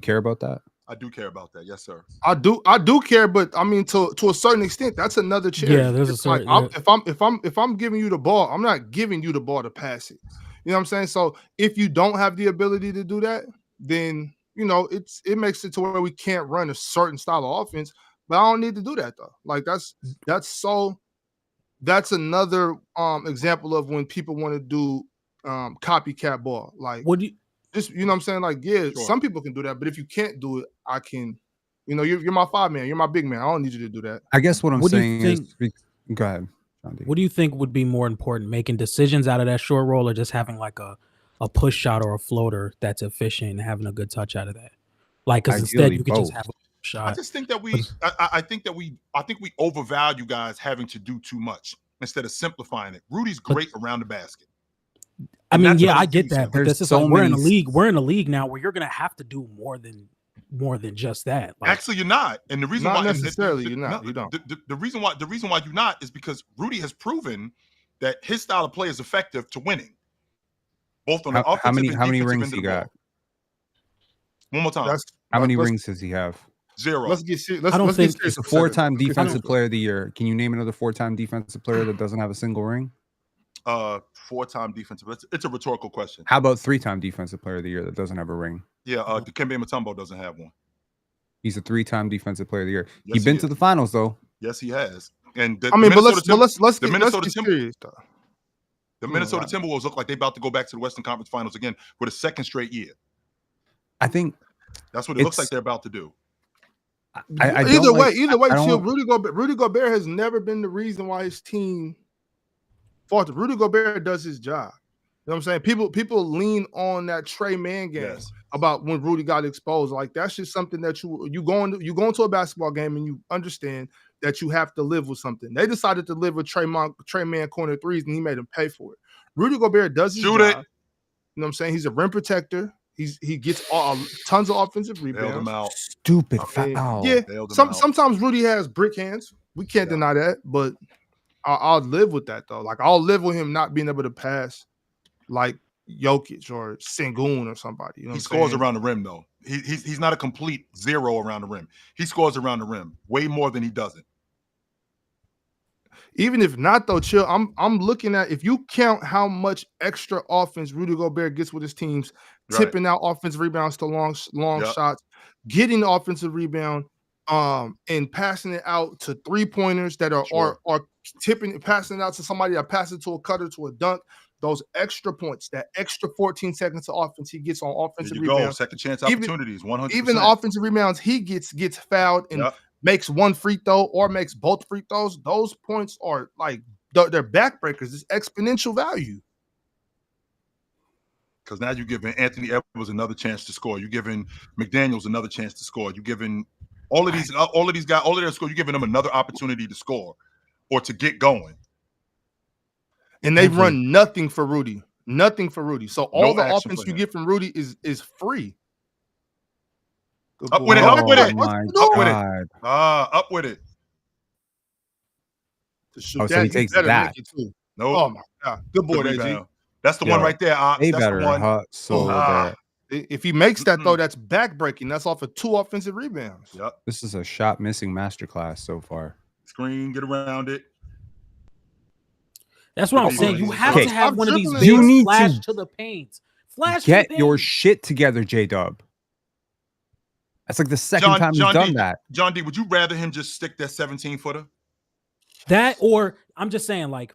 Care about that? I do care about that. Yes, sir. I do care, but I mean to a certain extent, that's another charity. Yeah, there's a certain. If I'm giving you the ball, I'm not giving you the ball to pass it. You know what I'm saying? So if you don't have the ability to do that, then it makes it to where we can't run a certain style of offense. But I don't need to do that though. Like that's another example of when people want to do copycat ball. Like what do you? Just you know what I'm saying? Like, yeah, Sure. some people can do that, but if you can't do it, I can. You're my 5 man. You're my big man. I don't need you to do that. I guess what I'm saying is, go ahead. What do you think would be more important, making decisions out of that short roll, or just having like a push shot or a floater that's efficient and having a good touch out of that? Like, because instead you could just have a shot. I just think that I think we overvalue guys having to do too much instead of simplifying it. Rudy's great around the basket. I mean, yeah, I get that, but this is so like we're in a league. We're in a league now where you're gonna have to do more than just that. Like, actually, you're not, and the reason not why necessarily you're not. You don't. The reason why you're not is because Rudy has proven that his style of play is effective to winning, both on the offensive and defensive how many rings end of he the got? ball. One more time. How many rings does he have? 0. Let's get serious. I don't think he's a 4-time defensive player of the year. Can you name another 4-time defensive player that doesn't have a single ring? 4-time defensive. It's a rhetorical question. How about 3-time defensive player of the year that doesn't have a ring? Yeah, Dikembe Mutombo doesn't have one. He's a 3-time defensive player of the year. Yes, He's been to the finals though. Yes, he has. And let's get serious though. The Minnesota Timberwolves look like they're about to go back to the Western Conference Finals again for the second straight year. I think that's what it looks like they're about to do. Either way, Rudy Gobert has never been the reason why his team faltered. Rudy Gobert does his job. You know what I'm saying? People lean on that Trey Man game about when Rudy got exposed. Like that's just something that you go into a basketball game and you understand that you have to live with something. They decided to live with Trey Man corner threes and he made them pay for it. Rudy Gobert does his job. You know what I'm saying? He's a rim protector. He gets tons of offensive rebounds. Bailed him out. Stupid foul. Yeah. Sometimes Rudy has brick hands. We can't deny that, but I'll live with that though. Like I'll live with him not being able to pass like Jokic or Sengun or somebody. You know he scores around the rim though. He's not a complete zero around the rim. He scores around the rim way more than he doesn't. Even if not though, chill. I'm looking at if you count how much extra offense Rudy Gobert gets with his teams, tipping out offensive rebounds to long shots, getting the offensive rebound, and passing it out to 3-pointers that are tipping, passing it out to somebody that passes it to a cutter to a dunk. Those extra points, that extra 14 seconds of offense he gets on offensive rebounds. Second chance opportunities, 100%. Even the offensive rebounds he gets fouled and makes one free throw or makes both free throws. Those points are like they're backbreakers. It's exponential value. Because now you're giving Anthony Edwards another chance to score. You're giving McDaniels another chance to score. You're giving all of these guys, all of their score. You're giving them another opportunity to score or to get going. And they run nothing for Rudy. Nothing for Rudy. So all the offense you get from Rudy is free. Up with it. Up with it. Up with it. So he takes that. No. Oh my God. Good boy, AG. That's the one right there. They that's better the one. bad. If he makes that though, that's backbreaking. That's off of 2 offensive rebounds. Yep. This is a shot missing masterclass so far. Screen, get around it. That's what I'm saying. You have to have one of these bigs flash to the paint. Get your shit together, J-Dub. That's like the second time you've done that. John D, would you rather him just stick that 17-footer? That, or I'm just saying, like,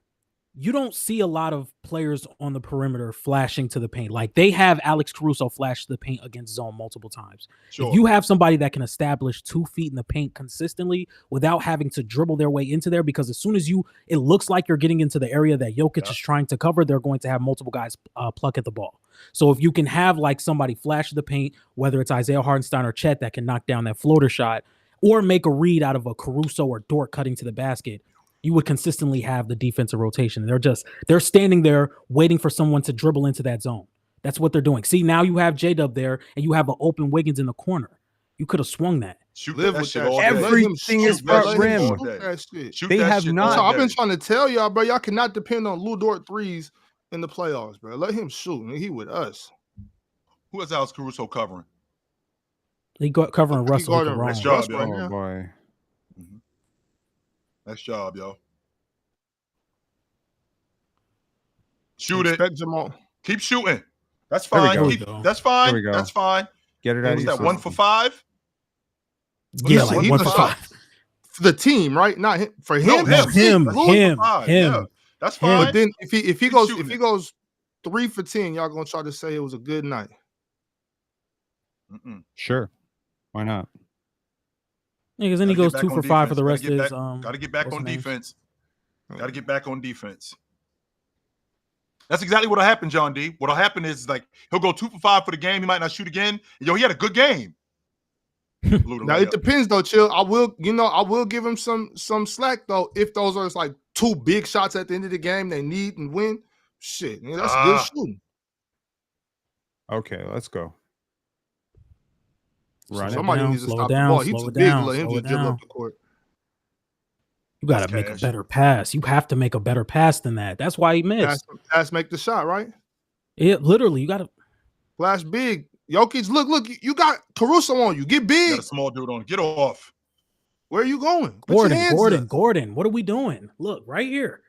you don't see a lot of players on the perimeter flashing to the paint. Like they have Alex Caruso flash to the paint against zone multiple times. Sure. If you have somebody that can establish 2 feet in the paint consistently without having to dribble their way into there, because as soon as it looks like you're getting into the area that Jokic is trying to cover, they're going to have multiple guys pluck at the ball. So if you can have like somebody flash to the paint, whether it's Isaiah Hartenstein or Chet that can knock down that floater shot or make a read out of a Caruso or Dort cutting to the basket, you would consistently have the defensive rotation. They're standing there waiting for someone to dribble into that zone. That's what they're doing. See, now you have J-Dub there and you have an open Wiggins in the corner. You could have swung that. Live with that shit. Everything is front rim. They have not. So I've been trying to tell y'all, bro, y'all cannot depend on Lou Dort threes in the playoffs, bro. Let him shoot. He with us. Who is Alex Caruso covering? He got covering Russell. Nice job, yo. Right now. Boy. Mm-hmm. Nice job, yo. Shoot it. Jamal. Keep shooting. That's fine. That's fine. There we go. That's fine. Get it out of your your system. 1 for 5? Yeah, like 1 for 5. For the team, right? Not him. For him. No, him. Yeah. That's fine. But then if he goes 3 for 10, y'all gonna try to say it was a good night. Sure. Why not? Yeah, because then he goes 2 for 5 for the rest of his. Got to get back on defense. Got to get back on defense. That's exactly what'll happen, John D. What'll happen is like he'll go 2 for 5 for the game. He might not shoot again. Yo, he had a good game. Now it depends though, Chill. I will give him some slack though. If those are like 2 big shots at the end of the game they need and win, shit, man, that's good shooting. Okay, let's go. Somebody needs to stop the ball. He's too big to let him just dribble up the court. You got to make a better pass. You have to make a better pass than that. That's why he missed. Pass, make the shot, right? Yeah, literally, you got to flash big. Jokic, look, you got Caruso on you. Get big. You got a small dude on. Get off. Where are you going? Gordon. What are we doing? Look, right here.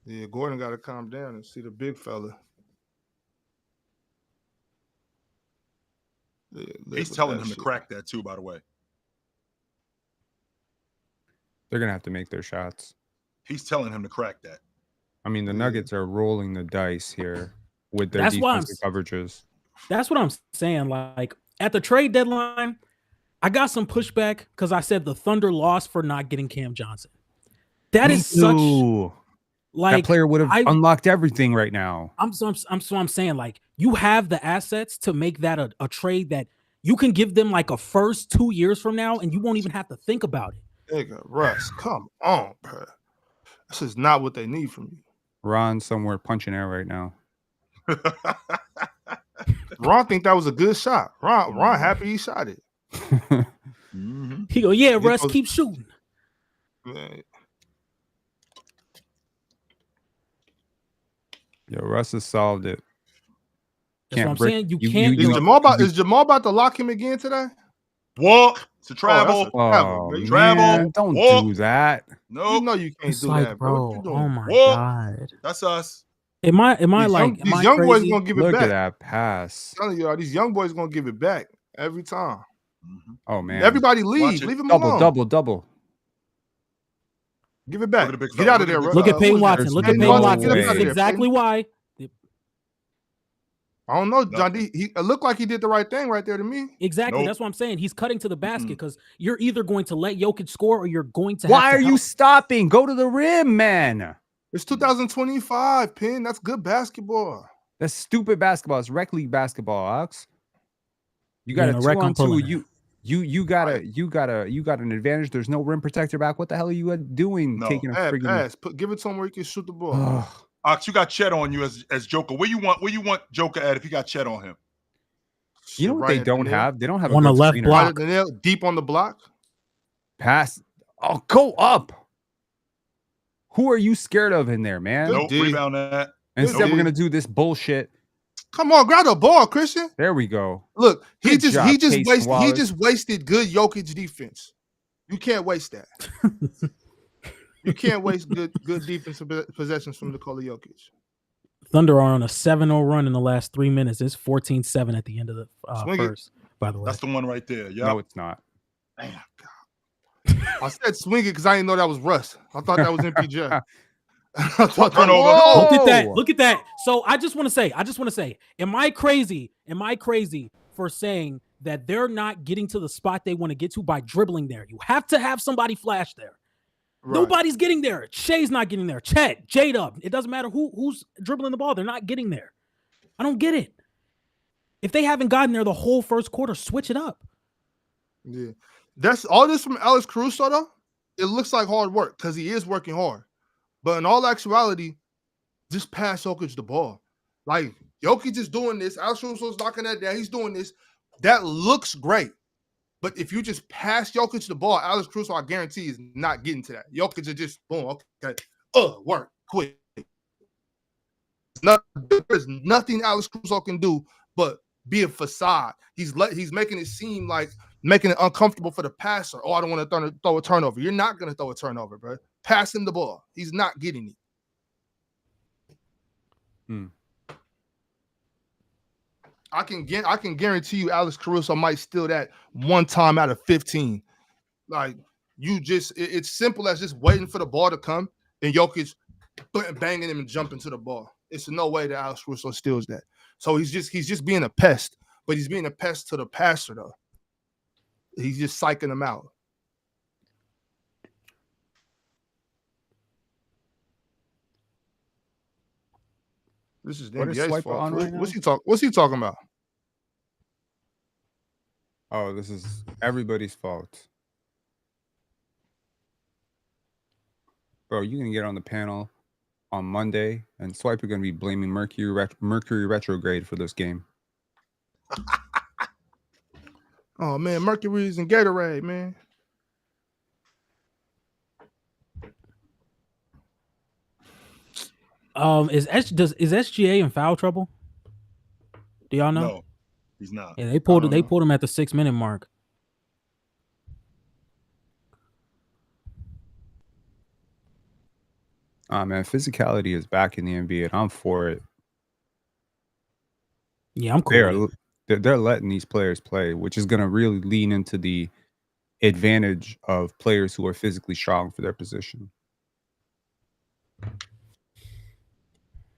Yeah, Gordon got to calm down and see the big fella. Yeah, he's telling him to crack that too, by the way. They're going to have to make their shots. He's telling him to crack that. I mean, the Nuggets are rolling the dice here with their defensive coverages. That's what I'm saying. Like, at the trade deadline, I got some pushback because I said the Thunder lost for not getting Cam Johnson. That is such... Like, that player would have unlocked everything right now. I'm saying, like, you have the assets to make that a trade that you can give them like a first 2 years from now, and you won't even have to think about it. Nigga, Russ, come on, bro. This is not what they need from you. Ron's somewhere punching air right now. Ron think that was a good shot. Ron happy he shot it. He go, yeah, Russ, keep shooting. Yo, Russ has solved it. That's what I'm saying. You can't. Is Jamal about to lock him again today? Walk. It's a travel. Travel. Don't do that. No, you know you can't do that, bro. Oh my god, that's us. Am I like these young boys gonna give it back? Look at that pass. I'm telling you, these young boys gonna give it back every time. Oh man, everybody leave him alone. Double. Give it back. Get out of there. Look at Payne Watson. Look at Payne Watson. That's exactly why. I don't know, John D. It looked like he did the right thing right there to me. Exactly. Nope. That's what I'm saying. He's cutting to the basket because you're either going to let Jokic score or you're going to. Why are you stopping? Go to the rim, man. It's 2025, Pin. That's good basketball. That's stupid basketball. It's rec league basketball, Alex. You got a 2-on-2. You got an advantage. There's no rim protector back. What the hell are you doing? Taking a friggin' pass. Give it to him where he can shoot the ball. Ox, you got Chet on you as Joker. Where you want Joker at if you got Chet on him? You know what they don't have? They don't have on the left block. Deep on the block. Pass. Oh, go up. Who are you scared of in there, man? Nope, rebound that. Instead, we're gonna do this bullshit. Come on, grab the ball, Christian. There we go. Look, he just wasted good Jokic defense. You can't waste that. You can't waste good defensive possessions from Nikola Jokic. Thunder are on a 7-0 run in the last 3 minutes. It's 14-7 at the end of the first, by the way. That's the one right there. Yeah. No, it's not. Damn, God. I said swing it because I didn't know that was Russ. I thought that was MPJ. Look at that. So I just want to say, am I crazy for saying that they're not getting to the spot they want to get to by dribbling there? You have to have somebody flash there. Right. Nobody's getting there. Shay's not getting there. Chet, J-Dub. It doesn't matter who's dribbling the ball. They're not getting there. I don't get it. If they haven't gotten there the whole first quarter, switch it up. Yeah. That's all this from Alex Caruso, though. It looks like hard work because he is working hard. But in all actuality, just pass Jokic the ball. Like, Jokic is doing this. Alex Caruso's knocking that down. He's doing this. That looks great. But if you just pass Jokic the ball, Alex Caruso, I guarantee, is not getting to that. Jokic is just, boom, okay, work, quick. There's nothing Alex Caruso can do but be a facade. He's making it seem like making it uncomfortable for the passer. Oh, I don't want to throw a turnover. You're not going to throw a turnover, bro. Pass him the ball. He's not getting it. I can guarantee you Alex Caruso might steal that one time out of 15. Like, it's simple as just waiting for the ball to come and Jokic banging him and jumping to the ball. It's no way that Alex Caruso steals that. So he's just being a pest, but he's being a pest to the passer though. He's just psyching him out. This is the NBA's fault. What's he talking about? Oh, this is everybody's fault. Bro, you can get on the panel on Monday, and Swipe are going to be blaming Mercury retrograde for this game. Oh, man, Mercury's in Gatorade, man. Is SGA in foul trouble? Do y'all know? No, he's not. Yeah, they pulled him at the 6-minute mark. Man, physicality is back in the NBA, and I'm for it. Yeah, I'm cool. They're letting these players play, which is going to really lean into the advantage of players who are physically strong for their position.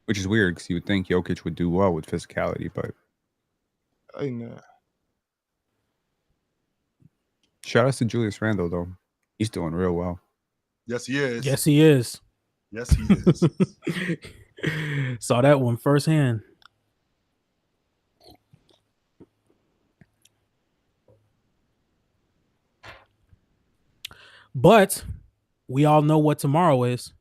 Which is weird because you would think Jokic would do well with physicality, but I know. Shout out to Julius Randle, though. He's doing real well. Yes, he is. Yes, he is. Yes, he is. Saw that one firsthand. But we all know what tomorrow is.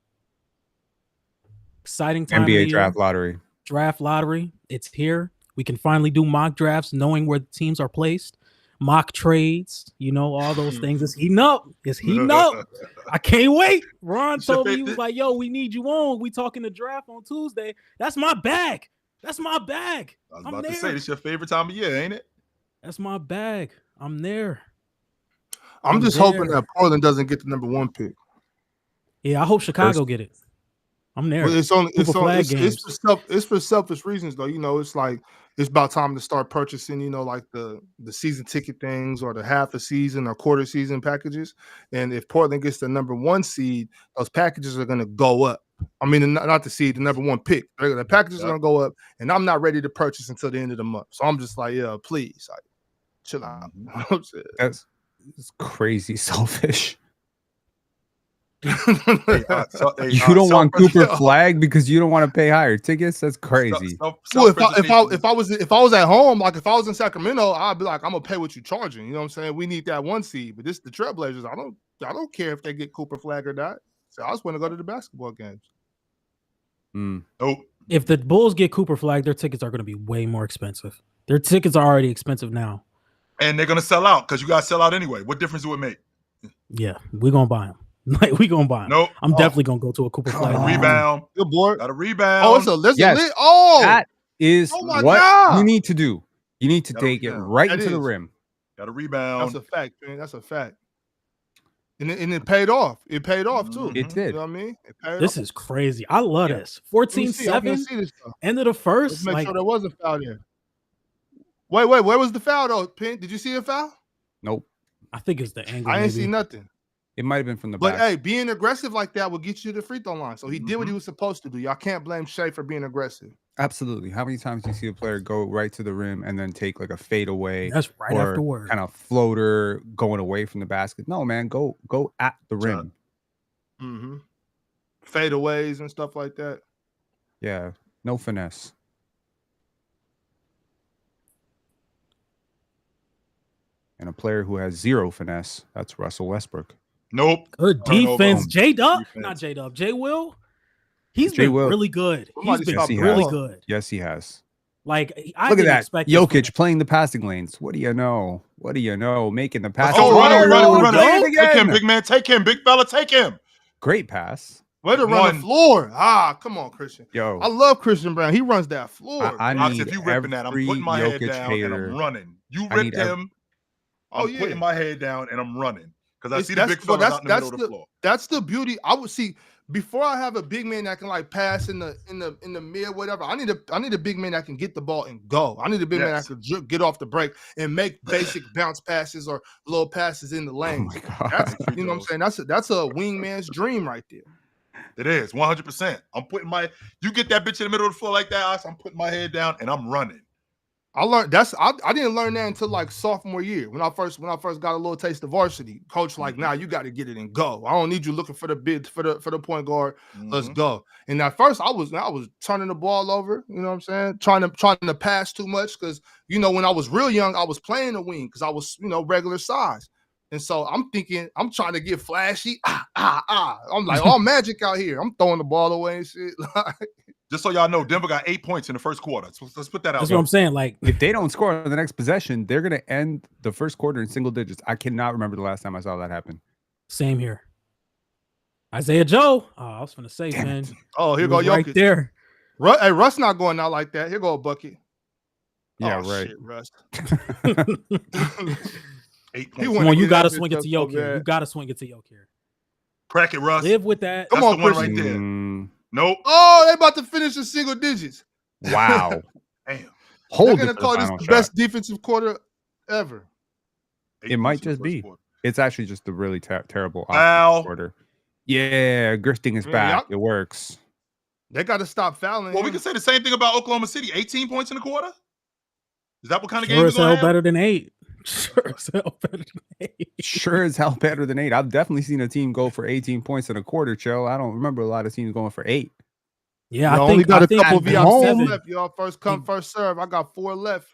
Exciting time. NBA draft lottery. Draft lottery. It's here. We can finally do mock drafts, knowing where the teams are placed. Mock trades, all those things. It's heating up. It's heating up. I can't wait. Ron told me, he was like, yo, we need you on. We talking the draft on Tuesday. That's my bag. That's my bag. I was about to say, it's your favorite time of year, ain't it? That's my bag. I'm there. I'm just hoping that Portland doesn't get the number 1 pick. Yeah, I hope Chicago get it. I'm there. Well, it's for selfish reasons though. It's like it's about time to start purchasing, like the season ticket things or the half a season or quarter season packages. And if Portland gets the number 1 seed, those packages are going to go up. I mean, not the seed, the number 1 pick. The packages are going to go up, and I'm not ready to purchase until the end of the month. So I'm just like, yeah, please, chill out. That's crazy selfish. You don't want Cooper Flag because you don't want to pay higher tickets. That's crazy. Well, if I was at home, like if I was in Sacramento, I'd be like, I'm gonna pay what you're charging. You know what I'm saying? We need that 1 seed, but this the Trailblazers. I don't care if they get Cooper Flag or not. So I just want to go to the basketball games. Oh, if the Bulls get Cooper Flag, their tickets are going to be way more expensive. Their tickets are already expensive now, and they're gonna sell out because you guys sell out anyway. What difference do it make? Yeah, we're gonna buy them. Like we gonna buy him. Nope. I'm definitely gonna go to a Cooper Flag. Rebound. Good boy. Got a rebound. Oh, it's a listen. Yes. That is what you need to do. You need to take it right into the rim. Got a rebound. That's a fact, man. That's a fact. And it paid off. It paid off too. It did. You know what I mean? It paid this off. is crazy. I love this. 14-7. End of the first. Let's make sure there was a foul there. Wait. Where was the foul though? Pin? Did you see a foul? Nope. I think it's the angle. I didn't see nothing. It might have been from the back. But hey, being aggressive like that will get you to the free throw line. So he did what he was supposed to do. Y'all can't blame Shea for being aggressive. Absolutely. How many times do you see a player go right to the rim and then take like a fadeaway? That's right afterward. Kind of floater going away from the basket. No, man, go at the rim. Mm-hmm. Fadeaways and stuff like that. Yeah, no finesse. And a player who has zero finesse, that's Russell Westbrook. Nope. Good defense. J-Dub. Not J-Dub. J-Will. He's been really good. He's been really good. Yes, he has. Like, look at that. Jokic playing the passing lanes. What do you know? Making the pass. Run. Take him, big man. Take him, big fella. Take him. Great pass. Way to run the floor. Come on, Christian. Yo, I love Christian Brown. He runs that floor. I need if you ripping that, I'm putting my head down and I'm running. You ripped him. I'm putting my head down and I'm running because I see the big fellas out in the middle of the floor. That's the beauty. I would see before I have a big man that can like pass in the mid, whatever. I need a big man that can get the ball and go. I need a big man that can get off the break and make basic bounce passes or little passes in the lane. Oh my God. That's, you know what I'm saying? That's a wingman's dream right there. It is 100%. I'm putting you get that bitch in the middle of the floor like that. I'm putting my head down and I'm running. I learned I didn't learn that until like sophomore year when I first got a little taste of varsity. Coach like, nah, you got to get it and go. I don't need you looking for the bid for the point guard. Let's go. And at first I was turning the ball over. You know what I'm saying? Trying to pass too much because when I was real young I was playing the wing because I was regular size. And so I'm thinking, I'm trying to get flashy. I'm like, all magic out here. I'm throwing the ball away and shit. Just so y'all know, Denver got 8 points in the first quarter. So let's put that out. That's what I'm saying. Like, if they don't score on the next possession, they're going to end the first quarter in single digits. I cannot remember the last time I saw that happen. Same here. Isaiah Joe. Oh, I was going to say, man. Oh, here go Jokic. Right there. Hey, Russ not going out like that. Here go a bucket. Yeah, right. Shit, Russ. 8 points. Come on, you got to swing it to Jokic here. You got to swing it to Jokic here. Crack it, Russ. Live with that. Come on, the one right there. Nope. Oh, they about to finish in single digits. Wow. Damn. They're going to call this the best defensive quarter ever. It might just be. It's actually just a really terrible quarter. Yeah, Grifting is back. It works. They got to stop fouling. Well, we can say the same thing about Oklahoma City. 18 points in the quarter? Is that what kind of game you're going to have? better than 8. Sure as hell better than 8. Sure as hell better than 8. I've definitely seen a team go for 18 points in a quarter, Joe. I don't remember a lot of teams going for 8. Yeah, I think got a couple VIPs left. Y'all first come, first serve. I got 4 left.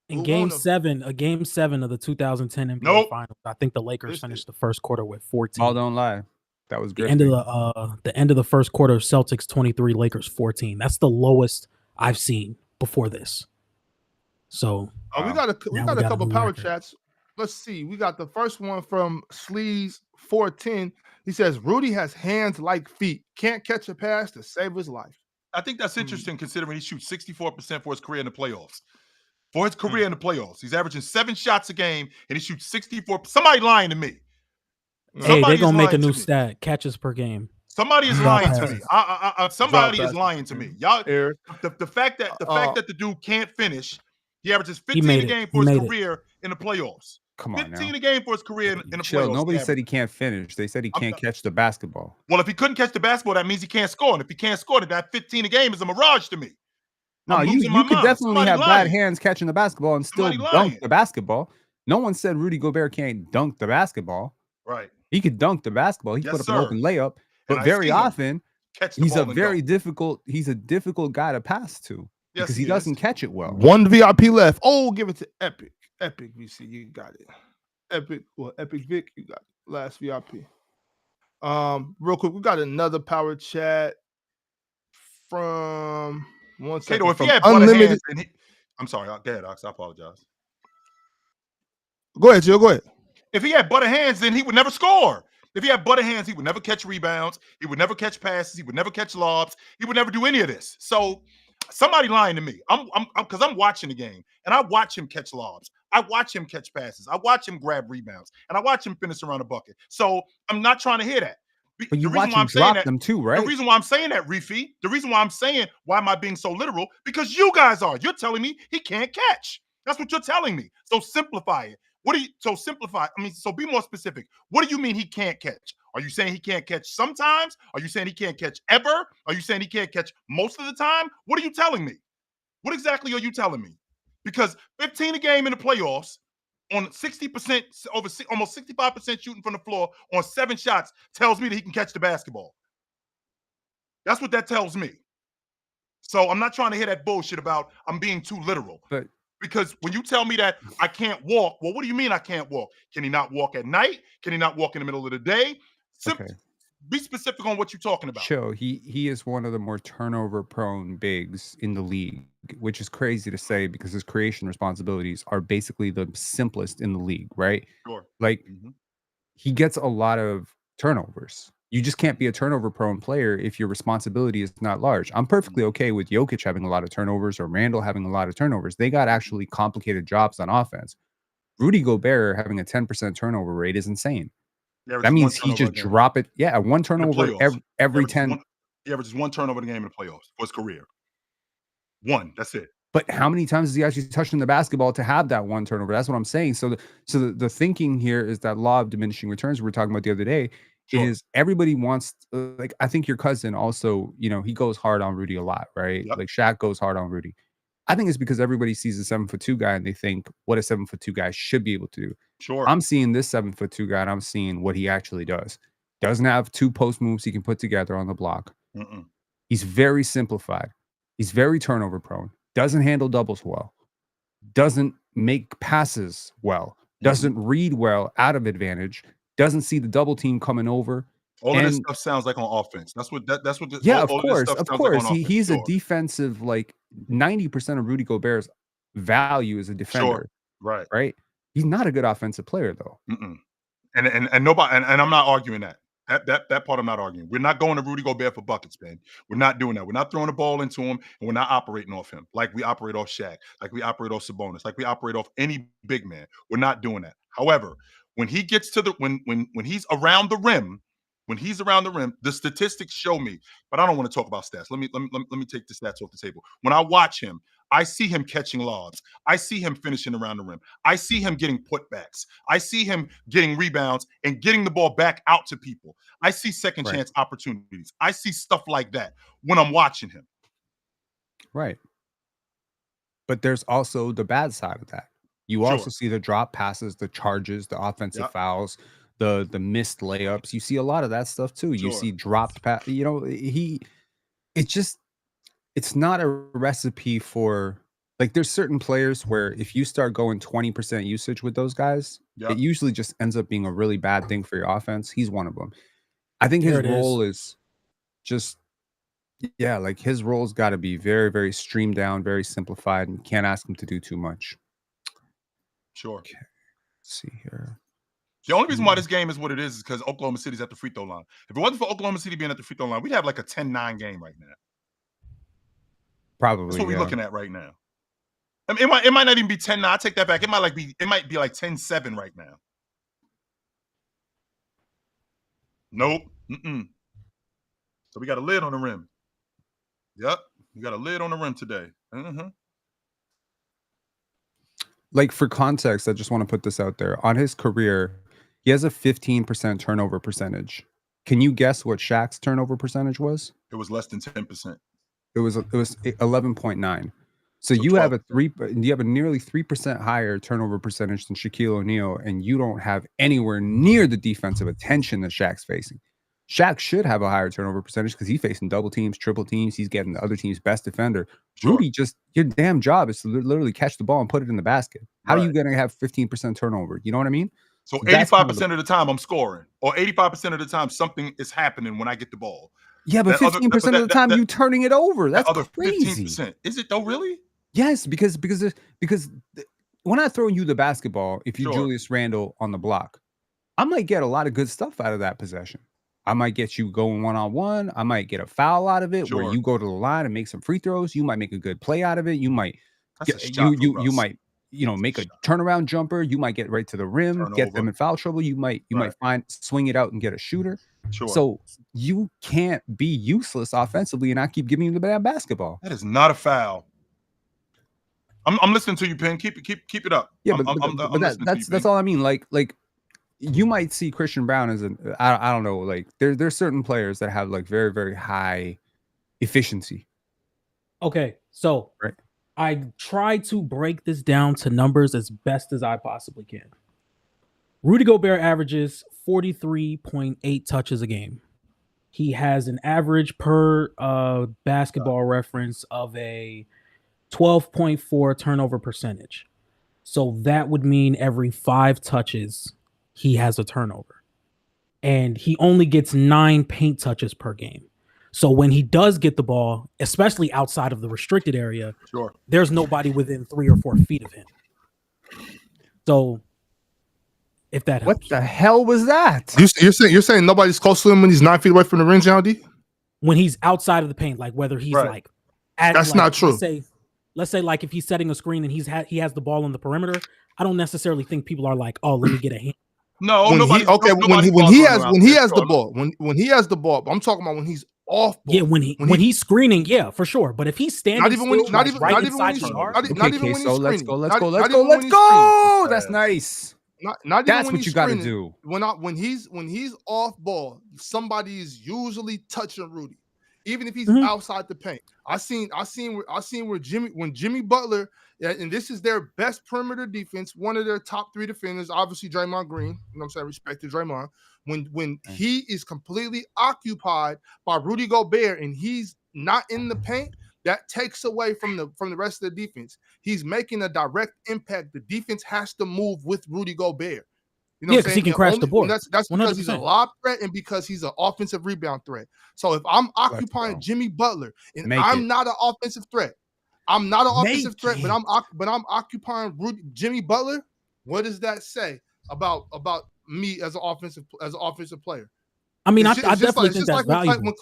In game 7 of the 2010 NBA Finals, I think the Lakers finished the first quarter with 14. Oh, don't lie. That was great. The end of the first quarter, Celtics 23, Lakers 14. That's the lowest I've seen before this. So we got a couple power chats. Let's see. We got the first one from Sleaze 410. He says Rudy has hands like feet. Can't catch a pass to save his life. I think that's interesting considering he shoots 64% for his career in the playoffs. For his career in the playoffs, he's averaging 7 shots a game and he shoots 64. Somebody lying to me. Hey, they're gonna make a new stat: catches per game. Somebody is lying to me. Somebody is lying to me. Y'all, the fact that the dude can't finish. He averages 15 a game for his career in the playoffs. Come on, 15 a game for his career in the playoffs. Nobody said he can't finish. They said he can't catch the basketball. Well, if he couldn't catch the basketball, that means he can't score. And if he can't score, then that 15 a game is a mirage to me. No, you could definitely have bad hands catching the basketball and still dunk the basketball. No one said Rudy Gobert can't dunk the basketball. Right. He could dunk the basketball. He put up an open layup, but very often he's a difficult guy to pass to because he doesn't catch it well. 1 VIP left. Oh, give it to Epic. Epic VC, you got it. Epic Vic, you got it. Last VIP. Real quick, we got another power chat from one second. Kato, if he had unlimited hands, I'm sorry. Go ahead, Ox. I apologize. Go ahead, Jill. Go ahead. If he had butter hands, then he would never score. If he had butter hands, he would never catch rebounds. He would never catch passes. He would never catch lobs. He would never do any of this. So somebody lying to me. Because I'm watching the game and I watch him catch lobs. I watch him catch passes. I watch him grab rebounds and I watch him finish around the bucket. So I'm not trying to hear that. But you watch him drop them too, right? The reason why I'm saying that, Reefy, the reason why I'm saying, why am I being so literal? Because you guys are. You're telling me he can't catch. That's what you're telling me. So simplify it. So be more specific. What do you mean he can't catch? Are you saying he can't catch sometimes? Are you saying he can't catch ever? Are you saying he can't catch most of the time? What are you telling me? What exactly are you telling me? Because 15 a game in the playoffs on 60%, almost 65% shooting from the floor on 7 shots tells me that he can catch the basketball. That's what that tells me. So I'm not trying to hear that bullshit about I'm being too literal. Because when you tell me that I can't walk, well, what do you mean I can't walk? Can he not walk at night? Can he not walk in the middle of the day? Be specific on what you're talking about. Sure, he is one of the more turnover-prone bigs in the league, which is crazy to say because his creation responsibilities are basically the simplest in the league, right? Sure. Like he gets a lot of turnovers. You just can't be a turnover prone player if your responsibility is not large. I'm perfectly okay with Jokic having a lot of turnovers or Randall having a lot of turnovers. They got actually complicated jobs on offense. Rudy Gobert having a 10% turnover rate is insane. That means he just drop it. Yeah, one turnover every 10. He averages one turnover a game in the playoffs for his career. One, that's it. But how many times is he actually touching the basketball to have that one turnover? That's what I'm saying. So the thinking here is that law of diminishing returns we were talking about the other day is everybody wants, like, I think your cousin also, he goes hard on Rudy a lot, right? Yep. Like Shaq goes hard on Rudy. I think it's because everybody sees a 7'2" guy and they think what a 7'2" guy should be able to do. Sure. I'm seeing this 7'2" guy and I'm seeing what he actually does. Doesn't have 2 post moves he can put together on the block. He's very simplified. He's very turnover prone. Doesn't handle doubles well. Doesn't make passes well. Doesn't read well out of advantage. Doesn't see the double team coming over. All of this stuff sounds like on offense. That's what. Of course. He's a defensive. Like 90% of Rudy Gobert's value as a defender. Sure. Right. He's not a good offensive player though. And nobody. And I'm not arguing that. That part I'm not arguing. We're not going to Rudy Gobert for buckets, man. We're not doing that. We're not throwing the ball into him, and we're not operating off him like we operate off Shaq, like we operate off Sabonis, like we operate off any big man. We're not doing that. However, when he gets to the when he's around the rim, the statistics show me. But I don't want to talk about stats. Let me take the stats off the table. When I watch him, I see him catching lobs. I see him finishing around the rim. I see him getting putbacks. I see him getting rebounds and getting the ball back out to people. I see second chance opportunities. I see stuff like that when I'm watching him. Right. But there's also the bad side of that. You also see the drop passes, the charges, the offensive fouls, the missed layups. You see a lot of that stuff too. You see dropped pass. It's not a recipe for, like, there's certain players where if you start going 20% usage with those guys, it usually just ends up being a really bad thing for your offense. He's one of them. I think his role is just, like his role's got to be very, very streamed down, very simplified, and you can't ask him to do too much. Sure. Okay. Let's see here. The only reason why this game is what it is because Oklahoma City's at the free throw line. If it wasn't for Oklahoma City being at the free throw line, we'd have like a 10-9 game right now. Probably. That's what we're looking at right now. I mean, it might not even be 10-9. I take that back. It might be like 10-7 right now. Nope. So we got a lid on the rim. Yep. We got a lid on the rim today. Like, for context, I just want to put this out there. On his career, he has a 15% turnover percentage. Can you guess what Shaq's turnover percentage was? It was less than 10%. It was 11.9. So you have a nearly 3% higher turnover percentage than Shaquille O'Neal, and you don't have anywhere near the defensive attention that Shaq's facing. Shaq should have a higher turnover percentage because he's facing double teams, triple teams. He's getting the other team's best defender. Rudy, your damn job is to literally catch the ball and put it in the basket. How are you going to have 15% turnover? You know what I mean? So 85% of the time I'm scoring, or 85% of the time something is happening when I get the ball. Yeah, but 15% of the time you turning it over. That's crazy. 15%. Is it though, really? Yes, because when I throw you the basketball, if you're Julius Randle on the block, I might get a lot of good stuff out of that possession. I might get you going one-on-one. I might get a foul out of it where you go to the line and make some free throws. You might make a good play out of it. You might you might make a turnaround jumper. You might get right to the rim, get them in foul trouble. You might swing it out and get a shooter. So you can't be useless offensively and not keep giving you the bad basketball. That is not a foul. I'm listening to you, Penn. Keep it up. Yeah, that's all I mean. Like you might see Christian Brown as I don't know, like there's certain players that have like very, very high efficiency. Okay, so I try to break this down to numbers as best as I possibly can. Rudy Gobert averages 43.8 touches a game. He has an average per basketball reference of a 12.4 turnover percentage. So that would mean every 5 touches, he has a turnover. And he only gets 9 paint touches per game. So when he does get the ball, especially outside of the restricted area, there's nobody within 3 or 4 feet of him. So If that helps. What the hell was that? You're saying nobody's close to him when he's 9 feet away from the rim, John D? When he's outside of the paint, like whether he's like that's not true. Let's say like if he's setting a screen and he has the ball on the perimeter, I don't necessarily think people are like, oh, let me get a hand. No, when he has the ball, when he has the ball, I'm talking about when he's off ball. Yeah, when he's screening, yeah, for sure. But if he's standing, not even when he's let's go. That's nice. That's what you got to do. When he's off ball, somebody is usually touching Rudy, even if he's outside the paint. I seen where Jimmy Butler, and this is their best perimeter defense, one of their top 3 defenders, obviously Draymond Green. You know what I'm saying? Respect to Draymond. When he is completely occupied by Rudy Gobert and he's not in the paint, that takes away from the rest of the defense. He's making a direct impact. The defense has to move with Rudy Gobert. You know because he can crash the board. That's because 100%. He's a lob threat and because he's an offensive rebound threat. So if I'm occupying Jimmy Butler and I'm not an offensive threat, but I'm occupying Jimmy Butler. What does that say about me as an offensive player? I mean, I definitely think that's valuable. When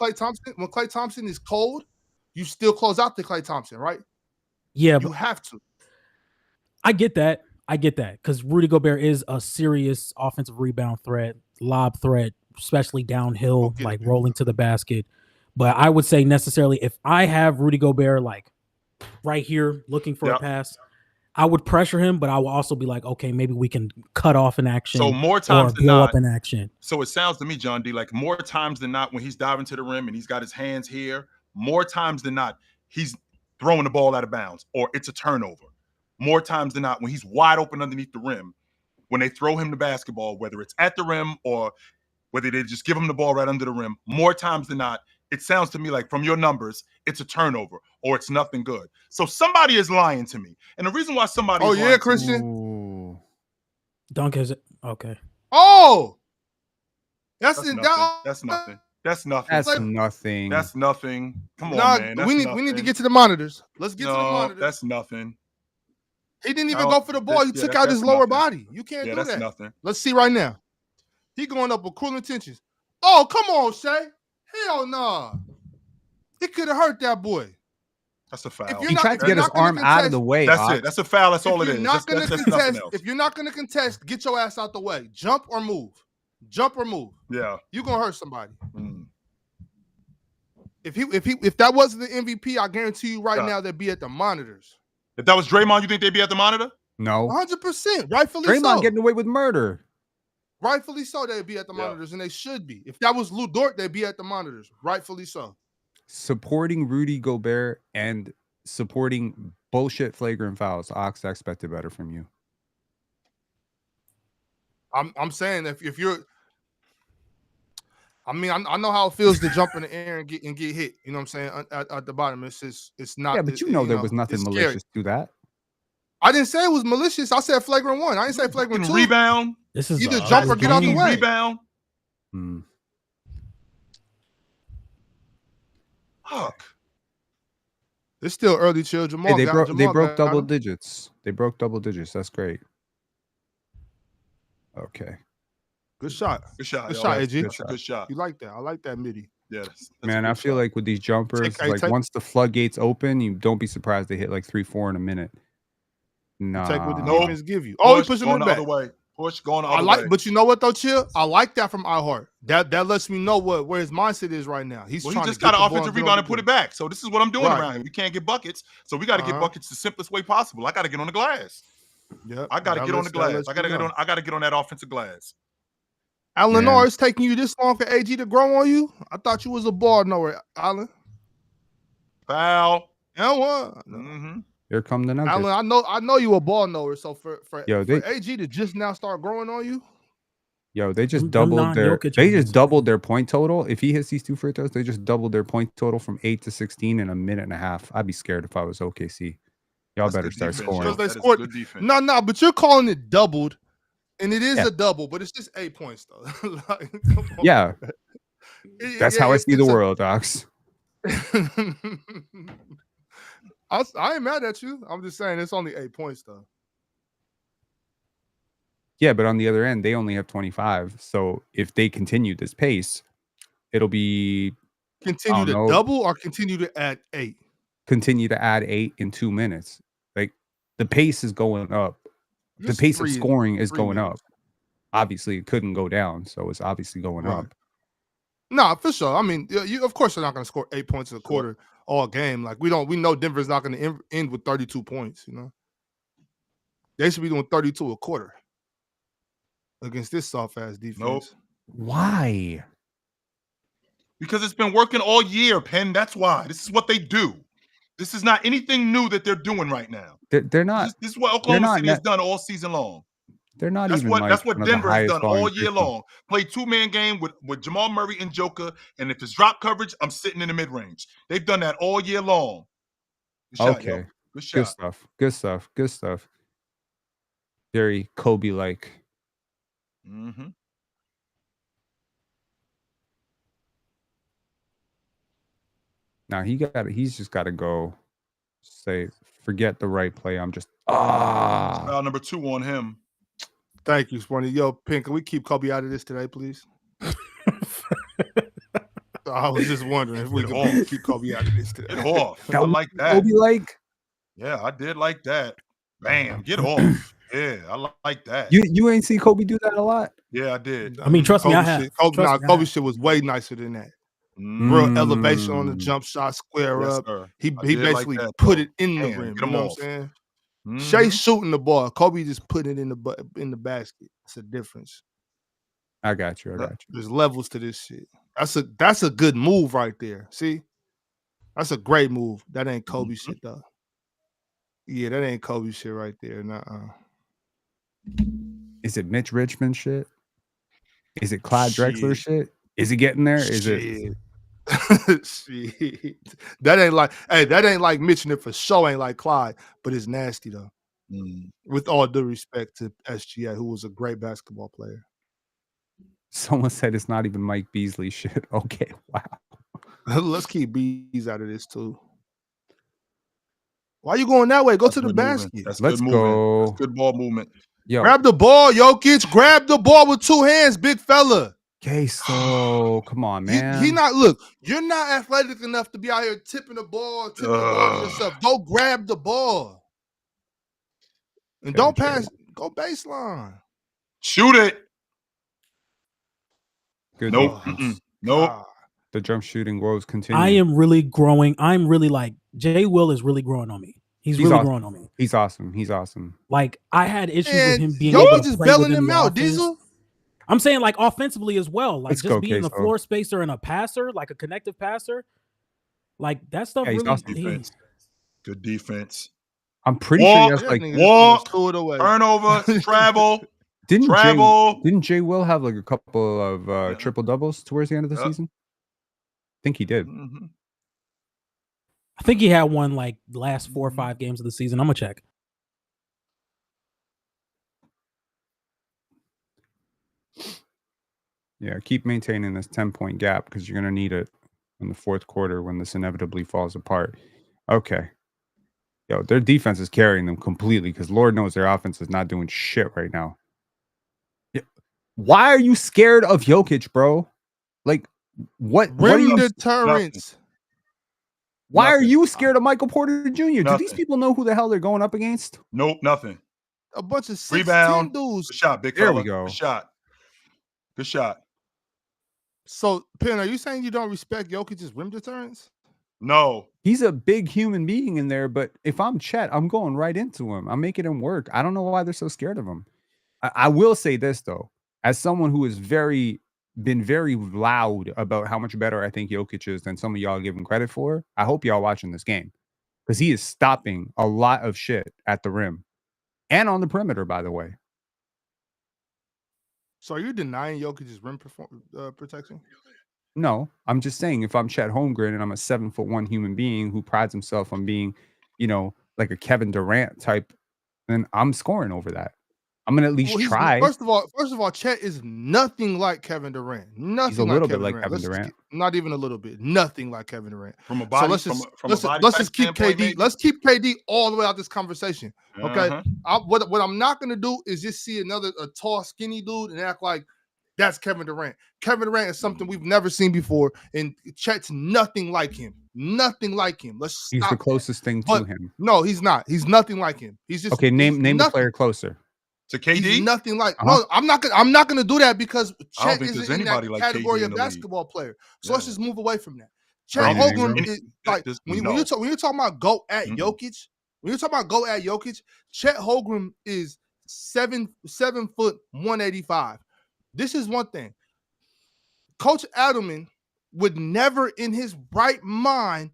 Klay Thompson is cold, you still close out to Klay Thompson, right? Yeah, you have to. I get that because Rudy Gobert is a serious offensive rebound threat, lob threat, especially downhill, like rolling to the basket. But I would say necessarily if I have Rudy Gobert like right here looking for a pass, I would pressure him, but I will also be like, okay, maybe we can cut off an action. So more times than not, up an action. So it sounds to me, John D, like more times than not when he's diving to the rim and he's got his hands here, more times than not he's throwing the ball out of bounds or it's a turnover. More times than not when he's wide open underneath the rim, when they throw him the basketball, whether it's at the rim or whether they just give him the ball right under the rim, more times than not, it sounds to me like from your numbers, it's a turnover or it's nothing good. So somebody is lying to me. And the reason why somebody is lying Christian. Dunk is it? Okay. Oh! That's nothing. That's nothing. That's nothing. Come on, man. We need to get to the monitors. Let's get to the monitors. That's nothing. He didn't even go for the ball. He took out his lower body. You can't do that. That's nothing. Let's see right now. He going up with cool intentions. Oh, come on, Shay. Hell nah. It could have hurt that boy. That's a foul. He tried to get his arm out of the way. That's it. That's a foul. That's all it is. If you're not going to contest, get your ass out the way. Jump or move. Yeah. You're going to hurt somebody. If that wasn't the MVP, I guarantee you right now they'd be at the monitors. If that was Draymond, you think they'd be at the monitor? No. 100%. Rightfully Draymond getting away with murder. Rightfully so, they'd be at the monitors, and they should be. If that was Lou Dort, they'd be at the monitors. Rightfully so. Supporting Rudy Gobert and supporting bullshit flagrant fouls. Ox, I expected better from you. I'm saying if you're, I mean, I know how it feels to jump in the air and get hit. You know what I'm saying? At the bottom, it's not. Yeah, but there was nothing malicious to that. I didn't say it was malicious. I said flagrant 1. I didn't say flagrant 2. Rebound. This is either jump or get out the way. Rebound. Fuck. It's still early, chill. Jamal. Hey, they broke double digits. They broke double digits. That's great. Okay. Good shot. Good shot, AG. Good shot. You like that? I like that midi. Yeah. That's man, I feel like with these jumpers, once the floodgates open, you don't be surprised they hit like 3-4 in a minute. No. Take what the defense give you. Oh, he pushed him in the back. Other way. Push going the other way. But you know what though, Chill? I like that from iHeart. That lets me know where his mindset is right now. He just got an offensive rebound and put it back. So this is what I'm doing around here. We can't get buckets, so we got to get buckets the simplest way possible. I got to get on the glass. Yeah, I got to get on the glass. I got to get on that offensive glass. Alan, it's taking you this long for AG to grow on you? I thought you was a ball knower, Alan. Foul. Mm-hmm. Here come the numbers. Alan, I know you a ball knower. So for AG to just now start growing on you, they just doubled their point total. If he hits these 2 free throws, they just doubled their point total from 8 to 16 in a minute and a half. I'd be scared if I was OKC. Y'all better start scoring. They scored. No, but you're calling it doubled, and it is a double, but it's just 8 points though. Yeah, that's how I see the world, Docs. I ain't mad at you. I'm just saying it's only 8 points though. Yeah, but on the other end, they only have 25. So if they continue this pace, it'll be continue to double or continue to add 8. Continue to add 8 in 2 minutes. Like the pace is going up. The pace of scoring is going up. Obviously, it couldn't go down, so it's obviously going up. No, for sure. I mean, you of course, they're not going to score 8 points in a quarter all game. Like we know Denver's not going to end with 32 points. You know, they should be doing 32 a quarter against this soft ass defense. Nope. Why? Because it's been working all year, Penn. That's why. This is what they do. This is not anything new that they're doing right now. They're not. This is what Oklahoma City has done all season long. They're not that's even. That's what Denver has done all year long. Play 2-man game with Jamal Murray and Joker, and if it's drop coverage, I'm sitting in the mid range. They've done that all year long. Good shot, okay, yo. Good shot. Good stuff. Good stuff. Good stuff. Very Kobe-like. Mm-hmm. Now he's just got to go. Say, forget the right play. I'm just foul number 2 on him. Thank you, Sporty. Yo, Pin, can we keep Kobe out of this today, please? I was just wondering if we could keep Kobe out of this today. Get off. I like that. Kobe-like? Yeah, I did like that. Bam, get off. Yeah, I like that. You ain't see Kobe do that a lot? Yeah, I did. I mean, trust me, I have. Kobe shit was way nicer than that. Real elevation on the jump shot, square up. Sir. He basically put it in the rim. You know what I'm saying? Shea shooting the ball. Kobe just put it in the basket. It's a difference. I got you. There's levels to this shit. That's a good move right there. See? That's a great move. That ain't Kobe shit though. Yeah, that ain't Kobe shit right there. Nuh-uh. Is it Mitch Richmond shit? Is it Clyde Drexler shit? Is he getting there? Is it? Shit. That ain't like Mitch, and it for sure ain't like Clyde, but it's nasty though. With all due respect to SGA, who was a great basketball player. Someone said it's not even Mike Beasley shit. Okay, wow. Let's keep Bees out of this too. Why are you going that way? Go to the basket. Let's go. That's good ball movement. Yo, grab the ball, Jokic. Grab the ball with 2 hands, big fella. Okay, so come on, man. He not look. You're not athletic enough to be out here tipping the ball to yourself. Go grab the ball, and don't pass. Go baseline. Shoot it. Good. Nope. Nope. The jump shooting woes continue. I am really growing. I'm really like Jay Will is really growing on me. He's really awesome. growing on me. He's awesome. He's awesome. Like I had issues with him being able to just play bailing within him the out, offense. Diesel. I'm saying like offensively as well. Like Let's just go, being a Queso. floor spacer and a passer, like a connective passer. Like that stuff he's really awesome. Defense. Good defense. I'm pretty sure he has like walk, turnover, travel. Didn't Jay Will have like a couple of triple doubles towards the end of the season? I think he did. I think he had one like last 4 or 5 games of the season. I'm gonna check. Yeah, keep maintaining this 10-point gap because you're gonna need it in the fourth quarter when this inevitably falls apart. Okay. Yo, their defense is carrying them completely because Lord knows their offense is not doing shit right now. Why are you scared of Jokic, bro? Like, what are you deterrence? Why are you scared of Michael Porter Jr.? Do these people know who the hell they're going up against? Nope, nothing. A bunch of 6'10" rebound dudes. Good shot, big there fella. We go. Good shot. Good shot. So, Penn, are you saying you don't respect Jokic's rim deterrence? No. He's a big human being in there, but if I'm Chet, I'm going right into him. I'm making him work. I don't know why they're so scared of him. I will say this, though. As someone who has been very loud about how much better I think Jokic is than some of y'all give him credit for, I hope y'all watching this game because he is stopping a lot of shit at the rim and on the perimeter, by the way. So are you denying Jokic's rim protection? No, I'm just saying if I'm Chet Holmgren and I'm a 7'1" human being who prides himself on being, like a Kevin Durant type, then I'm scoring over that. I'm gonna at least try. First of all, Chet is nothing like Kevin Durant. Nothing. He's a little bit like Kevin Durant. Not even a little bit. Nothing like Kevin Durant. From a body, so let's just keep KD. Maybe? Let's keep KD all the way out this conversation. Okay. What I'm not gonna do is just see a tall, skinny dude and act like that's Kevin Durant. Kevin Durant is something we've never seen before, and Chet's nothing like him. Nothing like him. He's the closest thing to him. No, he's not. He's nothing like him. He's just okay. Name a player closer to KD. He's nothing like. No, I'm not gonna do that because Chet isn't in that category of basketball player. So let's just move away from that. Chet Holmgren is like when you're talking about go at Jokic. When you're talking about go at Jokic, Chet Holmgren is 7 foot 185. This is one thing. Coach Adelman would never in his right mind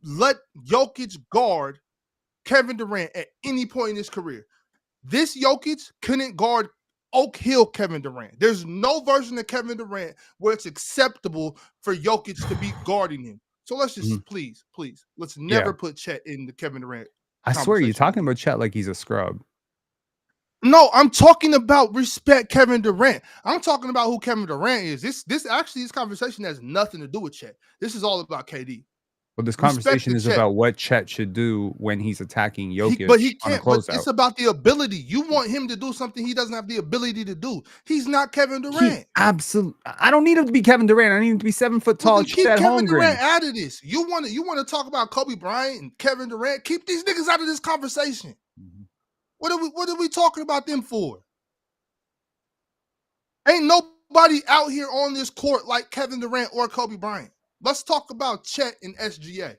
let Jokic guard Kevin Durant at any point in his career. This Jokic couldn't guard Oak Hill Kevin Durant. There's no version of Kevin Durant where it's acceptable for Jokic to be guarding him. So let's just please, let's never put Chet in the Kevin Durant. I swear you're talking about Chet like he's a scrub. No, I'm talking about respect Kevin Durant. I'm talking about who Kevin Durant is. This conversation has nothing to do with Chet. This is all about KD. Well, this conversation is about what Chet should do when he's attacking Jokic. But he can't. But it's about the ability. You want him to do something he doesn't have the ability to do. He's not Kevin Durant. Absolutely. I don't need him to be Kevin Durant. I need him to be 7 foot tall. Keep Kevin Durant out of this. You want to talk about Kobe Bryant and Kevin Durant? Keep these niggas out of this conversation. What are we talking about them for? Ain't nobody out here on this court like Kevin Durant or Kobe Bryant. Let's talk about Chet and SGA.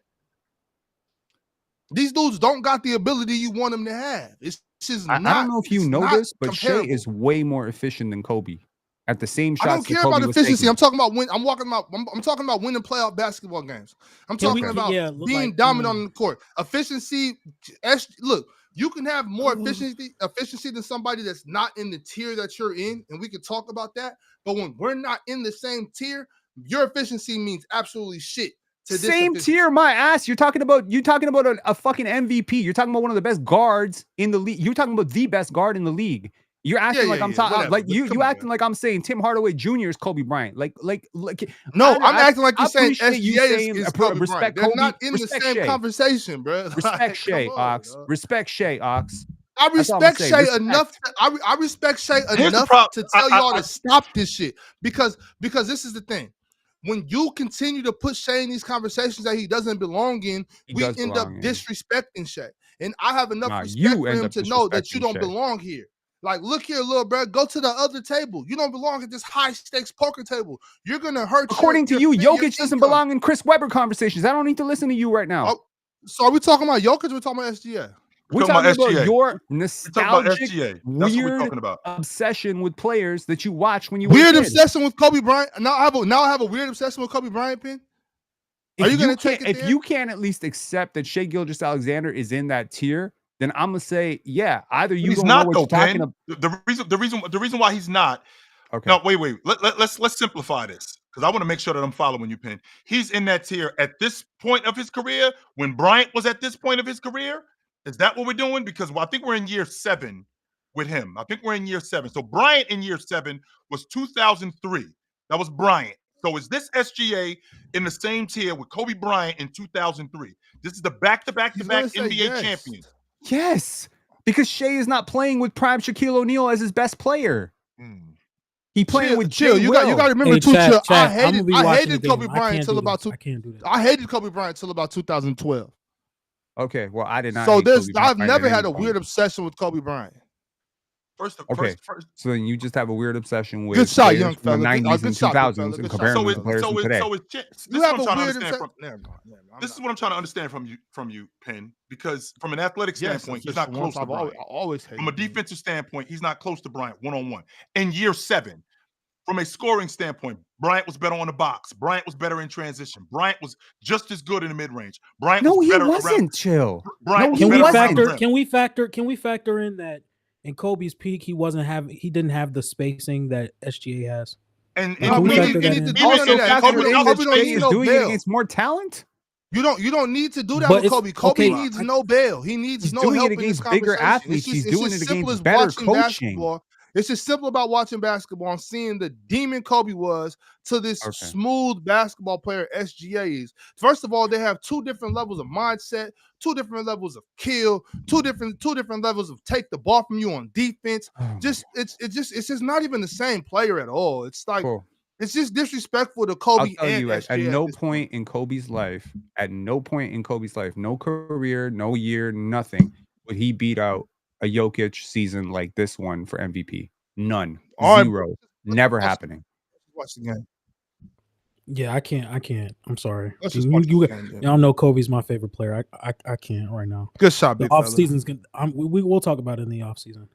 These dudes don't got the ability you want them to have. It's just not. I don't know if you know this, but Shea is way more efficient than Kobe at the same shots. I don't care about efficiency. I'm talking about I'm talking about winning playoff basketball games. I'm talking about being dominant on the court. Efficiency. Look. You can have more efficiency than somebody that's not in the tier that you're in, and we can talk about that. But when we're not in the same tier, your efficiency means absolutely shit. To same tier, my ass. You're talking about a fucking MVP. You're talking about one of the best guards in the league. You're talking about the best guard in the league. You're acting like I'm talking like you acting like I'm saying Tim Hardaway Jr. is Kobe Bryant. No, I'm acting like you're saying SGA is Kobe Bryant. They're not in the same conversation, bro. Respect Shea, Ox. Respect Shea, Ox. I respect Shea enough. I respect Shea enough to tell y'all to stop this shit because this is the thing. When you continue to put Shea in these conversations that he doesn't belong in, we end up disrespecting Shea. And I have enough respect for him to know that you don't belong here. Like, look here, little bro, go to the other table. You don't belong at this high-stakes poker table. You're going to hurt According to you, Jokic doesn't belong in Chris Webber conversations. I don't need to listen to you right now. Oh, so are we talking about Jokic or we're talking about SGA? We're talking about your nostalgic, weird obsession with players that you watch when you were weird obsession with Kobe Bryant. Now I have a weird obsession with Kobe Bryant, Pin. Are you going to take it there? If you can't at least accept that Shai Gilgeous-Alexander is in that tier, then I'm gonna say, yeah, either you don't know what you're talking about. The reason why he's not. Okay. No, wait. Let's simplify this because I want to make sure that I'm following you, Penn. He's in that tier at this point of his career when Bryant was at this point of his career. Is that what we're doing? Because I think we're in year 7 with him. I think we're in year 7. So Bryant in year 7 was 2003. That was Bryant. So is this SGA in the same tier with Kobe Bryant in 2003? This is the back-to-back NBA champions. Yes, because Shea is not playing with prime Shaquille O'Neal as his best player. He playing with Chill. You got to remember too. Chill. I hated Kobe Bryant until about I hated Kobe Bryant until about 2012. Okay, well I did not. So I've never had a weird obsession with Kobe Bryant. First, so then you just have a weird obsession with good shot, young fella. From the 90s and 2000s and comparing with players from today. This is what I'm trying to understand from you, Penn. Because from an athletic standpoint, he's not close to Bryant. From a defensive standpoint, he's not close to Bryant one-on-one. In year 7, from a scoring standpoint, Bryant was better on the box. Bryant was better in transition. Bryant was just as good in the mid-range. Bryant was better wasn't. Chill. Bryant can we factor in that? In Kobe's peak, he didn't have the spacing that SGA has. And Kobe is doing it against more talent. You don't need to do that with Kobe. Kobe needs no bail. He needs no help in this conversation. Bigger athletes. He's doing it against better coaching. Basketball. It's just simple about watching basketball and seeing the demon Kobe was to this smooth basketball player SGA is. First of all, they have two different levels of mindset, two different levels of kill, two different levels of take the ball from you on defense. It's just not even the same player at all. It's like it's just disrespectful to Kobe. I'll tell you, SGA at no point in Kobe's life, no career, no year, nothing, would he beat out a Jokic season like this one for MVP. None. Zero. Never happening. Watch the game. Yeah, I can't. I'm sorry. Y'all know Kobe's my favorite player. I can't right now. Good shot, big off season's good. We will talk about it in the off season.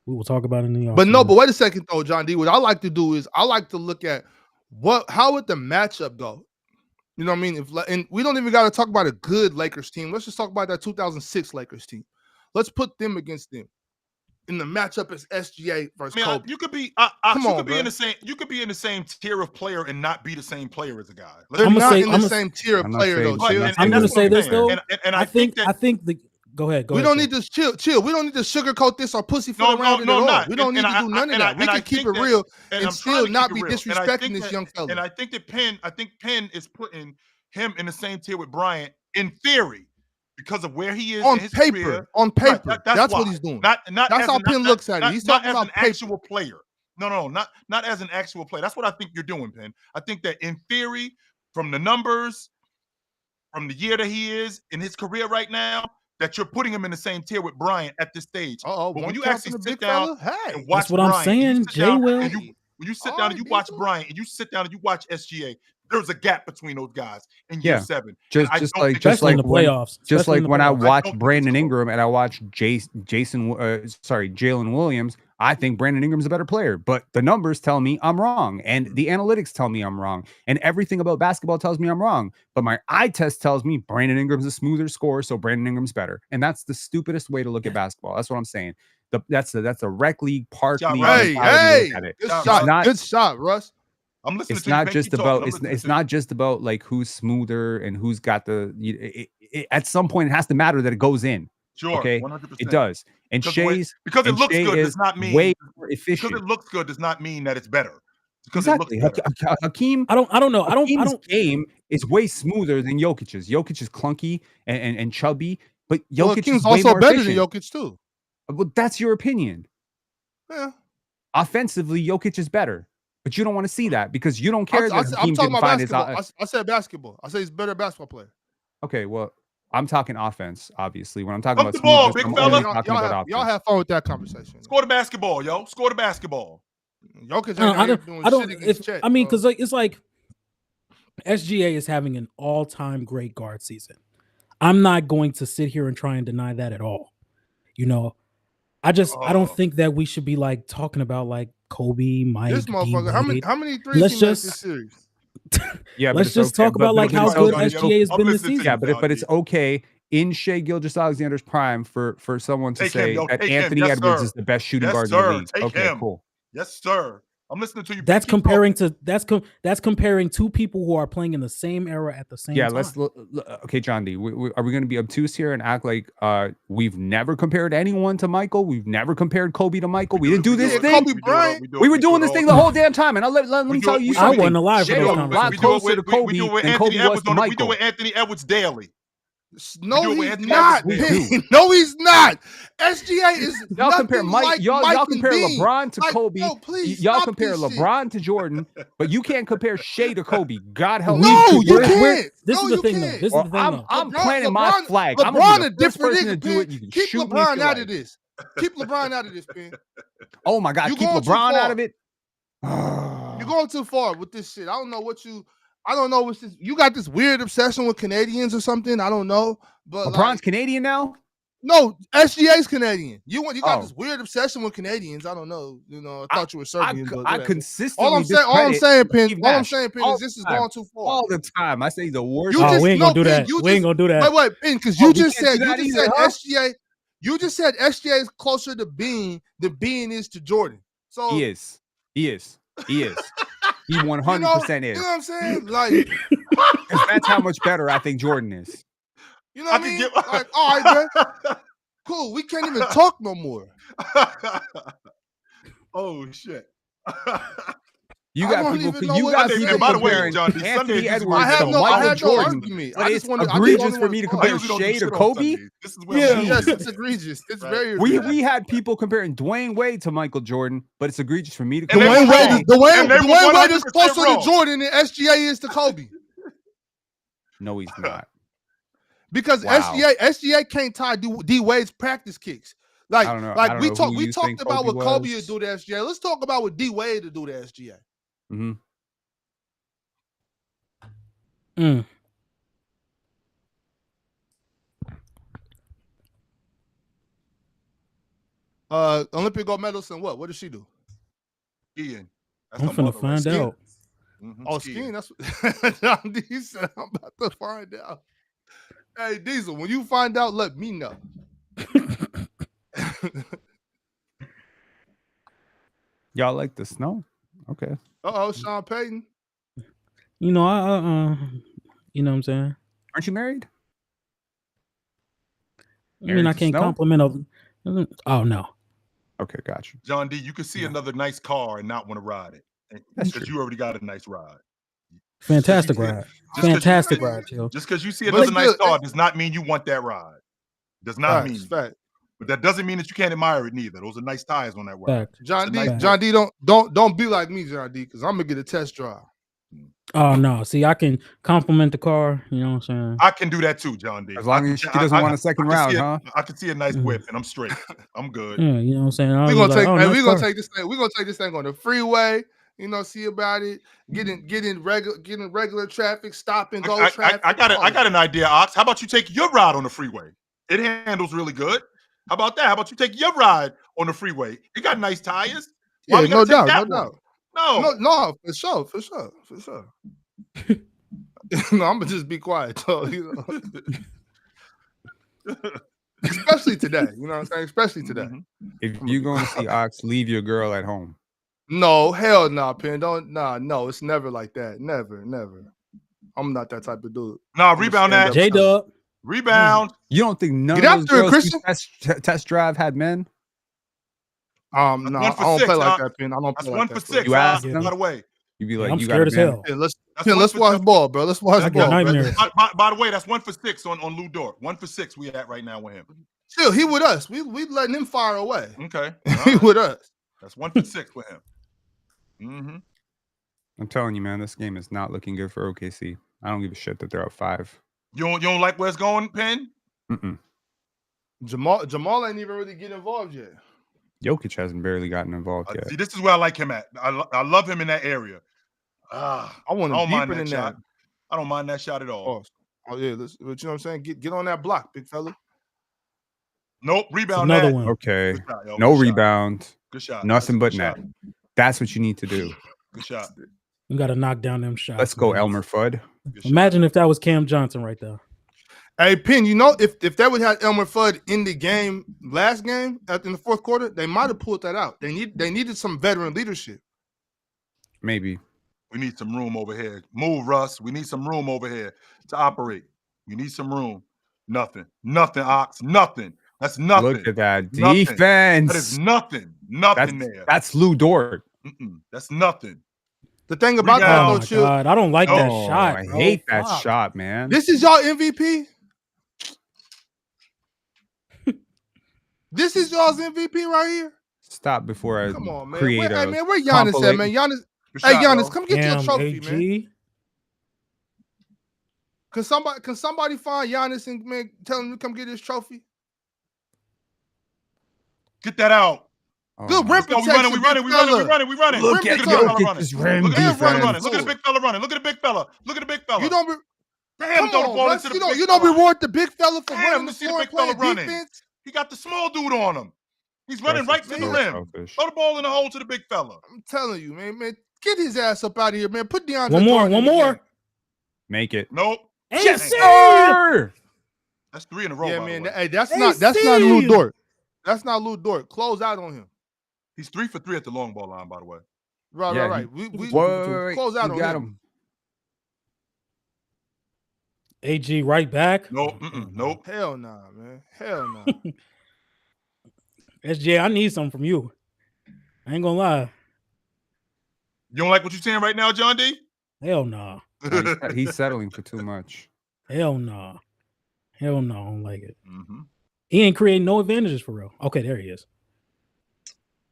We will talk about it in the off. But wait a second though, John D. What I like to do is I like to look at how would the matchup go. You know what I mean? And we don't even got to talk about a good Lakers team. Let's just talk about that 2006 Lakers team. Let's put them against them. In the matchup is SGA versus Kobe. You could be in the same tier of player and not be the same player as a guy. They're not in the same tier of player though. I'm going to say this though. And I think the go ahead. We don't need to chill. We don't need to sugarcoat this or pussyfoot around it at all. We don't need to do none of that. We can keep it real and still not be disrespecting this young fella. And I think Penn is putting him in the same tier with Bryant in theory. Because of where he is on in his paper, career. That's what he's doing. That's how Penn looks at it. He's talking about an actual player. No, not as an actual player. That's what I think you're doing, Penn. I think that in theory, from the numbers, from the year that he is in his career right now, that you're putting him in the same tier with Bryant at this stage. But when you actually sit down and watch that's what I'm saying, Jay Will. When you sit down and you watch Bryant and you sit down and you watch SGA, there's a gap between those guys in year 7. Just like in the playoffs. Just like when I watch Brandon Ingram and I watch Jalen Williams, I think Brandon Ingram's a better player. But the numbers tell me I'm wrong, and the analytics tell me I'm wrong, and everything about basketball tells me I'm wrong. But my eye test tells me Brandon Ingram's a smoother scorer, so Brandon Ingram's better. And that's the stupidest way to look at basketball. That's what I'm saying. That's a rec league, park league. Hey, good shot, Russ. I'm listening. It's not just about it's not just about like who's smoother and who's got the. At some point, it has to matter that it goes in. Sure, okay, 100%. It does. And Shea's because it looks good does not mean way more efficient. Because it looks good does not mean that it's better. Because exactly. Hakeem, I don't know. Hakeem's game is way smoother than Jokic's. Jokic is clunky and chubby, but Jokic is also better efficient. than Jokic too. Well, that's your opinion. Yeah. Offensively, Jokic is better. But you don't want to see that because you don't care that I'm Hakeem talking didn't about find basketball. his. I said basketball. I say he's a better basketball player. Okay, well, I'm talking offense, obviously. When I'm talking about the ball, big fella. Y'all have fun with that conversation. Score the basketball, yo. Score the basketball. Jokic because it's like SGA is having an all-time great guard season. I'm not going to sit here and try and deny that at all. You know, I don't think that we should be like talking about like Kobe, Mike. This motherfucker, how many threes he made this series? Yeah, let's just talk about like how good SGA has been this season. Yeah, but it's okay in Shai Gilgeous-Alexander's prime for someone to say that Anthony Edwards is the best shooting guard in the league. Okay, cool. Yes, sir. I'm listening to you. That's comparing two people who are playing in the same era at the same time. Yeah, okay, John D. Are we going to be obtuse here and act like we've never compared anyone to Michael? We've never compared Kobe to Michael. We didn't do this thing. Kobe Bryant. We were doing this thing the whole damn time. And let me tell you something. I wasn't alive for this conversation. A lot closer to Kobe than Kobe was to Michael. We do with Anthony Edwards daily. No, he's not. No, he's not. SGA is y'all compare Mike. Y'all compare LeBron to Kobe. No, please y'all compare LeBron to Jordan, but you can't compare Shai to Kobe. God help me. No, you can't. This is the thing, though. This is the thing, though. I'm planting my flag. LeBron a different nigga. Keep LeBron out of this. Keep LeBron out of this, man. Oh my God, keep LeBron out of it. You're going too far with this shit. I don't know what's this. You got this weird obsession with Canadians or something. I don't know. But LeBron's Canadian now? No, SGA's Canadian. You got this weird obsession with Canadians. I don't know. I thought you were Serbian. I consistently. All I'm saying, Penn, is this is going too far. All the time. I say the worst. We ain't gonna do that. We ain't gonna do that. Wait, Penn, because you just said SGA. You just said SGA is closer to being than being is to Jordan. So he is. He 100% is. You know what I'm saying? Like, that's how much better I think Jordan is. You know what I mean? Like, all right, man. Cool. We can't even talk no more. Oh shit. You got people. By the way, John D. Anthony Edwards I have to no Michael Jordan. argument. But it's egregious for me to compare Shea to Kobe. This is where yes, it's egregious. It's very egregious. We had people comparing Dwayne Wade to Michael Jordan, but it's egregious for me to compare Dwayne Wade is closer to Jordan than SGA is to Kobe. No, he's not. Because SGA can't tie D Wade's practice kicks. Like, we talked about what Kobe would do to SGA. Let's talk about what D Wade would do to SGA. Mm-hmm. Olympic gold medalist and what? What does she do? Skiing. I'm finna find out. Mm-hmm. Oh, skiing. That's what John D said. I'm about to find out. Hey, Diesel, when you find out, let me know. Y'all like the snow? Okay. Sean Payton. You know, you know what I'm saying? Aren't you married? I mean, I can't compliment of. Oh no. Okay, gotcha. John D, you can see another nice car and not want to ride it because you already got a nice ride. Fantastic ride. Fantastic ride, Joe. Just because you see another nice car does not mean you want that ride. Does not mean. Fact. But that doesn't mean that you can't admire it neither. Those are nice tires on that ride. John D, don't be like me, John D, because I'm gonna get a test drive. Oh no! See, I can compliment the car. You know what I'm saying? I can do that too, John D. As long as she doesn't want a second round, huh? I can see a nice whip, and I'm straight. I'm good. Yeah, you know what I'm saying. We're gonna take this thing. We're gonna take this thing on the freeway. You know, see about it. Getting regular traffic, stop and go traffic. I got an idea, Ox. How about you take your ride on the freeway? It handles really good. How about that? How about you take your ride on the freeway? You got nice tires. Yeah, no doubt. No, for sure. No, I'm gonna just be quiet, though, you know. Especially today, you know what I'm saying? Especially today. If you're going to see Ox, leave your girl at home. No, hell no, Penn. No, it's never like that. Never. I'm not that type of dude. No, rebound that. J-Dub. Rebound. You don't think none of those girls test drive had men? No, I don't play like that, Penn. I don't play like that. That's 1 for 6. You ask them. By the way. You'd be like, I'm you scared as hell. Yeah, let's watch ball, bro. Let's watch ball. By the way, that's 1 for 6 on Lou Dort. 1 for 6 we at right now with him. Still, he with us. We letting him fire away. Okay. He with us. That's 1 for 6 with him. Mm-hmm. I'm telling you, man, this game is not looking good for OKC. I don't give a shit that they're up 5. You don't like where it's going, Penn? Mm-mm. Jamal ain't even really get involved yet. Jokic hasn't barely gotten involved yet. See, this is where I like him at. I love him in that area. I want him deeper than that. I don't mind that shot at all. Oh yeah, but you know what I'm saying? Get on that block, big fella. Nope, rebound. Another one. Okay, shot, no rebound. Good shot. Nothing but net. That's what you need to do. Good shot. You got to knock down them shots. Let's go, Elmer Fudd. Imagine if that was Cam Johnson right there. Hey, Penn, you know, if that would have Elmer Fudd in the game last game in the fourth quarter, they might have pulled that out. They needed some veteran leadership. Maybe. We need some room over here. Move, Russ. We need some room over here to operate. We need some room. Nothing, Ox. Nothing. That's nothing. Look at that nothing. defense. That is nothing. Nothing there. That's Lou Dort. That's nothing. The thing about that, though, Chill, I don't like that shot. I hate that shot, man. This is y'all MVP? This is y'all's MVP right here? Stop before I come on, man. Create hey, man, where Giannis at, man? Giannis, Giannis, come get your trophy, AG. Man. Can somebody find Giannis and man tell him to come get his trophy? Get that out. Good rim protection. We running. Look at this rim defense. Look at the big fella running. Look at the big fella. You don't reward the big fella for running the floor and playing defense. He got the small dude on him. He's running right to the rim. Selfish. Throw the ball in the hole to the big fella. I'm telling you, man, get his ass up out of here, man. Put DeAndre. One more. Make it. Nope. Yes, sir. That's 3 in a row. Yeah, man. Hey, that's not Lou Dort. That's not Lou Dort. Close out on him. He's 3 for 3 at the long ball line, by the way. Right. We close out on him. AG right back. Nope. Hell nah, man. Hell nah. SJ, I need something from you. I ain't gonna lie. You don't like what you're saying right now, John D? Hell nah. He's settling for too much. Hell nah. I don't like it. He ain't creating no advantages for real. Okay, there he is.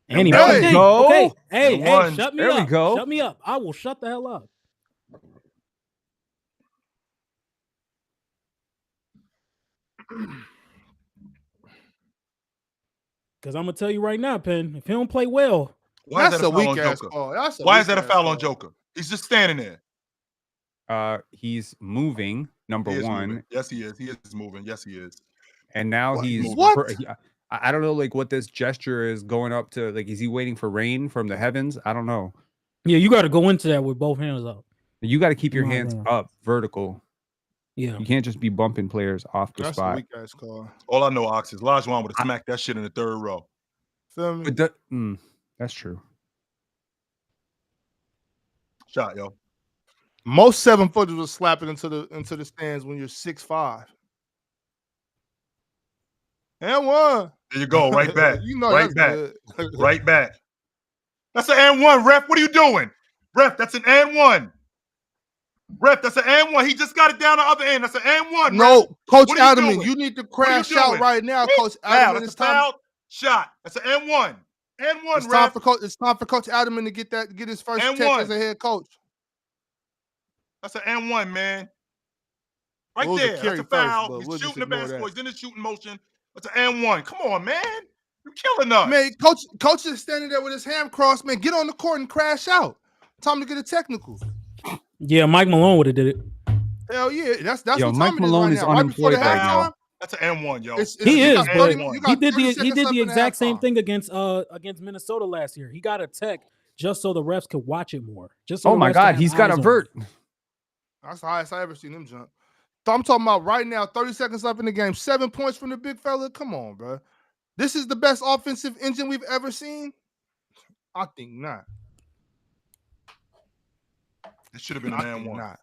And he okay. Hey, shut me up. There we go. Shut me up. I will shut the hell up. Because I'm gonna tell you right now, Penn, if he don't play well, why is that a weak ass call? Why is that a foul on Joker? He's just standing there. He's moving. Number one. Moving. Yes, he is. He is moving. Yes, he is. And now I don't know, like what this gesture is going up to. Like, is he waiting for rain from the heavens? I don't know. Yeah, you got to go into that with both hands up. You got to keep your hands up, vertical. Yeah, you can't just be bumping players off the spot. A weak ass call. All I know, Ox, is Lajuan would have smacked that shit in the third row. Feel me? That's true. Shot, yo. Most 7-footers will slap it into the stands when you're 6'5". And one. There you go, right back. Right back. Good. Right back. That's an and one, ref. What are you doing? Ref, that's an and one. Ref, that's an and one. He just got it down the other end. That's an and one. No, ref. Coach Adamman, you need to crash out right now, Coach Adamman. It's time. Shot. That's an and one. And one, ref. It's time for Coach Adamman to get his first check as a head coach. That's an and one, man. Right there. That's a foul. He's shooting the basketball. He's in the shooting motion. That's an and one. Come on, man. You're killing us. Man, coach is standing there with his hand crossed. Man, get on the court and crash out. Time to get a technical. Yeah, Mike Malone would have did it. Hell yeah. That's what Mike Malone is unemployed right now. That's an M1, yo. He is, but he did the exact same thing against Minnesota last year. He got a tech just so the refs could watch it more. Just so oh my God, he's got a vert. That's the highest I ever seen him jump. So I'm talking about right now, 30 seconds left in the game, 7 points from the big fella. Come on, bro. This is the best offensive engine we've ever seen? I think not. It should have been an and one. Not.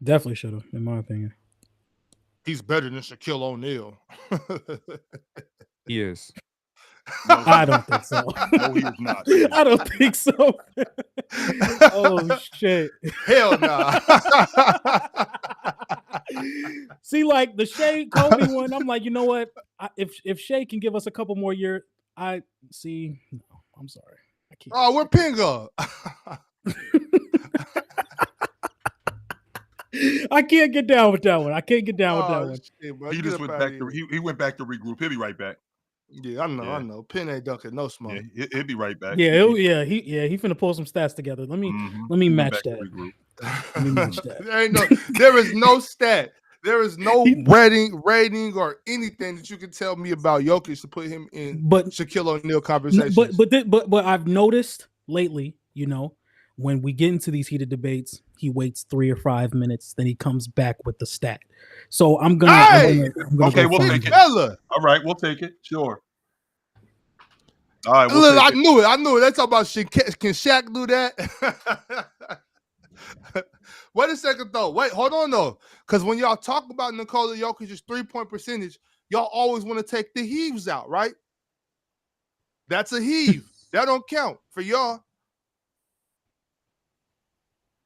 Definitely should have, in my opinion. He's better than Shaquille O'Neal. He is. No, I don't think so. No, he is not. I don't think so. Oh shit! Hell no. Nah. See, like the Shea Kobe one, I'm like, you know what? If Shea can give us a couple more years, I see. No, I'm sorry, I can't. Oh, we're Pinga. I can't get down with that one. I can't get down with that one. Shit, he just went back to he went back to regroup. He'll be right back. Yeah, I know. Pin ain't dunking no smoke. Yeah, he'll be right back. Yeah, he finna pull some stats together. Let me match that. Let me match that. There is no stat. There is no rating or anything that you can tell me about Jokic to put him in Shaquille O'Neal conversations. But I've noticed lately, when we get into these heated debates, he waits 3 or 5 minutes, then he comes back with the stat. So I'm gonna. Okay, we'll take it. All right, we'll take it. Sure. All right. I knew it. They talk about shit. Can Shaq do that? Wait a second though. Wait, hold on though. Because when y'all talk about Nikola Jokic's 3-point percentage, y'all always want to take the heaves out, right? That's a heave. That don't count for y'all.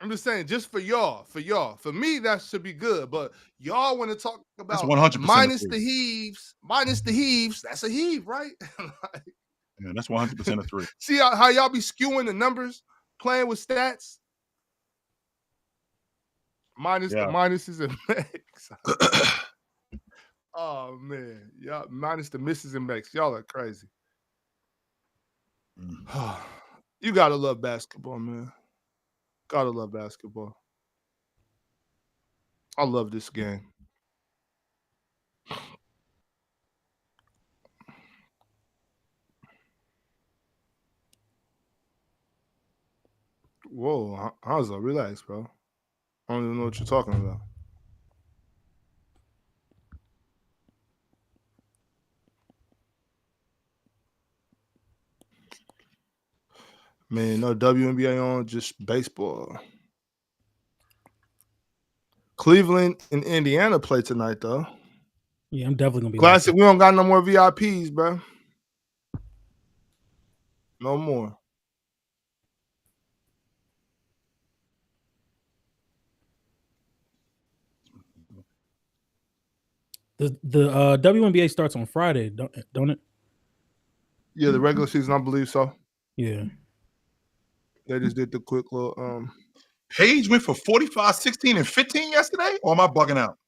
I'm just saying, just for y'all. For me, that should be good. But y'all want to talk about 100% minus the heaves. That's a heave, right? Yeah, that's 100% of three. See how y'all be skewing the numbers, playing with stats? Minus the minuses and makes. Oh, man. Y'all minus the misses and makes. Y'all are crazy. You got to love basketball, man. Gotta love basketball. I love this game. Whoa, Hanzo, relax, bro. I don't even know what you're talking about. Man, no WNBA on, just baseball. Cleveland and Indiana play tonight, though. Yeah, I'm definitely gonna be. Classic. We don't got no more VIPs, bro. No more. The WNBA starts on Friday, don't it? Yeah, the regular season, I believe so. Yeah. They just did the quick little Paige went for 45, 16, and 15 yesterday? Or am I bugging out?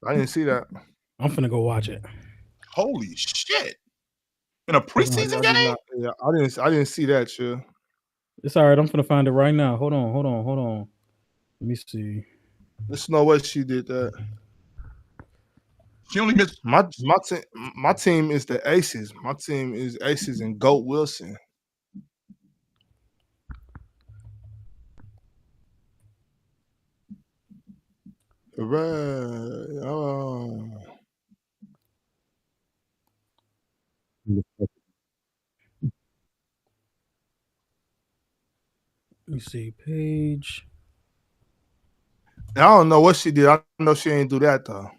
I didn't see that. I'm finna go watch it. Holy shit. In a preseason game? I didn't see that shit. It's all right. I'm finna find it right now. Hold on. Let me see. There's no way she did that. She only missed my team is the Aces. My team is Aces and Goat Wilson. Hooray. Oh. Let me see. Paige. I don't know what she did. I know she ain't do that though.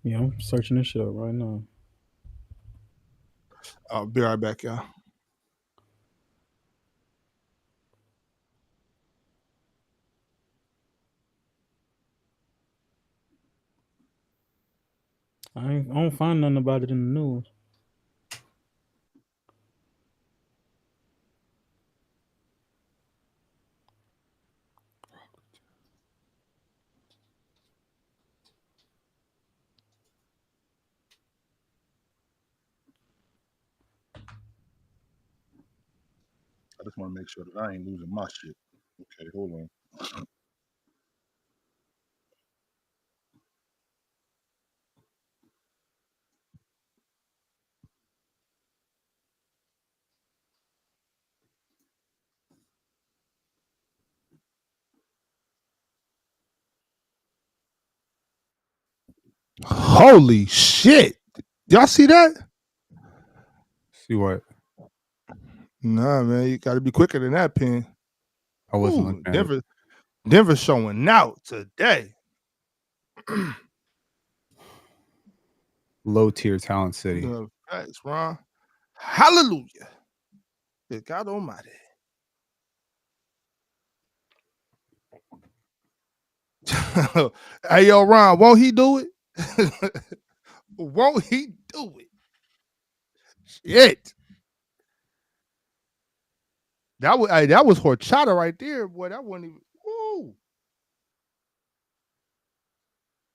Yeah, I'm searching this shit up right now. I'll be right back, y'all. I don't find nothing about it in the news. I just want to make sure that I ain't losing my shit. Okay, hold on. Holy shit. Y'all see that? See what? Nah, man, you got to be quicker than that, Pen. I wasn't looking at it. Denver showing out today. Low tier talent city. Thanks, Ron. Hallelujah. Good God Almighty. Hey, yo, Ron, won't he do it? Won't he do it? Shit. That was horchata right there, boy. That wasn't even. Woo.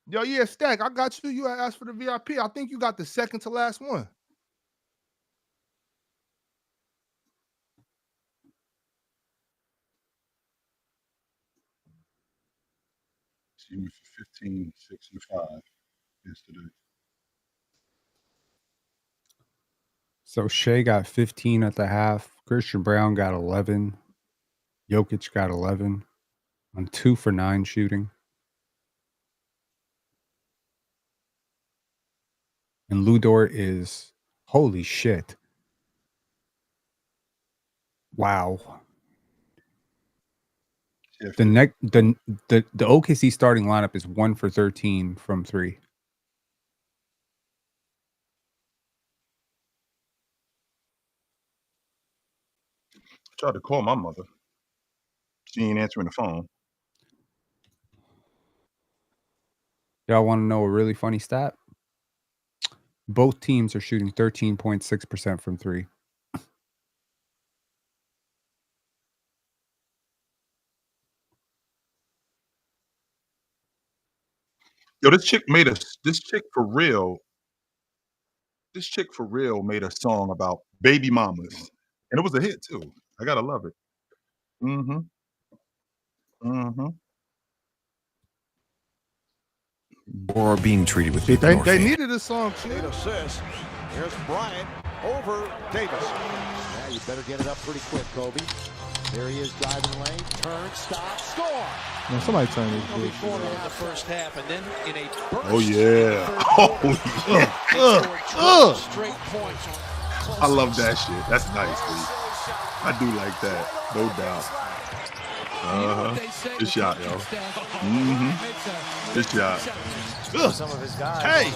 Yo, yeah, Stack, I got you. You asked for the VIP. I think you got the second to last one. She went for 15, 6, and 5 yesterday. So Shea got 15 at the half. Christian Brown got 11. Jokic got 11 on 2 for 9 shooting. And Lu Dort is holy shit. Wow. Yeah, The OKC starting lineup is 1 for 13 from 3. I tried to call my mother. She ain't answering the phone. Y'all want to know a really funny stat? Both teams are shooting 13.6% from 3. Yo, this chick for real made a song about baby mamas. And it was a hit too. I gotta love it. Mm-hmm. Mm-hmm. Or being treated with they needed a song. Assist. Here's Bryant over Davis. Yeah, you better get it up pretty quick, Kobe. There he is driving lane. Turn, stop, score. No, somebody turned this Kobe corner in the first half, and then in a burst. Oh yeah. Oh yeah. Straight points. I love that shit. That's nice, dude. I do like that, no doubt. Good shot, yo. Good shot. Hey.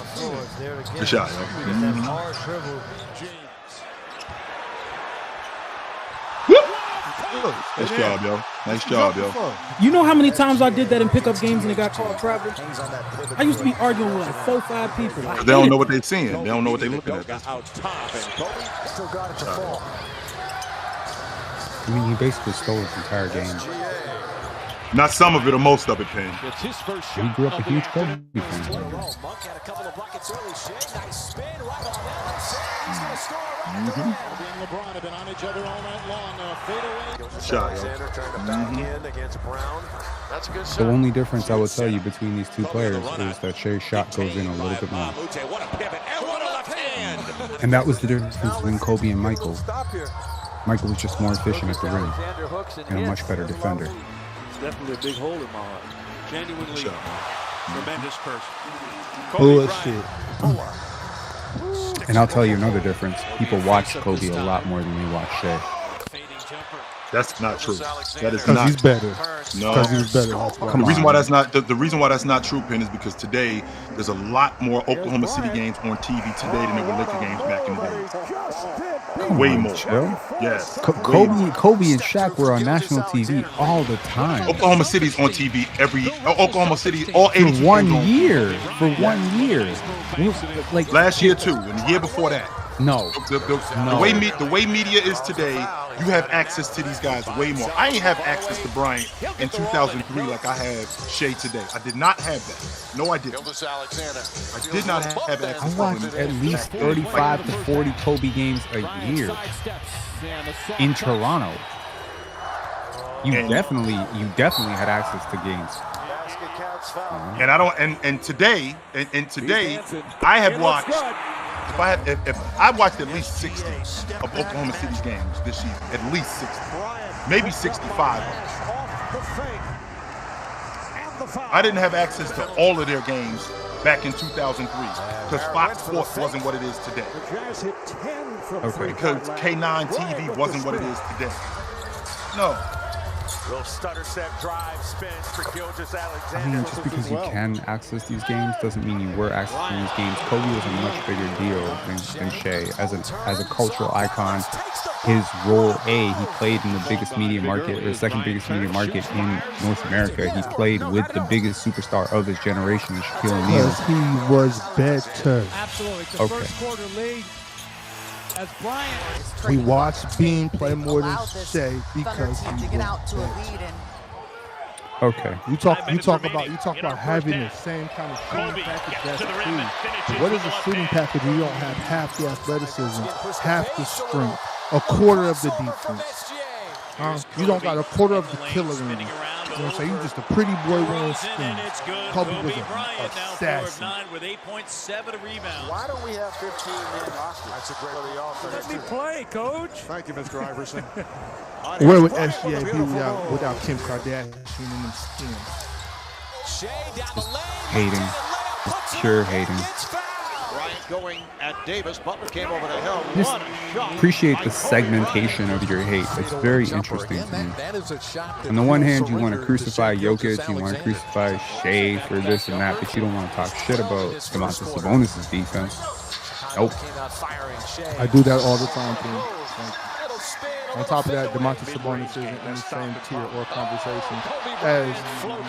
Good shot, yo. Nice job, yo. Nice job, yo. You know how many times I did that in pickup games and it got called travel? I used to be arguing with like 4 or 5 people. They don't know what they're seeing. They don't know what they're looking at. I mean, he basically stole his entire game. Not some of it or most of it, Penn. He grew up a huge Kobe fan. Shot, The only difference I would tell you between these two players is that Shea's shot goes in a little bit more. And that was the difference between Kobe and Michael. Michael was just more efficient at the rim and a much better defender. Definitely a big hole in my heart. Genuinely tremendous person. Bullshit. And I'll tell you another difference. People watch Kobe a lot more than they watch Shea. That's not true. That is not. He's better. No, because he's better. The reason why that's not true, Penn, is because today there's a lot more Oklahoma City games on TV today than there were Laker games back in the day. Way more. Yes. Kobe and Shaq were on national TV all the time. Oklahoma City's on TV Oklahoma City all 82 for 1 year. For 1 year. Like last year too, and the year before that. No. The way media is today, you have access to these guys way more. I ain't have access to Bryant in 2003 like I have Shea today. I did not have that. No, I didn't. I did not have access. I watched at least 35 to 40 Kobe games a year in Toronto. You definitely had access to games. And I don't. And today, I have watched. If I watched at least 60 of Oklahoma City's games this season, at least 60, maybe 65. I didn't have access to all of their games back in 2003 because Fox Sports wasn't what it is today. Okay. Because K9 TV wasn't what it is today. No. Little stutter step drive spins for Gilgeous Alexander. I mean, just because you can access these games doesn't mean you were accessing these games. Kobe was a much bigger deal than Shea. As a cultural icon, his role, he played in the biggest media market, or second biggest media market in North America. He played with the biggest superstar of his generation, Shaquille O'Neal. Because he was better. Absolutely. The first quarter lead. As Bryant, we watched Bean play more than Shea because he was better. Okay. You talk about having the same kind of shooting package that's key. What is a shooting package if you don't have half the athleticism, half the strength, a quarter of the defense? You don't got a quarter of the killer in you. You know what I'm saying? You're just a pretty boy wearing skin. Kobe was an assassin. with 8.7 rebounds. Why don't we have 15-man roster? That's a great for the offense. Let me play, coach. Thank you, Mr. Iverson. Where would SGA be without Kim Kardashian in them skins? Hating. Pure hating. Bryant going at Davis. Butler came over the hill. Just appreciate the segmentation of your hate. It's very interesting to me. On the one hand, you want to crucify Jokic, you want to crucify Shea for this and that, but you don't want to talk shit about Domantas Sabonis' defense. Nope. I do that all the time, too. On top of that, Domantas Sabonis isn't in the same tier or conversation as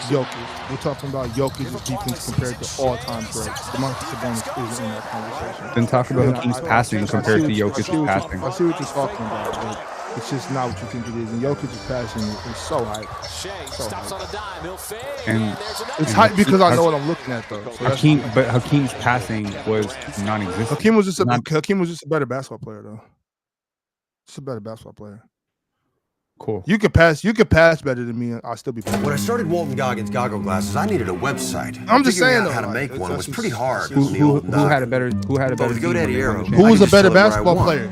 Jokic. We're talking about Jokic's defense compared to all-time greats. Domantas Sabonis isn't in that conversation. Then talk about Hakeem's passing compared to Jokic's passing. I see what you're talking about, but it's just not what you think it is. And Jokic's passing is so hype. So hype. And it's hype because I know what I'm looking at, though. So Hakeem's passing was non-existent. Hakeem was just a better basketball player, though. Just a better basketball player. Cool. You could pass better than me, and I'll still be better. When I started Walton Goggins goggle glasses, I needed a website. I'm just saying how to make one was pretty hard. Who had a better GoDaddy Arrow. Who was a better basketball player?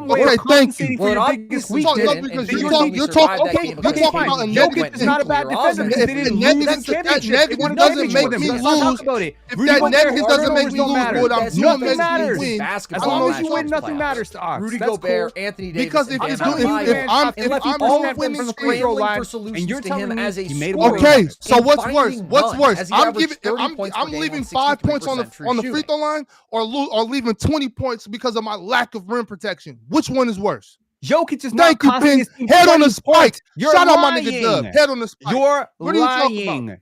some way Okay, thank compensating you. for your biggest weakness. Because you're talking about a Jokic is not a bad defender because they didn't lose the championship. That doesn't make me lose. If that negative doesn't make me lose, what I'm doing makes me win. As long as you win, nothing matters to us. Rudy Gobert, Anthony Davis, because if I'm all winning from the free throw line, and you're telling me as a scorer, okay, so what's worse? What's worse? I'm leaving 5 points on the free throw line, or leaving 20 points because of my lack of rim protection. Which one is worse? Jokic is not costing his team. Head on the spike. You're Shout lying. out my nigga Dub. Head on the spike. You're what are you lying. talking about?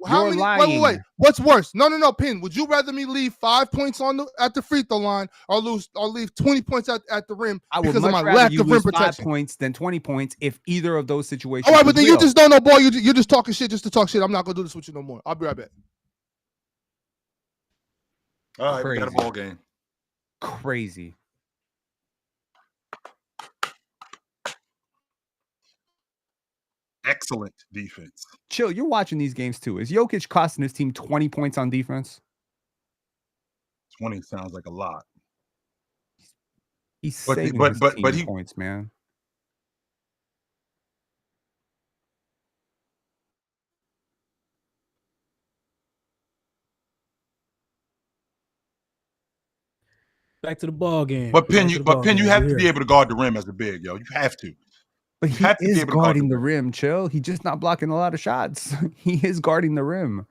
How many? Wait. What's worse? No. Pin. Would you rather me leave 5 points at the free throw line or leave 20 points at the rim because of my lack of rim protection? 5 points than 20 points if either of those situations. All right, but then you just don't know, boy. You're just talking shit just to talk shit. I'm not gonna do this with you no more. I'll be right back. All right, we got a ball game. Crazy. Excellent defense. Chill, you're watching these games too. Is Jokic costing his team 20 points on defense? 20 sounds like a lot. He's saving his team points, man. Back to the ball game. But Penn, you have to be able to guard the rim as a big, yo. You have to. But he is guarding the rim, Chill. He's just not blocking a lot of shots. He is guarding the rim.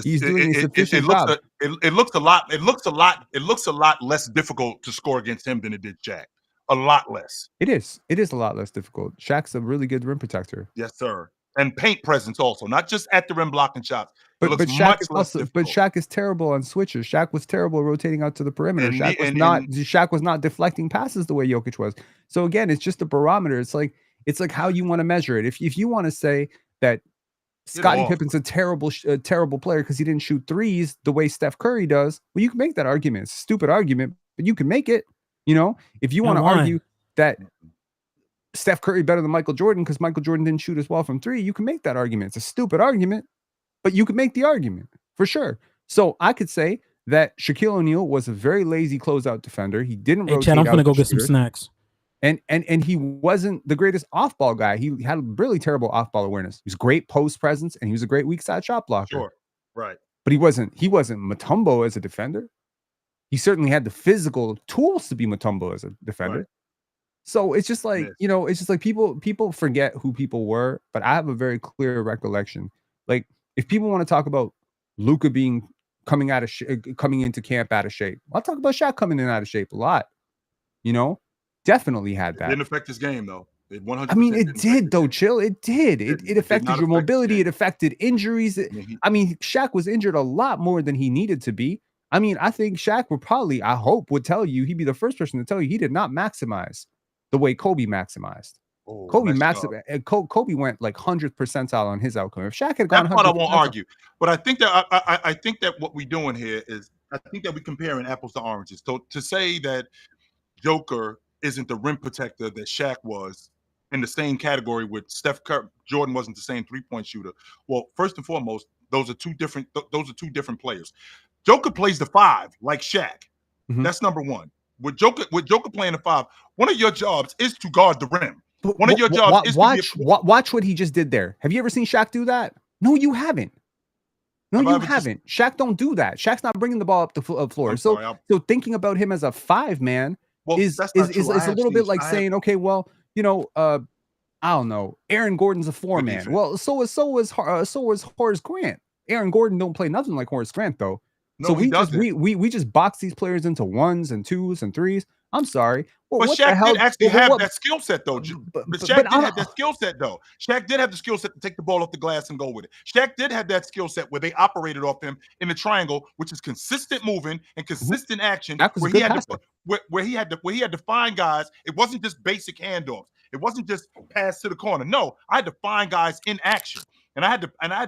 He's doing a sufficient job. It looks a lot less difficult to score against him than it did Shaq. A lot less. It is a lot less difficult. Shaq's a really good rim protector. Yes, sir. And paint presence also, not just at the rim blocking shots. But Shaq is terrible on switches. Shaq was terrible rotating out to the perimeter. Shaq was not deflecting passes the way Jokic was. So again, it's just a barometer. It's like how you want to measure it. If you want to say that Scottie Pippen's a terrible player because he didn't shoot threes the way Steph Curry does, well, you can make that argument. It's a stupid argument, but you can make it. You know, if you want to argue that Steph Curry better than Michael Jordan because Michael Jordan didn't shoot as well from three, you can make that argument. It's a stupid argument, but you can make the argument for sure. So I could say that Shaquille O'Neal was a very lazy closeout defender. He didn't rotate. Chad, I'm gonna go get some snacks. And he wasn't the greatest off-ball guy. He had a really terrible off-ball awareness. He was great post presence, and he was a great weak side shot blocker. Sure, right. But he wasn't Mutombo as a defender. He certainly had the physical tools to be Mutombo as a defender. Right. So it's just like, it's just like people forget who people were, but I have a very clear recollection. Like, if people want to talk about Luka coming into camp out of shape, I'll talk about Shaq coming in out of shape a lot. Definitely had that. It didn't affect his game though. It 100%. I mean, it did though, Chill. It did. It affected your mobility. It affected injuries. Shaq was injured a lot more than he needed to be. I mean, I think Shaq would tell you, he'd be the first person to tell you he did not maximize the way Kobe maximized. Kobe went like 100th percentile on his outcome. If Shaq had gone, that part I won't argue. But I think that what we're doing here is, I think that we're comparing apples to oranges. So to say that Joker isn't the rim protector that Shaq was in the same category with Steph Curry, Jordan wasn't the same three-point shooter. Well, first and foremost, those are two different players. Joker plays the five like Shaq. Mm-hmm. That's number one. With Joker playing the five, one of your jobs is to guard the rim. One of your jobs is watch what he just did there. Have you ever seen Shaq do that? No, you haven't. No, you haven't. Shaq don't do that. Shaq's not bringing the ball up the floor. So thinking about him as a five man is a little bit like saying, okay, well, I don't know, Aaron Gordon's a four man. Well, so is Horace Grant. Aaron Gordon don't play nothing like Horace Grant though. No, so we just box these players into ones and twos and threes. I'm sorry. Well, but Shaq did actually have that skill set, though. But Shaq did have that skill set, though. Shaq did have the skill set to take the ball off the glass and go with it. Shaq did have that skill set where they operated off him in the triangle, which is consistent moving and consistent action. Where he had to find guys. It wasn't just basic handoffs. It wasn't just pass to the corner. No, I had to find guys in action, and I had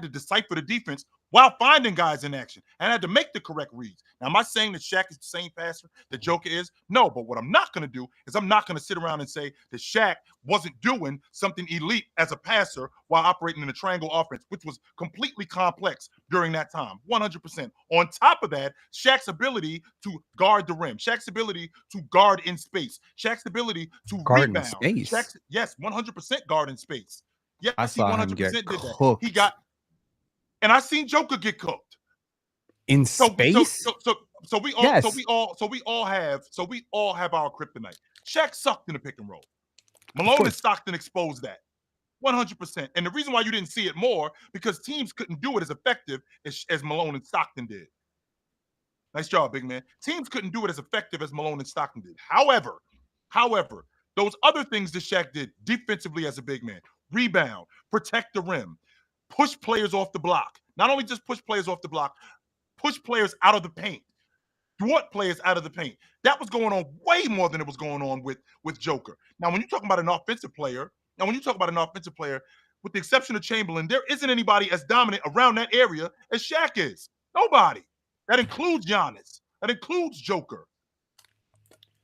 to decipher the defense while finding guys in action. And I had to make the correct reads. Now, am I saying that Shaq is the same passer that Joker is? No, but what I'm not going to do is I'm not going to sit around and say that Shaq wasn't doing something elite as a passer while operating in a triangle offense, which was completely complex during that time, 100%. On top of that, Shaq's ability to guard the rim, Shaq's ability to guard in space, Shaq's ability to guard rebound. In space? Yes, 100% guard in space. Yes, I saw 100% him get cooked. That. He got. And I seen Joker get cooked in space. So we all have our kryptonite. Shaq sucked in the pick and roll. Malone and Stockton exposed that 100%. And the reason why you didn't see it more because teams couldn't do it as effective as Malone and Stockton did. Nice job, big man. Teams couldn't do it as effective as Malone and Stockton did. However, those other things that Shaq did defensively as a big man, rebound, protect the rim, push players off the block. Not only just push players off the block, push players out of the paint. Thwart players out of the paint. That was going on way more than it was going on with Joker. Now, when you talk about an offensive player, with the exception of Chamberlain, there isn't anybody as dominant around that area as Shaq is. Nobody. That includes Giannis. That includes Joker.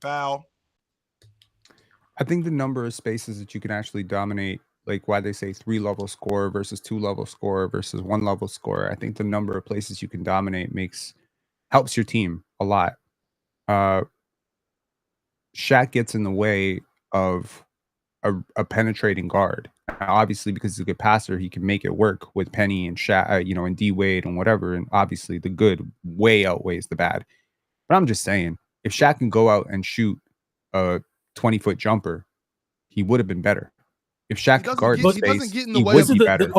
Foul. I think the number of spaces that you can actually dominate, like why they say 3-level scorer versus 2-level scorer versus 1-level scorer, I think the number of places you can dominate helps your team a lot. Shaq gets in the way of a penetrating guard. Obviously, because he's a good passer, he can make it work with Penny and Shaq, and D Wade and whatever. And obviously, the good way outweighs the bad. But I'm just saying, if Shaq can go out and shoot a 20-foot jumper, he would have been better. If Shaq guards space, he doesn't get in the way. He doesn't get in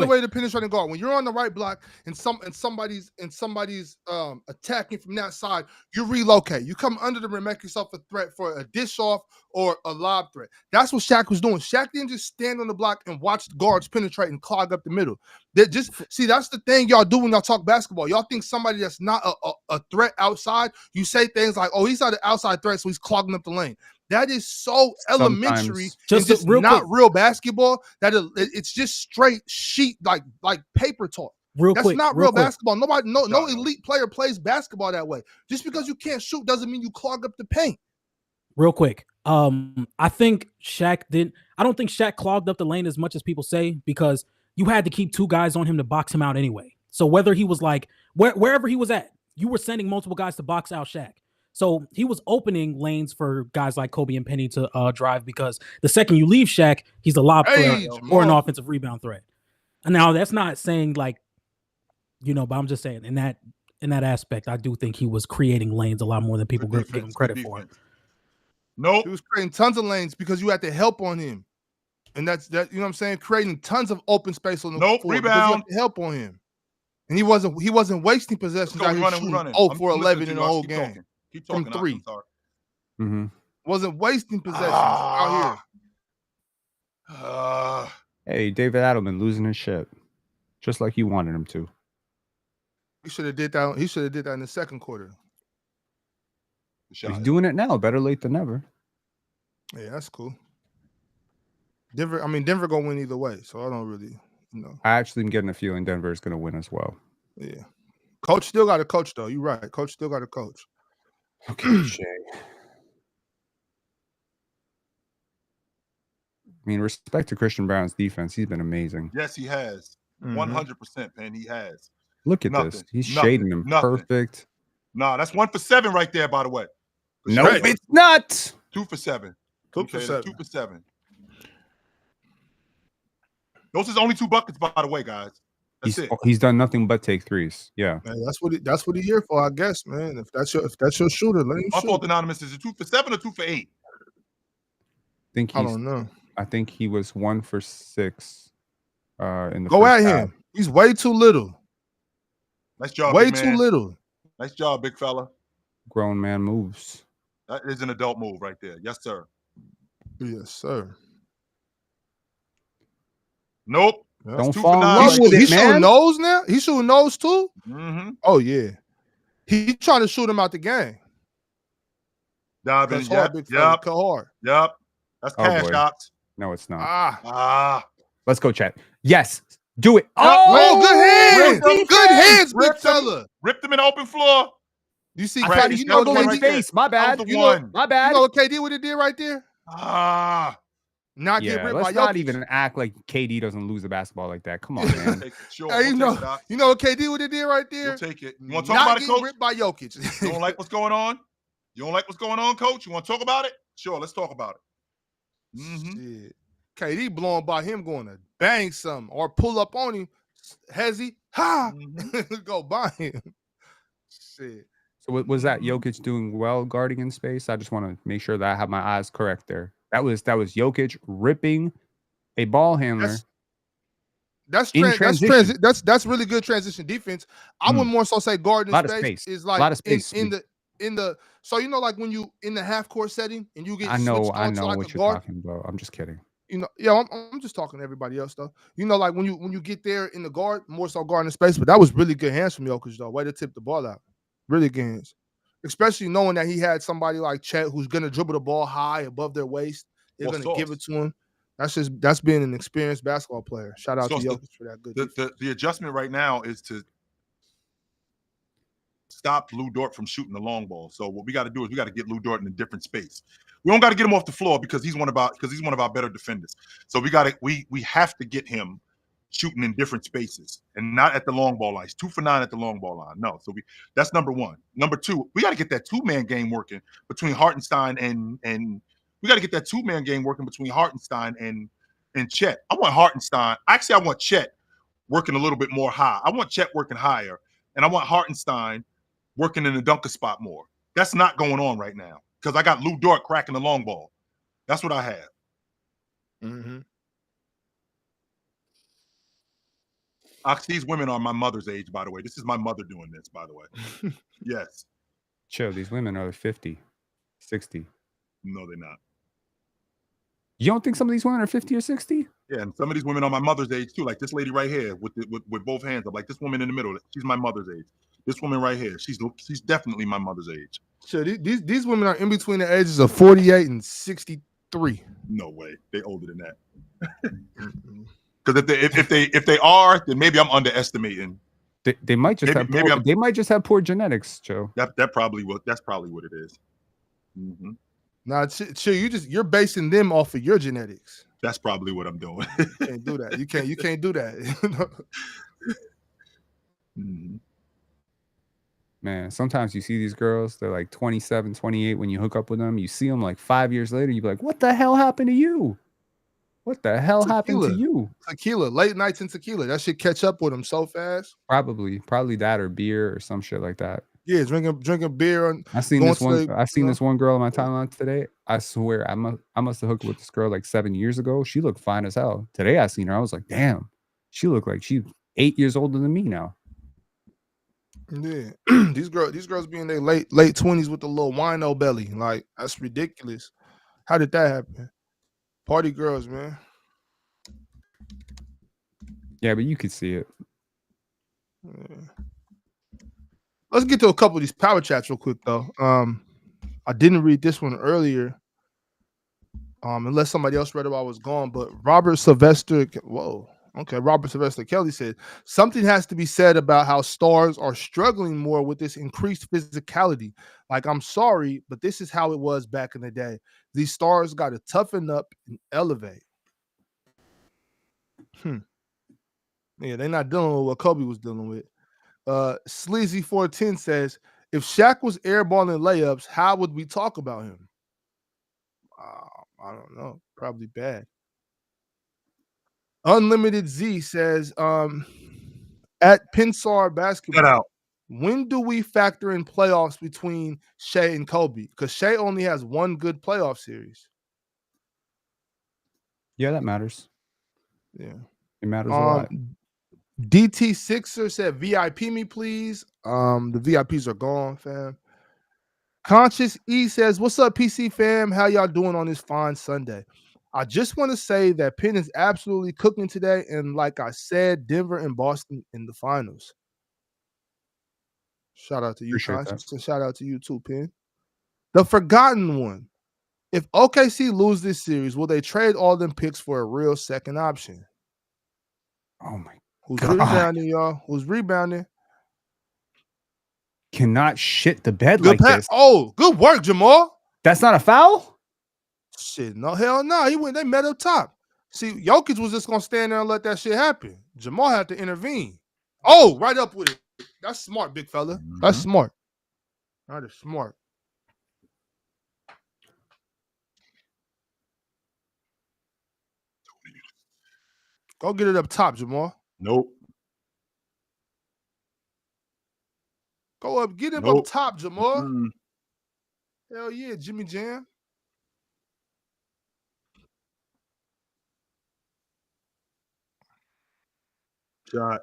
the way of the penetrating guard. When you're on the right block and somebody's attacking from that side, you relocate. You come under the rim, make yourself a threat for a dish off or a lob threat. That's what Shaq was doing. Shaq didn't just stand on the block and watch the guards penetrate and clog up the middle. That's the thing y'all do when y'all talk basketball. Y'all think somebody that's not a threat outside, you say things like, "Oh, he's not an outside threat, so he's clogging up the lane." That is so elementary, just not real basketball. That it's just straight sheet like paper talk. That's not real basketball. Nobody, no elite player plays basketball that way. Just because you can't shoot doesn't mean you clog up the paint. Real quick, I think Shaq didn't. I don't think Shaq clogged up the lane as much as people say, because you had to keep 2 guys on him to box him out anyway. So whether he was like wherever he was at, you were sending multiple guys to box out Shaq. So he was opening lanes for guys like Kobe and Penny to drive, because the second you leave Shaq, he's a lob threat or an offensive rebound threat. And now that's not saying but I'm just saying in that aspect, I do think he was creating lanes a lot more than people give him credit for. Nope. He was creating tons of lanes because you had to help on him. And that's you know what I'm saying? Creating tons of open space on the floor. Rebound. You had to help on him. And he wasn't wasting possessions. He was shooting 0 for 11 in the whole game. Keep talking from 3. Mm-hmm. Wasn't wasting possessions out here. Hey, David Adelman losing his shit, just like you wanted him to. He should have did that. He should have did that in the second quarter. He's doing it now. Better late than never. Yeah, that's cool. Denver gonna win either way, so I don't really, I actually am getting a feeling Denver is gonna win as well. Yeah, coach still got to coach though. You're right. Coach still got to coach. Okay, Shay. Respect to Christian Brown's defense. He's been amazing. Yes, he has. 100%, man. He has. Look at this. He's shading him perfect. Nah, that's 1 for 7 right there, by the way. No, it's not. 2 for 7. 2 for 7. 2 for 7. Those is only 2 buckets, by the way, guys. He's done nothing but take threes. Yeah, man, that's what he's here for, I guess, man. If that's your shooter, let him shoot. My fault, Anonymous. Is it 2 for 7 or 2 for 8? I don't know. I think he was 1 for 6. In the go first at half. him. He's way too little. Nice job. Way too little. Nice job, big fella. Grown man moves. That is an adult move right there. Yes, sir. Yes, sir. Nope. Don't fall in love with it, He's man. shooting nose now? He's shooting nose too? Mm-hmm. Oh, yeah. He's trying to shoot him out the game. That's hard, big fella. Cut hard. Yep. That's cash shots. No, it's not. Let's go, chat. Yes. Do it. Oh, good hands. Good hands, big fella. Ripped him in the open floor. You see, KD, you know what KD face. My bad. My bad. You know what KD would have did right there? Not get ripped by Jokic. Let's not even act like KD doesn't lose a basketball like that. Come on, man. Hey, you know what KD would have did right there? We'll take it. You want to talk about it, Coach? Ripped by Jokic. You don't like what's going on? You don't like what's going on, Coach? You want to talk about it? Sure, let's talk about it. Mm-hmm. Shit. KD blowing by him going to bang something or pull up on him. Hezzy, go by him. Shit. So was that Jokic doing well guarding in space? I just want to make sure that I have my eyes correct there. That was Jokic ripping a ball handler. That's really good transition defense. I would more so say guarding in space is like a lot of space in the so like when you in the half court setting and you get I know what you're talking about. I'm just kidding. I'm just talking to everybody else though. Like when you get there in the guard, more so guarding the space, but that was really good hands from Jokic though. Way to tip the ball out. Really good hands. Especially knowing that he had somebody like Chet who's gonna dribble the ball high above their waist. They're gonna give it to him. That's being an experienced basketball player. Shout out to Jokic for that good defense. The adjustment right now is to stop Lou Dort from shooting the long ball. So what we got to do is we got to get Lou Dort in a different space. We don't got to get him off the floor because he's one of our better defenders. So we have to get him shooting in different spaces and not at the long ball line. He's 2 for 9 at the long ball line. No. So that's number one. Number two, we got to get that 2-man game working between Hartenstein and we got to get that 2-man game working between Hartenstein and Chet. I want Chet working a little bit more high. I want Chet working higher, and I want Hartenstein working in the dunker spot more. That's not going on right now because I got Lou Dort cracking the long ball. That's what I have. Mm-hmm. These women are my mother's age, by the way. This is my mother doing this, by the way. Yes. Chill, these women are 50, 60. No, they're not. You don't think some of these women are 50 or 60? Yeah, and some of these women are my mother's age too. Like this lady right here with both hands up. Like this woman in the middle, she's my mother's age. This woman right here, she's definitely my mother's age. So these women are in between the ages of 48 and 63. No way, they older than that. Because if they are, then maybe I'm underestimating. They might just they might just have poor genetics, Joe. That's probably what it is. Mm-hmm. Nah, chill. You're basing them off of your genetics. That's probably what I'm doing. You can't do that. You can't do that. Mm-hmm. Man, sometimes you see these girls, they're like 27, 28 when you hook up with them. You see them like 5 years later, you be like, what the hell happened to you? What the hell happened to you? Tequila, late nights and tequila. That should catch up with them so fast. Probably that or beer or some shit like that. Yeah, drinking beer. I've seen this one girl on my timeline today. I swear, I must have hooked with this girl like 7 years ago. She looked fine as hell. Today I seen her, I was like, damn, she looked like she's 8 years older than me now. Yeah, these girls be in their late 20s with a little wino belly. Like, that's ridiculous. How did that happen? Party girls, man. Yeah, but you could see it. Yeah. Let's get to a couple of these power chats real quick, though. I didn't read this one earlier, unless somebody else read it while I was gone. But Robert Sylvester Kelly said, something has to be said about how stars are struggling more with this increased physicality. Like, I'm sorry, but this is how it was back in the day. These stars got to toughen up and elevate. Yeah, they're not dealing with what Kobe was dealing with. Sleazy 410 says, if Shaq was airballing layups, how would we talk about him? I don't know. Probably bad. Unlimited Z says, at Pinsar Basketball, Get out. When do we factor in playoffs between Shea and Kobe? Because Shea only has one good playoff series. Yeah, that matters. Yeah. It matters a lot. DT Sixer said, VIP me, please. The VIPs are gone, fam. Conscious E says, what's up, PC fam? How y'all doing on this fine Sunday? I just want to say that Penn is absolutely cooking today. And like I said, Denver and Boston in the finals. Shout out to you, Conscious, and shout out to you too, Penn. The forgotten one. If OKC lose this series, will they trade all them picks for a real second option? Oh my Who's rebounding, y'all? Who's rebounding? Cannot shit the bed like this. Oh, good work, Jamal. That's not a foul? Shit, no, hell no. They met up top. See, Jokic was just gonna stand there and let that shit happen. Jamal had to intervene. Oh, right up with it. That's smart, big fella. Mm-hmm. That's smart. That is smart. Go get it up top, Jamal. Nope. Go up, get him up top, Jamal. Mm-hmm. Hell yeah, Jimmy Jam. Shot.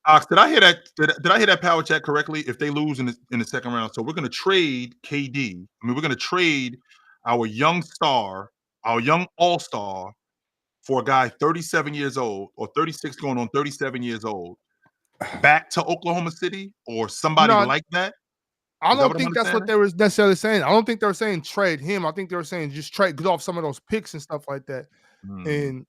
Ox, did I hear that? Did I hear that power chat correctly? If they lose in the second round, so we're going to trade KD. I mean, we're going to trade our young star, our young all-star, for a guy 37 years old or 36 going on 37 years old back to Oklahoma City or somebody like that? I don't think that's what they were necessarily saying. I don't think they were saying trade him. I think they were saying just get off some of those picks and stuff like that, and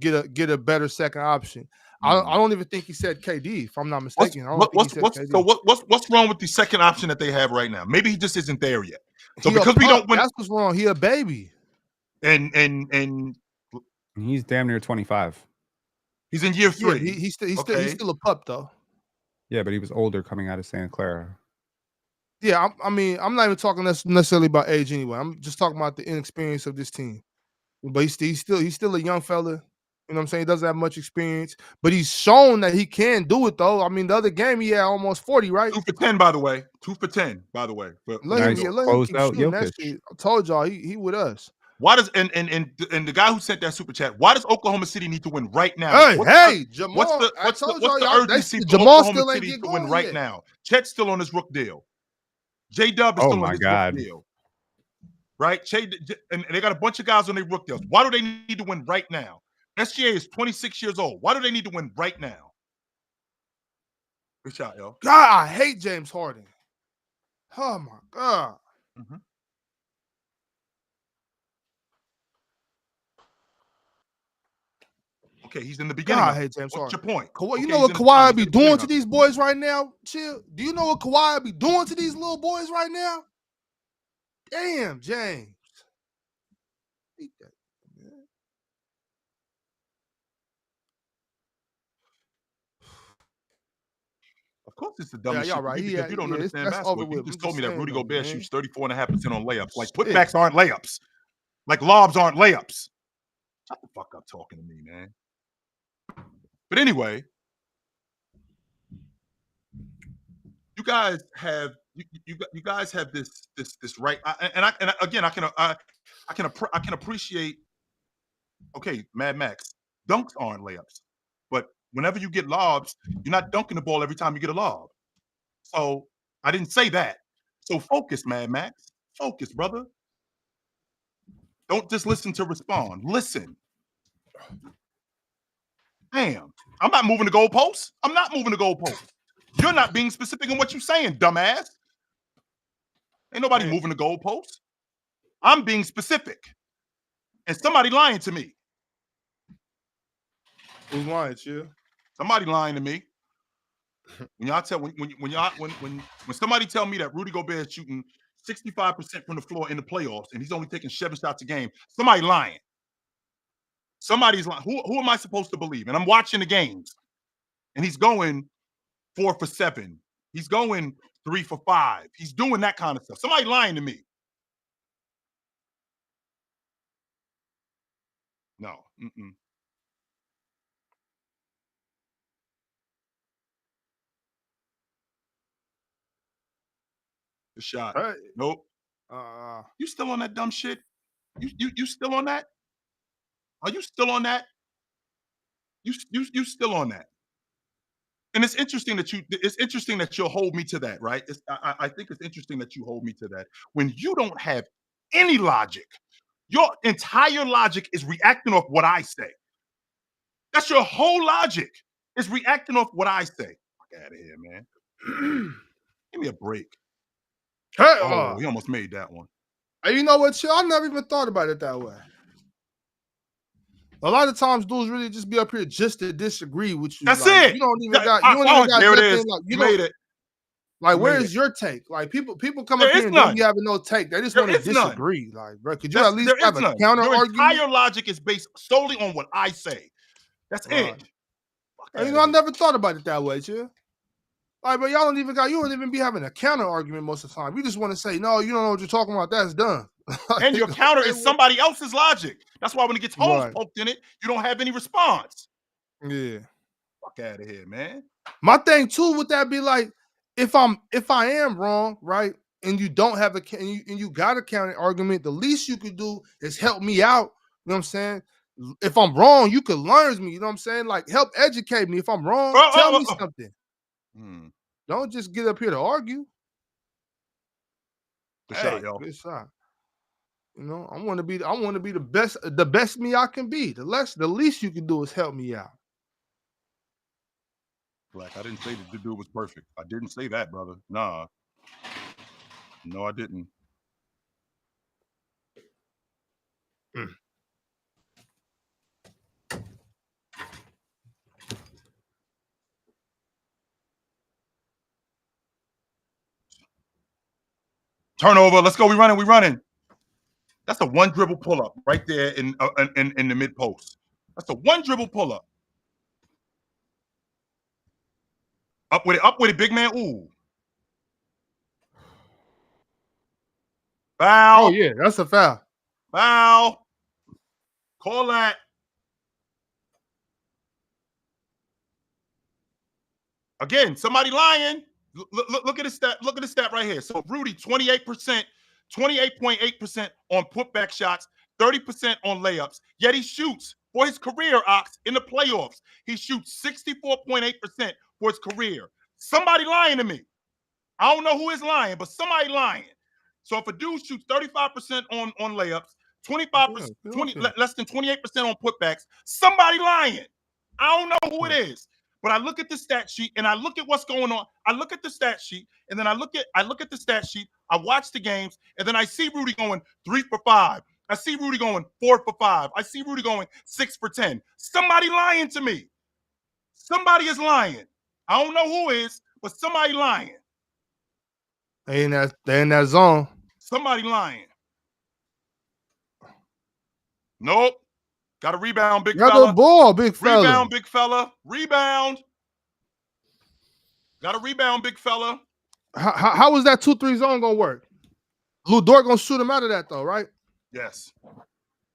get a better second option. I don't even think he said KD, if I'm not mistaken. What's wrong with the second option that they have right now? Maybe he just isn't there yet. So because we don't win, that's what's wrong. He a baby, and he's damn near 25. He's in year 3. Yeah, he's still a pup though. Yeah, but he was older coming out of Santa Clara. Yeah, I mean, I'm not even talking necessarily about age anyway. I'm just talking about the inexperience of this team. But he's still a young fella. You know what I'm saying? He doesn't have much experience, but he's shown that he can do it though. I mean, the other game he had almost 40, right? 2 for 10, by the way. 2 for 10, by the way. But let him keep shooting that shit. I told y'all he with us. Why does and the guy who sent that super chat? Why does Oklahoma City need to win right now? Jamal. What's the urgency for Jamal Oklahoma City to win right now? Chet's still on his rook deal. J-Dub is still on his rook deal. Right? And they got a bunch of guys on their rook deals. Why do they need to win right now? SGA is 26 years old. Why do they need to win right now? Good shot, yo. God, I hate James Harden. Oh my God. Okay, he's in the beginning. God, I hate James Harden. What's your point? You know what Kawhi be doing to these boys right now? Chill. Do you know what Kawhi be doing to these little boys right now? Damn, James. Eat that, man. Of course, it's the dumbest shit. Right. Because you don't understand basketball. You just told me that Rudy Gobert shoots 34.5% on layups. Like Shit. putbacks aren't layups. Like lobs aren't layups. Shut the fuck up talking to me, man. But anyway, you guys have this right. I can appreciate. Okay, Mad Max, dunks aren't layups, but whenever you get lobs, you're not dunking the ball every time you get a lob. So I didn't say that. So focus, Mad Max. Focus, brother. Don't just listen to respond. Listen. Damn. I'm not moving the goalposts. I'm not moving the goalposts. You're not being specific in what you're saying, dumbass. Ain't nobody moving the goalposts. I'm being specific. And somebody lying to me. Who's lying to you? Somebody lying to me. When somebody tell me that Rudy Gobert is shooting 65% from the floor in the playoffs and he's only taking 7 shots a game, somebody lying. Somebody's lying. Who am I supposed to believe? And I'm watching the games, and he's going 4 for 7. He's going 3 for 5. He's doing that kind of stuff. Somebody lying to me. No. The shot. Hey. Nope. You still on that dumb shit? You still on that? Are you still on that? You still on that? And it's interesting that you'll hold me to that, right? I think it's interesting that you hold me to that when you don't have any logic. Your entire logic is reacting off what I say. That's your whole logic. Is reacting off what I say. Fuck out of here, man. Give me a break. Hey, he almost made that one. You know what, I never even thought about it that way. A lot of times, dudes really just be up here just to disagree with you. That's like, it. You don't even got. There it is. You made it. Like, where is your take? Like, people come up here and don't be having no take. They just want to disagree. Like, bro, could you at least have a counter argument? Your entire logic is based solely on what I say. That's it. I never thought about it that way, chill. Like, but you don't even be having a counter argument most of the time. You just want to say, no, you don't know what you're talking about. That's done. And your counter is somebody else's logic. That's why when it gets holes poked in it, you don't have any response. Yeah. Fuck out of here, man. My thing too would that be like, if I am wrong, right, and you don't have and you got a counter argument, the least you could do is help me out. You know what I'm saying? If I'm wrong, you could learn me. You know what I'm saying? Like, help educate me. If I'm wrong, tell me something. Don't just get up here to argue. Good shot, yo. Good shot. You know, I want to be the best me I can be. The least you can do is help me out. Black, I didn't say that the dude was perfect. I didn't say that, brother. Nah. No, I didn't. Turnover. Let's go. We running. That's a one dribble pull up right there in the mid post. That's a one dribble pull up. Up with it, big man. Ooh. Foul. Oh yeah, that's a foul. Foul. Call that. Again, somebody lying. Look at the stat. Look at the stat right here. So Rudy, 28%, 28.8% on putback shots, 30% on layups. Yet he shoots for his career, Ox, in the playoffs. He shoots 64.8% for his career. Somebody lying to me. I don't know who is lying, but somebody lying. So if a dude shoots 35% on layups, 25%, less than 28% on putbacks, somebody lying. I don't know who it is. But I look at the stat sheet and I look at what's going on. I look at the stat sheet and then I look at the stat sheet. I watch the games and then I see Rudy going 3 for 5. I see Rudy going 4 for 5. I see Rudy going 6 for 10. Somebody lying to me. Somebody is lying. I don't know who is, but somebody lying. They in that zone. Somebody lying. Nope. Got a rebound, big fella. Got the ball, big fella. Rebound, big fella. Rebound. Got a rebound, big fella. How is that 2-3 zone gonna work? Lou Dort gonna shoot him out of that though, right? Yes.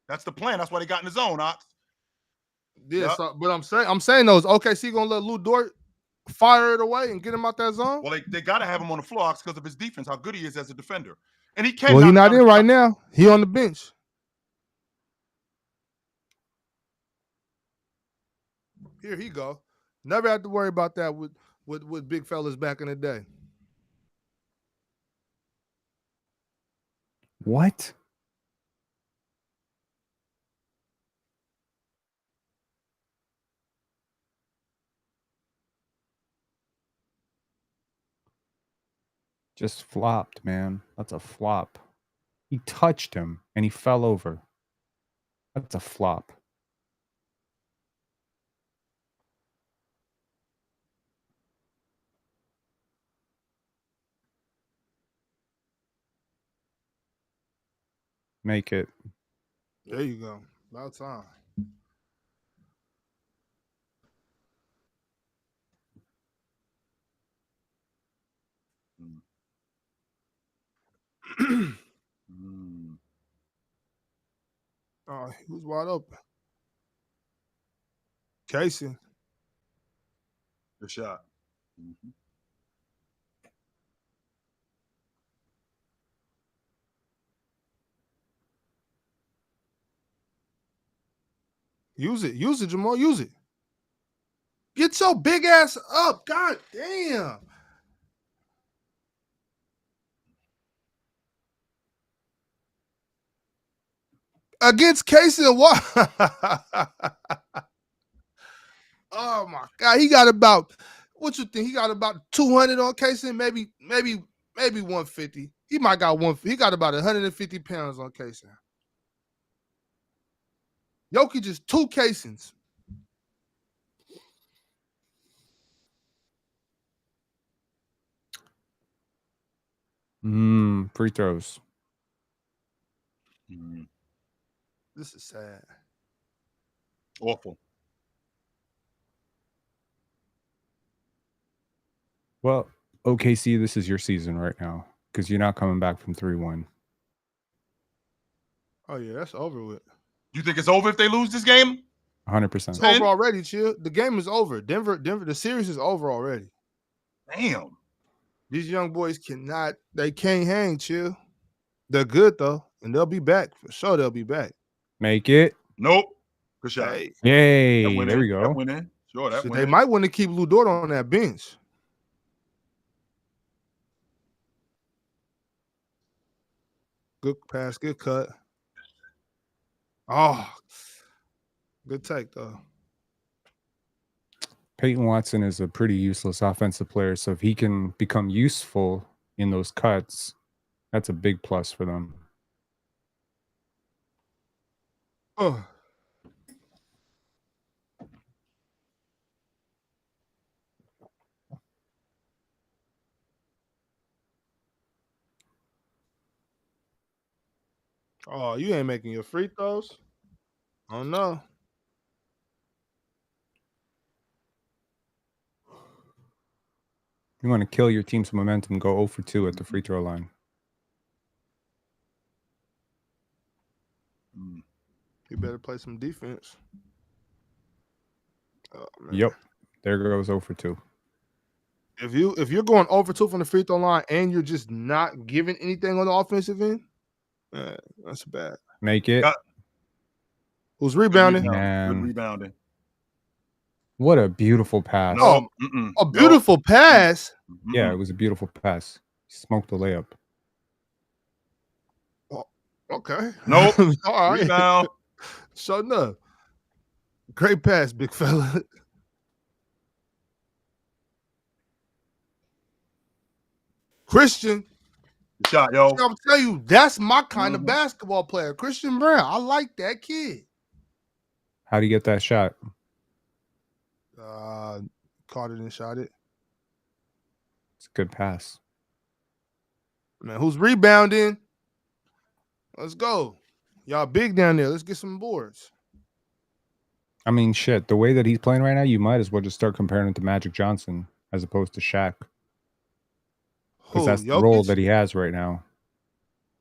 That's the plan. That's why they got in the zone, Ox. Yeah, so, but I'm saying those OKC gonna let Lou Dort fire it away and get him out that zone. Well, they got to have him on the floor, Ox, because of his defense, how good he is as a defender. And he can. Well, he's not in right now. He on the bench. Here he go. Never had to worry about that with big fellas back in the day. What? Just flopped, man. That's a flop. He touched him and he fell over. That's a flop. Make it. There you go. About time. Oh, he was wide open. Casey. Good shot. Mm-hmm. Use it, Jamal. Use it. Get your big ass up. God damn. Against Casey and what? Oh my God. He got about, what you think? He got about 200 on Casey, maybe 150. He might got he got about 150 pounds on Casey. Jokic is 2 casings. Free throws. This is sad. Awful. Well, OKC, this is your season right now because you're not coming back from 3-1. Oh, yeah, that's over with. You think it's over if they lose this game? 100%. It's over already, chill. The game is over. Denver, the series is over already. Damn. These young boys they can't hang, chill. They're good, though, and they'll be back. For sure, they'll be back. Make it. Nope. Good shot. Hey. Yay, there we go. That went in. Sure, that So went they in. might want to keep Lou Dort on that bench. Good pass, good cut. Oh, good take, though. Peyton Watson is a pretty useless offensive player, so if he can become useful in those cuts, that's a big plus for them. Oh. Oh, you ain't making your free throws? Oh, no. You want to kill your team's momentum, go 0 for 2 at the free throw line. You better play some defense. Oh, yep. There goes 0 for 2. If you're going 0 for 2 from the free throw line and you're just not giving anything on the offensive end, that's bad. Make it. Who's rebounding? Good rebounding. What a beautiful pass. No, a beautiful pass? Yeah, it was a beautiful pass. He smoked the layup. Oh, okay. Nope. All right. Rebound. Shut up. Great pass, big fella. Christian. Good shot, yo. I'm tell you, that's my kind of basketball player. Christian Brown. I like that kid. How do you get that shot? Caught it and shot it. It's a good pass. Man, who's rebounding? Let's go. Y'all big down there. Let's get some boards. I mean, shit. The way that he's playing right now, you might as well just start comparing him to Magic Johnson as opposed to Shaq. Because that's the role that he has right now.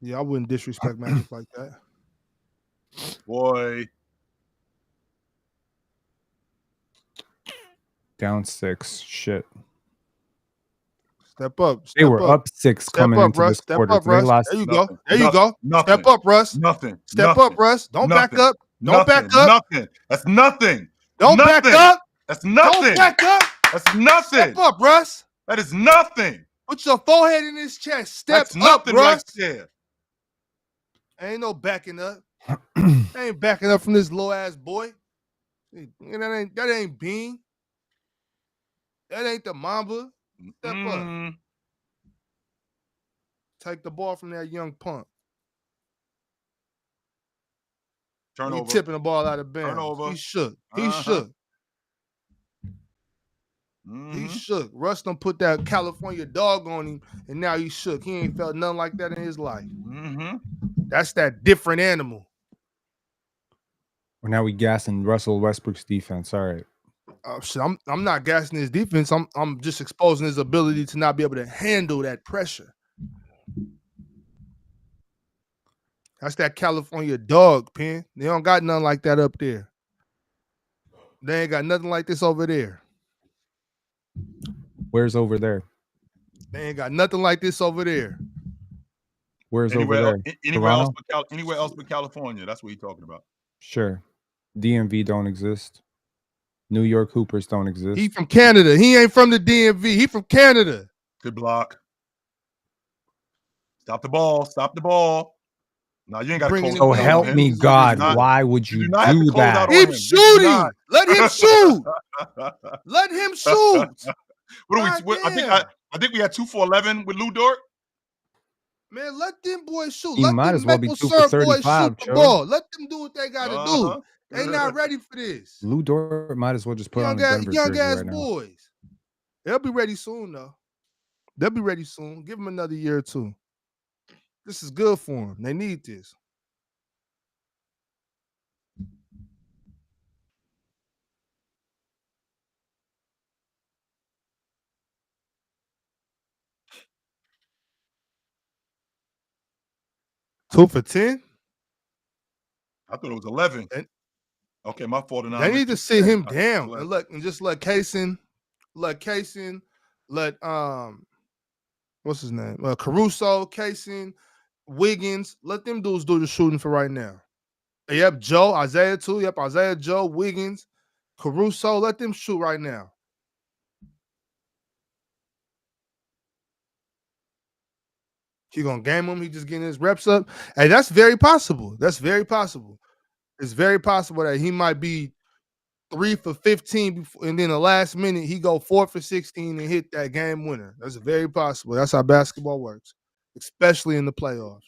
Yeah, I wouldn't disrespect Magic like that. Boy. Down 6. Shit. Step up. They were up 6 coming into this quarter. There you go. There you go. Step up, Russ. Nothing. Step up, Russ. Don't back up. Don't back up. Nothing. That's nothing. Don't back up. That's nothing. Don't back up. That's nothing. Step up, Russ. That is nothing. Put your forehead in his chest. Step That's up, nothing Russ. right there. Ain't no backing up. Ain't backing up from this low ass boy. That ain't Bean. That ain't the Mamba. Step up. Take the ball from that young punk. Turnover. He tipping the ball out of bounds. Turnover. He shook. He shook. He shook. Russ done put that California dog on him, and now he shook. He ain't felt nothing like that in his life. That's that different animal. Well, now we gassing Russell Westbrook's defense. All right. Shit, I'm not gassing his defense. I'm just exposing his ability to not be able to handle that pressure. That's that California dog, Penn. They don't got nothing like that up there. They ain't got nothing like this over there. Where's over there? They ain't got nothing like this over there. Where's over there? Anywhere else but California. That's what he's talking about. Sure. DMV don't exist. New York Hoopers don't exist. He from Canada. He ain't from the DMV. He from Canada. Good block. Stop the ball. Stop the ball. No, you ain't got to close. Oh, help me, God. Why would you do that? Keep shooting. Let him shoot. Let him shoot. What do we? I think we had 2 for 11 with Lou Dort. Man, let them boys shoot. You might as well be 2 for 35, shoot the ball. Let them do what they got to do. They not ready for this. Lou Dort might as well just put on a Denver jersey ass right boys. Now. They'll be ready soon, though. They'll be ready soon. Give them another year or two. This is good for them. They need this. Two for 10? I thought it was 11. Okay, my fault. They need to sit him down and just let Kaysen, let what's his name? Caruso, Kaysen, Wiggins. Let them dudes do the shooting for right now. Yep, Joe, Isaiah too. Yep, Isaiah, Joe, Wiggins, Caruso. Let them shoot right now. He gonna game him. He just getting his reps up. Hey, that's very possible. That's very possible. It's very possible that he might be 3 for 15 before, and then the last minute he go 4 for 16 and hit that game winner. That's very possible. That's how basketball works, especially in the playoffs.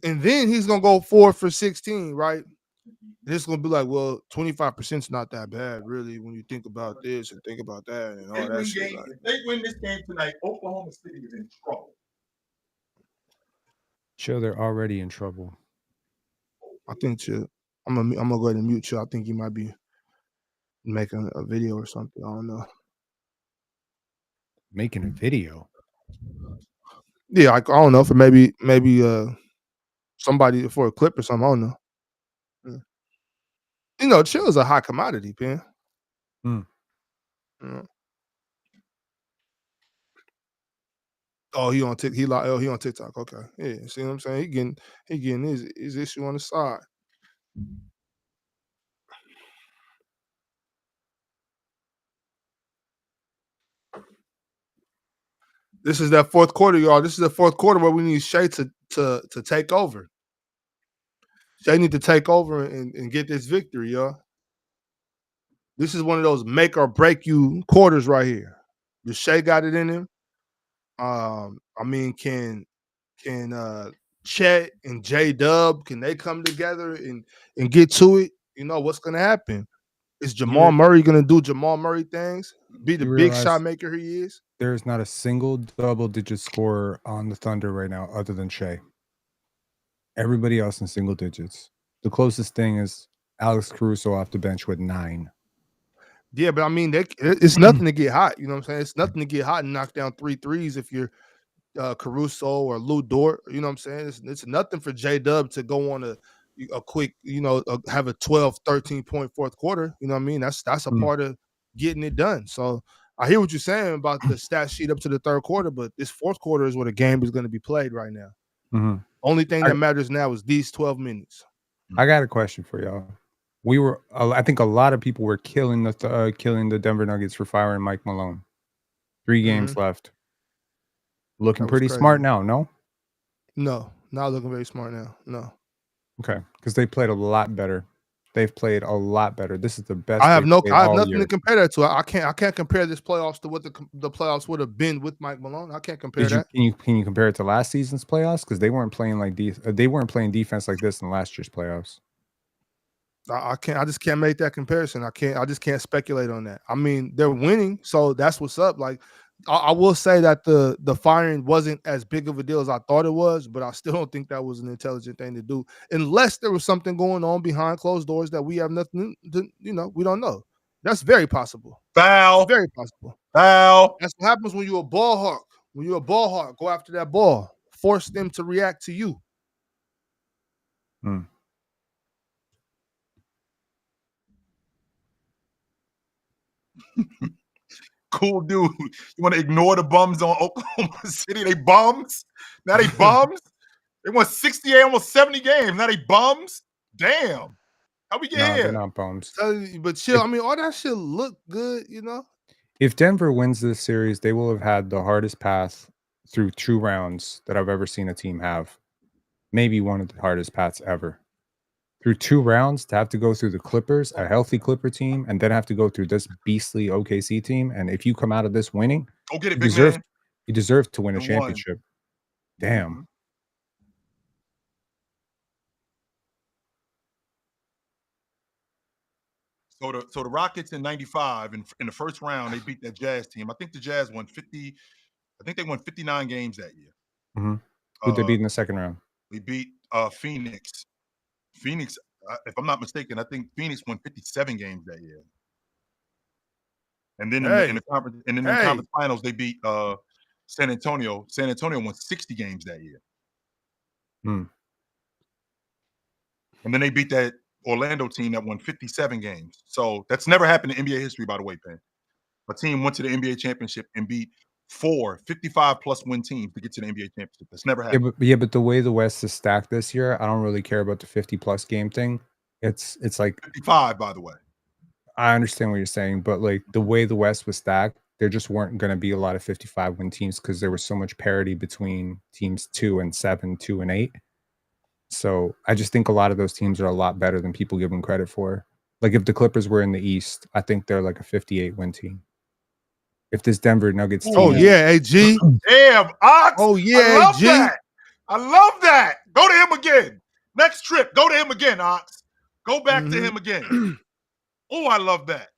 And then he's gonna go 4 for 16, right? And it's gonna be like, well, 25% is not that bad, really, when you think about this and think about that and all that shit. If they win this game tonight, Oklahoma City is in trouble. Chill, they're already in trouble. I think Chill. I'm gonna go ahead and mute Chill. I think he might be making a video or something. I don't know. Making a video? Yeah, I don't know, for maybe somebody for a clip or something. I don't know. Yeah. You know, Chill is a hot commodity, Pen. Yeah. Oh, he on TikTok. Okay. Yeah, see what I'm saying? He getting his issue on the side. This is that fourth quarter, y'all. This is the fourth quarter where we need Shea to take over. Shea need to take over and get this victory, y'all. This is one of those make or break you quarters right here. The Shea got it in him. I mean, can Chet and J-Dub, can they come together and get to it? You know what's gonna happen. Is Jamal Murray gonna do Jamal Murray things? Be the big shot maker he is? There's not a single double-digit scorer on the Thunder right now other than Shea. Everybody else in single digits. The closest thing is Alex Caruso off the bench with 9. Yeah, but I mean, it's nothing to get hot. You know what I'm saying? It's nothing to get hot and knock down 3 threes if you're Caruso or Lou Dort. You know what I'm saying? It's nothing for J-Dub to go on a quick, have a 12, 13-point fourth quarter. You know what I mean? That's a part of getting it done. So I hear what you're saying about the stat sheet up to the third quarter, but this fourth quarter is where the game is going to be played right now. Only thing that matters now is these 12 minutes. I got a question for y'all. I think a lot of people were killing the Denver Nuggets for firing Mike Malone. 3 games left. Looking pretty smart now, no? No, not looking very smart now. No. Okay, because they played a lot better. They've played a lot better. This is the best. I have nothing to compare that to. I can't compare this playoffs to what the playoffs would have been with Mike Malone. I can't compare that. Can you compare it to last season's playoffs? Because they weren't playing playing defense like this in last year's playoffs. I just can't make that comparison. I just can't speculate on that. I mean, they're winning, so that's what's up. Like, I will say that the firing wasn't as big of a deal as I thought it was, but I still don't think that was an intelligent thing to do, unless there was something going on behind closed doors that we have nothing to, we don't know. That's very possible. Foul. It's very possible. Foul. That's what happens when you're a ball hawk. When you're a ball hawk, go after that ball. Force them to react to you. Cool dude. You want to ignore the bums on Oklahoma City? They bums? Now they bums? They won 68, almost 70 games. Now they bums? Damn. How we get here? They're not bums. But chill. I mean, all that shit look good, If Denver wins this series, they will have had the hardest path through 2 rounds that I've ever seen a team have. Maybe one of the hardest paths ever. Through 2 rounds to have to go through the Clippers, a healthy Clipper team, and then have to go through this beastly OKC team. And if you come out of this winning, go get it, you deserve to win a championship. Damn. So the Rockets in 95 in the first round, they beat that Jazz team. I think the Jazz won 50. I think they won 59 games that year. Who'd they beat in the second round? They beat Phoenix. Phoenix, if I'm not mistaken, I think Phoenix won 57 games that year. And then in the conference finals, they beat San Antonio. San Antonio won 60 games that year. And then they beat that Orlando team that won 57 games. So that's never happened in NBA history, by the way, Penn. A team went to the NBA championship and beat 4 55+ win teams to get to the NBA championship. That's never happened. But the way the West is stacked this year, I don't really care about the 50+ game thing. It's like 55, by the way. I understand what you're saying, but like the way the West was stacked, there just weren't going to be a lot of 55 win teams because there was so much parity between teams 2 and 7, 2 and 8. So I just think a lot of those teams are a lot better than people give them credit for. Like if the Clippers were in the East, I think they're like a 58 win team. If this Denver Nuggets team, oh yeah, AG, damn, Ox. Oh yeah, I love AG. that. I love that. Go to him again. Next trip, go to him again, Ox. Go back to him again. Oh, I love that.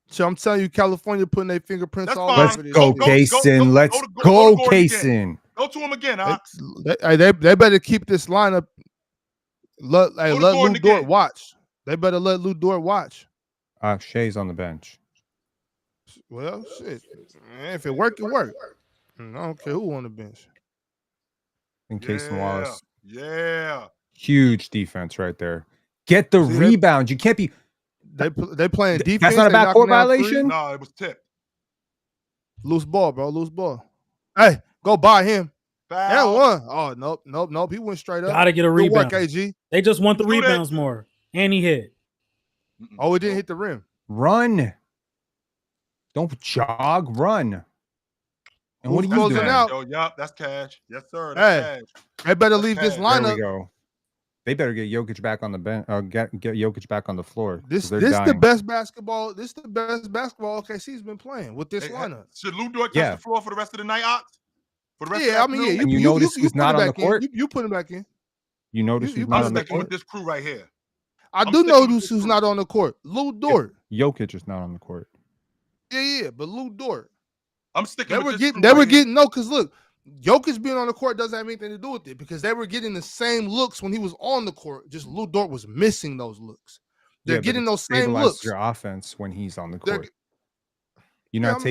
So I'm telling you, California putting their fingerprints That's all fine. let's over this. go, shit. Kaysen. Let's go, Kaysen. Go to him again, Ox. They better keep this lineup. Let Lou Dort watch. They better let Lou Dort watch. Shay's on the bench. Well, shit. Man, if it work, it work. I don't care who on the bench. And Kaysen Wallace. Yeah. Huge defense right there. Get the rebound. You can't be. They playing defense. That's not a backcourt violation? No, it was tipped. Loose ball, bro. Loose ball. Hey, go by him. Foul. That one. Oh, nope. He went straight up. Gotta get a rebound. Good work, AG. They just want the rebounds more. And he hit. Oh, it didn't hit the rim. Run. Don't jog. Run. And what are you closing doing? out? Yo, yup, that's cash. Yes, sir. That's cash. They better leave this lineup. There we go. They better get Jokic back on the bench. Get Jokic back on the floor. This the best basketball. This the best basketball OKC's been playing with this lineup. Should Lou Dort touch the floor for the rest of the night, Ox? For the rest of the afternoon? And you notice who's not on the court? You put him back in. You notice who's not on the court? With this crew right here. I do notice who's not on the court. Lou Dort. Jokic is not on the court. Yeah, but Lou Dort. I'm sticking with this crew. They were getting because look, Jokic being on the court doesn't have anything to do with it because they were getting the same looks when he was on the court. Just Lou Dort was missing those looks. They're getting those same looks. Your offense when he's on the court. You're not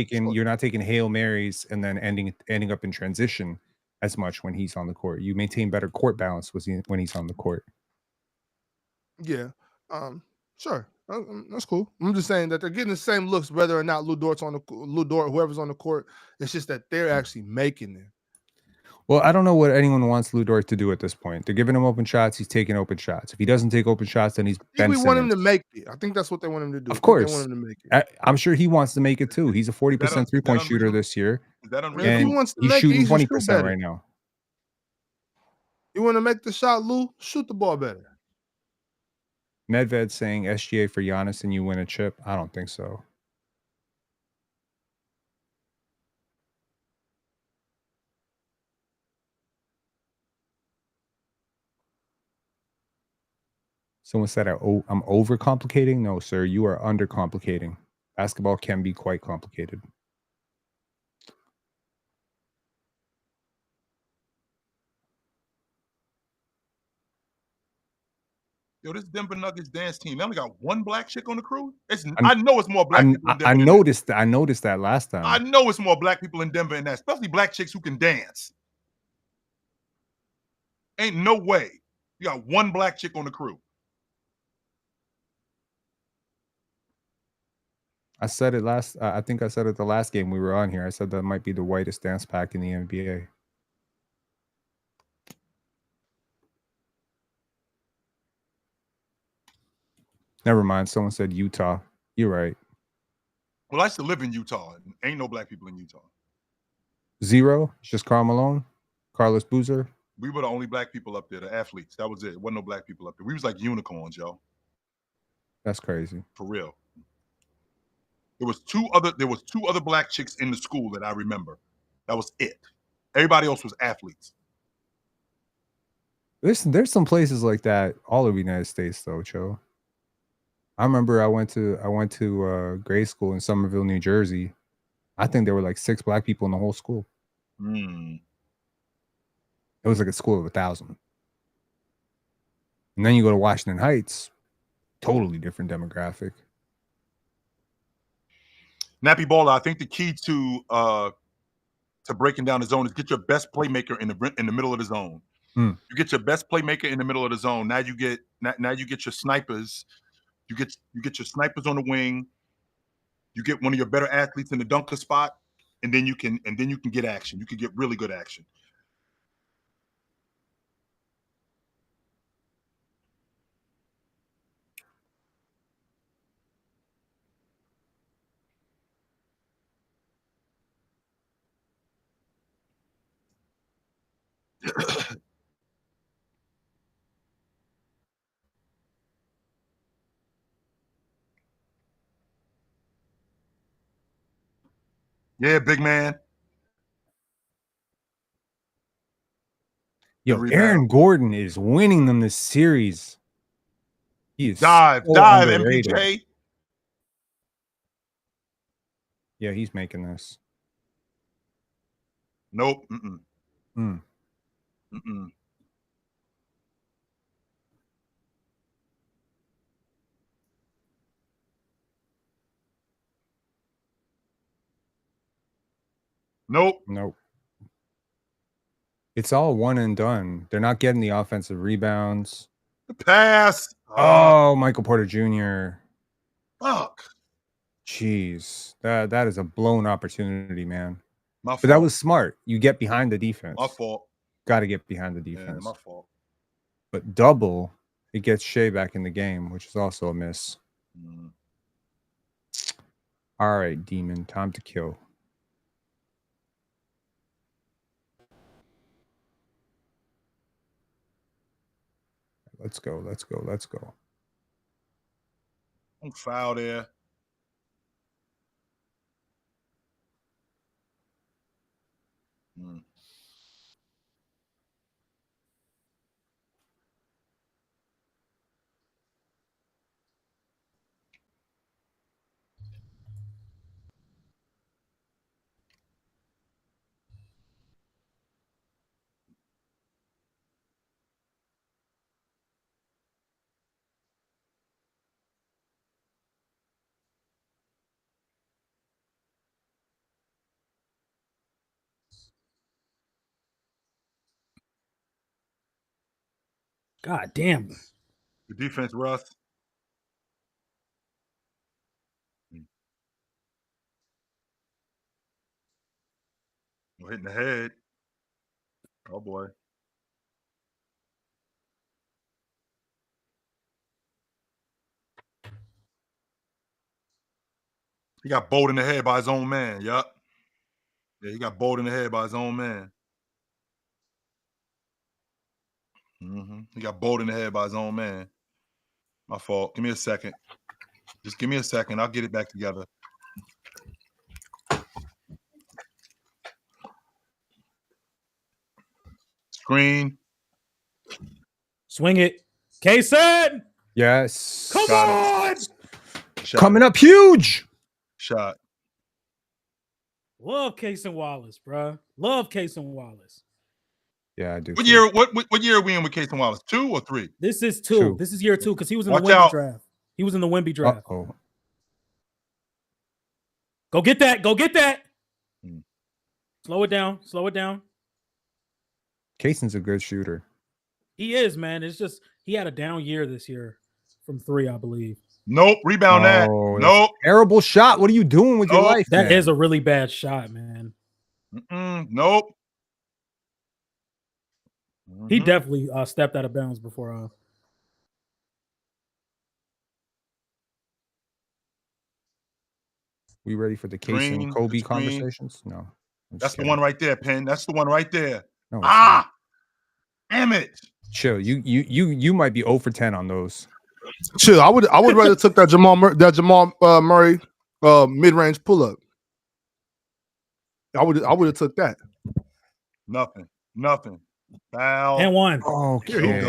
taking Hail Marys and then ending up in transition as much when he's on the court. You maintain better court balance when he's on the court. Yeah. Sure. That's cool. I'm just saying that they're getting the same looks whether or not Lou Dort, whoever's on the court. It's just that they're actually making them. Well, I don't know what anyone wants Lou Dort to do at this point. They're giving him open shots. He's taking open shots. If he doesn't take open shots, then he's Ben Simmons. We want him to make it. I think that's what they want him to do. Of course. They want him to make it. I'm sure he wants to make it too. He's a 40% three-point shooter this year. Is that unreal? And if he wants to he's shooting 20% better right now. You want to make the shot, Lou? Shoot the ball better. Medved saying SGA for Giannis and you win a chip. I don't think so. Someone said I'm overcomplicating. No, sir, you are undercomplicating. Basketball can be quite complicated. Yo, this Denver Nuggets dance team, they only got one black chick on the crew. I know it's more black people in Denver. I noticed that last time. I know it's more black people in Denver than that, especially black chicks who can dance. Ain't no way you got one black chick on the crew. I said it last. I think I said it the last game we were on here. I said that might be the whitest dance pack in the NBA. Never mind. Someone said Utah. You're right. Well, I used to live in Utah. Ain't no black people in Utah. Zero. It's just Karl Malone, Carlos Boozer. We were the only black people up there, the athletes. That was it. Wasn't no black people up there. We was like unicorns, yo. That's crazy. For real. There was two other black chicks in the school that I remember. That was it. Everybody else was athletes. There's some places like that all over the United States, though, Joe. I remember I went to grade school in Somerville, New Jersey. I think there were like 6 black people in the whole school. It was like a school of 1,000. And then you go to Washington Heights, totally different demographic. Nappy Baller, I think the key to breaking down the zone is get your best playmaker in the middle of the zone. You get your best playmaker in the middle of the zone. Now you get your snipers. You get your snipers on the wing. You get one of your better athletes in the dunker spot. and then you can get action. You can get really good action. Yeah, big man. Yo, Aaron Gordon is winning them this series. He is dive, so underrated. MPJ. Yeah, he's making this. Nope. Nope. It's all one and done. They're not getting the offensive rebounds. The pass. Oh, Michael Porter Jr. Fuck. Jeez. That is a blown opportunity, man. My fault. But that was smart. You get behind the defense. My fault. Got to get behind the defense. Yeah, my fault. But double, it gets Shea back in the game, which is also a miss. All right, Demon, time to kill. Let's go. Don't foul there. God damn. The defense, Russ. Hitting the head. Oh boy. He got bowled in the head by his own man. Yup. Yeah, he got bowled in the head by his own man. He got bowled in the head by his own man. My fault. Give me a second. Just give me a second. I'll get it back together. Screen. Swing it. Kaysen. Yes. Come on. Shot. Coming up huge. Shot. Love Kaysen Wallace, bro. Love Kaysen Wallace. Yeah, I do. What year? What year are we in with Kaysen Wallace? 2 or 3? This is 2. This is year 2 because he was in the Watch Wemby out. draft. He was in the Wemby draft. Uh-oh. Go get that. Go get that. Slow it down. Slow it down. Kaysen's a good shooter. He is, man. It's just he had a down year this year from 3, I believe. Nope. Rebound that. Nope. Terrible shot. What are you doing with your life? That is a really bad shot, man. Nope. He definitely stepped out of bounds before. We ready for the Kaysen Kobe conversations? No. That's the one right there, Penn. That's the one right there. No, damn it. Chill. You might be 0 for 10 on those. Chill. I would rather took that Jamal Murray mid-range pull-up. I would have took that. Nothing. Foul. And 1. Okay. Here you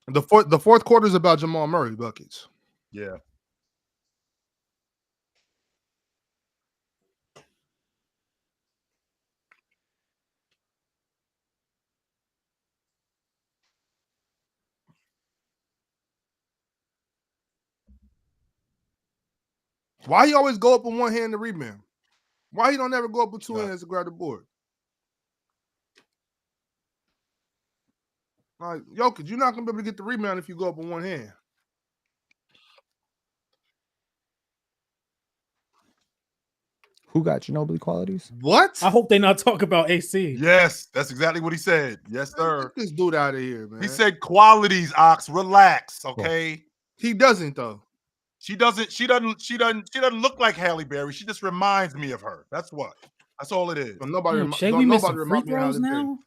go. The fourth quarter is about Jamal Murray buckets. Yeah. Why he always go up with one hand to rebound? Why he don't ever go up with 2 hands to grab the board? Like, Jokic, you're not gonna be able to get the rebound if you go up with one hand. Who got Ginobili qualities? What? I hope they not talk about AC. Yes, that's exactly what he said. Yes, sir. Get this dude out of here, man. He said qualities, Ox. Relax, okay? He doesn't though. She doesn't look like Halle Berry. She just reminds me of her. That's what. That's all it is. But nobody. We missing free throws now.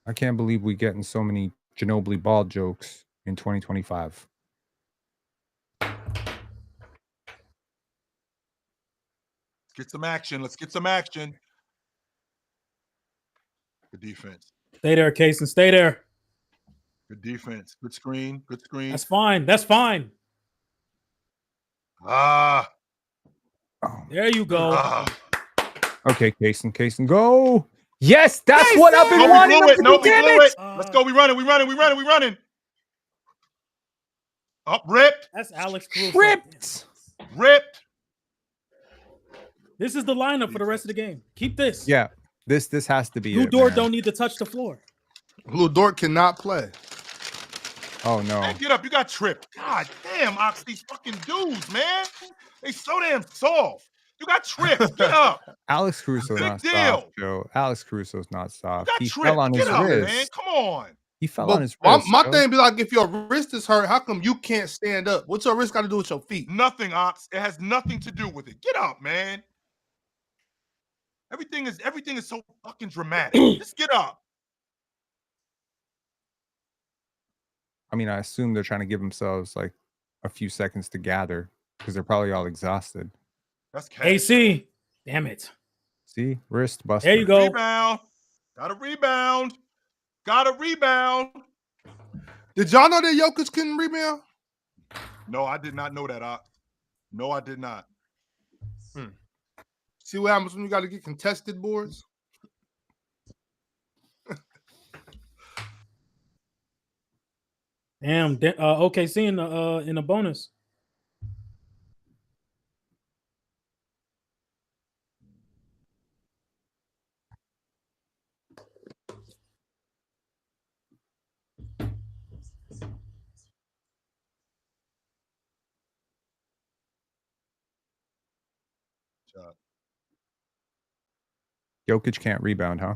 I can't believe we getting so many Ginobili ball jokes in 2025. Get some action. Let's get some action. Good defense. Stay there, Case, and stay there. Good defense. Good screen. Good screen. That's fine. That's fine. Ah. There you go. Okay, Kaysen, go. Yes, that's what I've been wanting. We blew it. Let's go. We running. Up, ripped. That's Alex Caruso. Ripped. This is the lineup for the rest of the game. Keep this. Yeah, this has to be Lou it. Dort don't need to touch the floor. Lou Dort cannot play. Oh no! Hey, get up! You got tripped. God damn, Ox, these fucking dudes, man. They so damn soft. You got tripped. Get up. Alex Caruso's not soft, Joe. Alex Caruso's not soft. He tripped. fell on his wrist. Man. Come on. He fell on his wrist. My thing be like, if your wrist is hurt, how come you can't stand up? What's your wrist got to do with your feet? Nothing, Ox. It has nothing to do with it. Get up, man. Everything is so fucking dramatic. Just get up. I mean, I assume they're trying to give themselves like a few seconds to gather because they're probably all exhausted. That's AC. Damn it. See? Wrist busted. There you go. Rebound. Got a rebound. Did y'all know that Jokic couldn't rebound? No, I did not know that, Ox. No, I did not. See what happens when you got to get contested boards? Damn. OKC in the bonus. Jokic can't rebound, huh?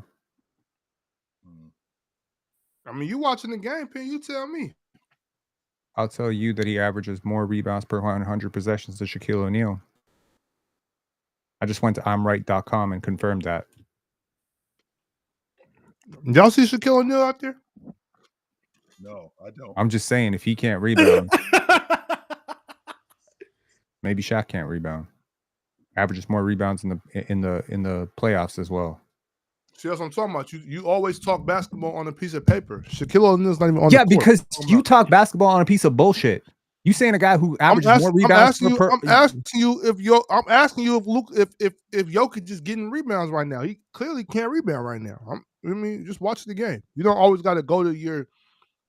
I mean, you watching the game, Pin, you tell me. I'll tell you that he averages more rebounds per 100 possessions than Shaquille O'Neal. I just went to I'mRight.com and confirmed that. Y'all see Shaquille O'Neal out there? No, I don't. I'm just saying, if he can't rebound, maybe Shaq can't rebound. Averages more rebounds in the playoffs as well. See, that's what I'm talking about. You always talk basketball on a piece of paper. Shaquille O'Neal's not even on the court. Because you talk basketball on a piece of bullshit. You saying a guy who averages more rebounds? I'm asking you if Jokic is getting rebounds right now. He clearly can't rebound right now. I mean, just watch the game. You don't always got to go to your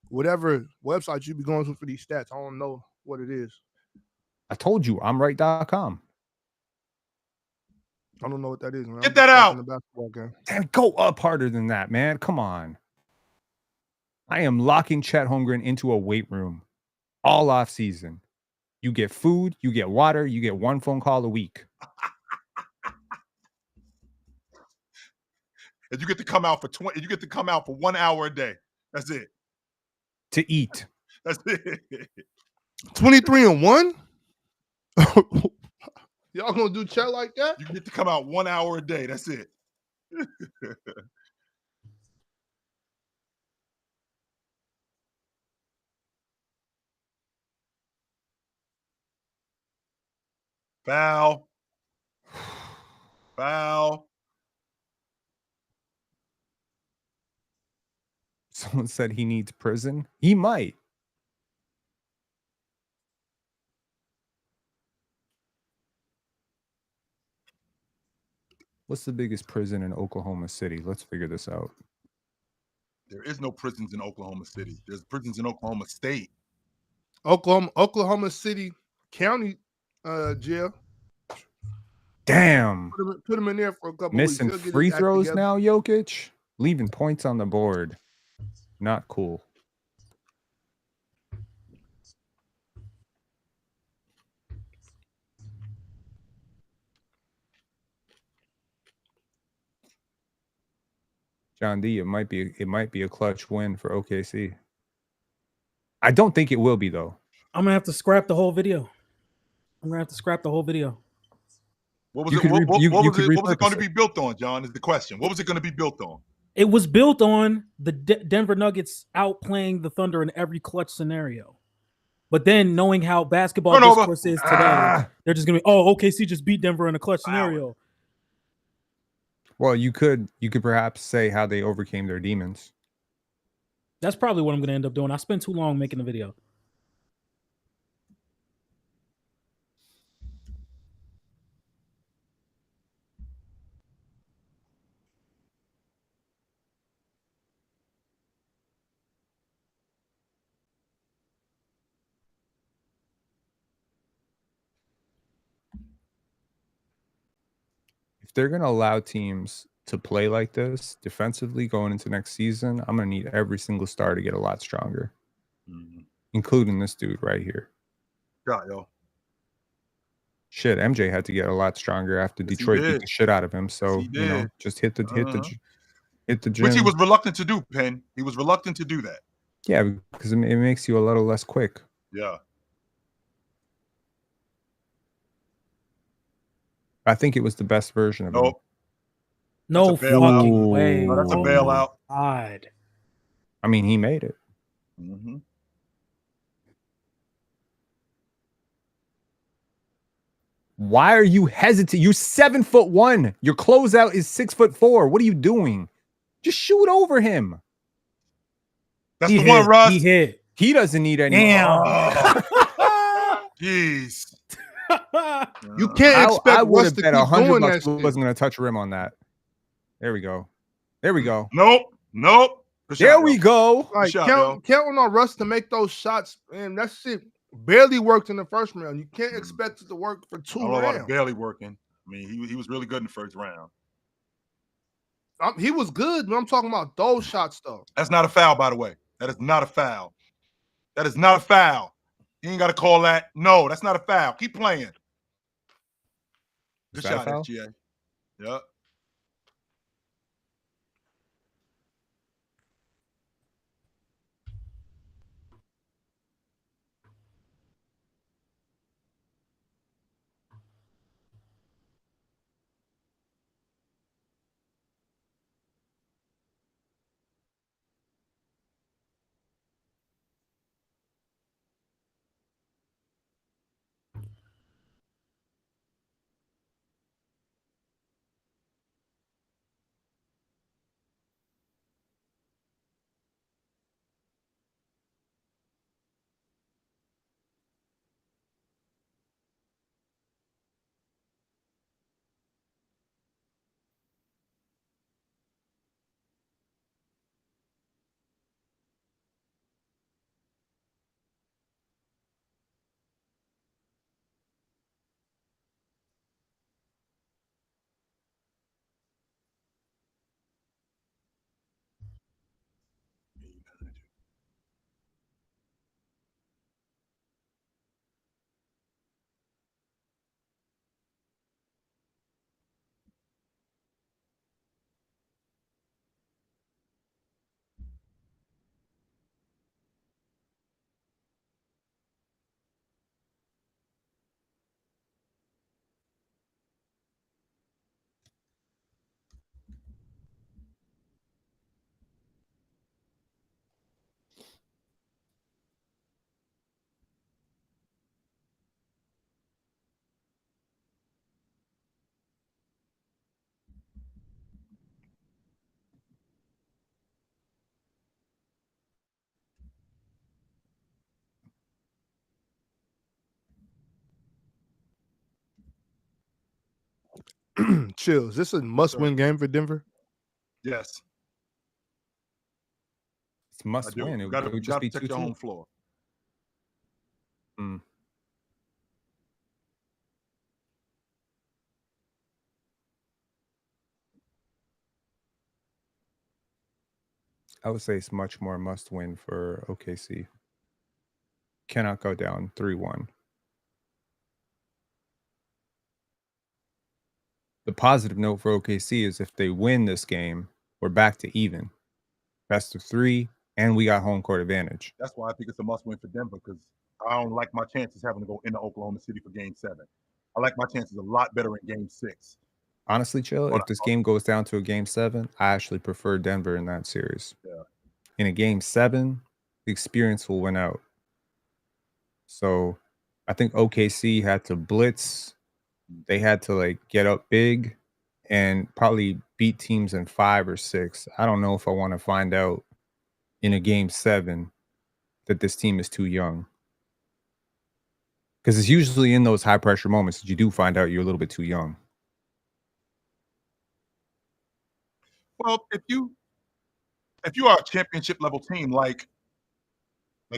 whatever website you be going to for these stats. I don't know what it is. I told you, I'mRight.com. I don't know what that is, man. Get that out. The basketball game. And go up harder than that, man. Come on. I am locking Chet Holmgren into a weight room all off season. You get food, you get water, you get one phone call a week. And you get to come out for 20. You get to come out for 1 hour a day. That's it. To eat. That's it. 23-1. Y'all gonna do Chet like that? You get to come out 1 hour a day. That's it. Foul. Foul. Someone said he needs prison. He might. What's the biggest prison in Oklahoma City? Let's figure this out. There is no prisons in Oklahoma City. There's prisons in Oklahoma State. Oklahoma City County jail. Damn. Put him in there for a couple Missing weeks. free throws now, Jokic. Leaving points on the board. Not cool. John D, it might be a clutch win for OKC. I don't think it will be though. I'm gonna have to scrap the whole video. What was it going to be built on, John? Is the question. What was it going to be built on? It was built on the Denver Nuggets outplaying the Thunder in every clutch scenario. But then knowing how basketball discourse is today, they're just gonna be, OKC just beat Denver in a clutch scenario. Well, you could perhaps say how they overcame their demons. That's probably what I'm gonna end up doing. I spent too long making the video. If they're going to allow teams to play like this defensively going into next season, I'm going to need every single star to get a lot stronger, including this dude right here. Got yo. Shit, MJ had to get a lot stronger after Detroit beat the shit out of him. So just hit the gym. Which he was reluctant to do, Penn. He was reluctant to do that. Yeah, because it makes you a little less quick. Yeah. I think it was the best version of him. No fucking way. Oh, that's a bailout. God. I mean, he made it. Mm-hmm. Why are you hesitant? You're 7'1". Your closeout is 6'4". What are you doing? Just shoot over him. That's the one, Russ. He hit. He doesn't need any. Damn. Jeez. You can't expect I would have bet $100 who wasn't going to touch a rim on that. There we go. There we go. Nope. There we go. Like, counting on Russ to make those shots, man, that shit barely worked in the first round. You can't expect it to work for 2 rounds. I don't know about it barely working. I mean, he was really good in the first round. He was good, but I'm talking about those shots, though. That's not a foul, by the way. That is not a foul. That is not a foul. You ain't got to call that. No, that's not a foul. Keep playing. Good shot, SGA. Yep. Chill. Is this a must-win game for Denver? Yes. It's must win. It would just be protect your home floor. I would say it's much more must win for OKC. Cannot go down 3-1. The positive note for OKC is if they win this game, we're back to even. Best of 3, and we got home court advantage. That's why I think it's a must-win for Denver, because I don't like my chances having to go into Oklahoma City for Game 7. I like my chances a lot better in Game 6. Honestly, Chill, if this game goes down to a Game 7, I actually prefer Denver in that series. Yeah. In a Game 7, the experience will win out. So I think OKC had to blitz. They had to like get up big and probably beat teams in 5 or 6. I don't know if I want to find out in a Game 7 that this team is too young. Because it's usually in those high pressure moments that you do find out you're a little bit too young. Well, if you are a championship level team, like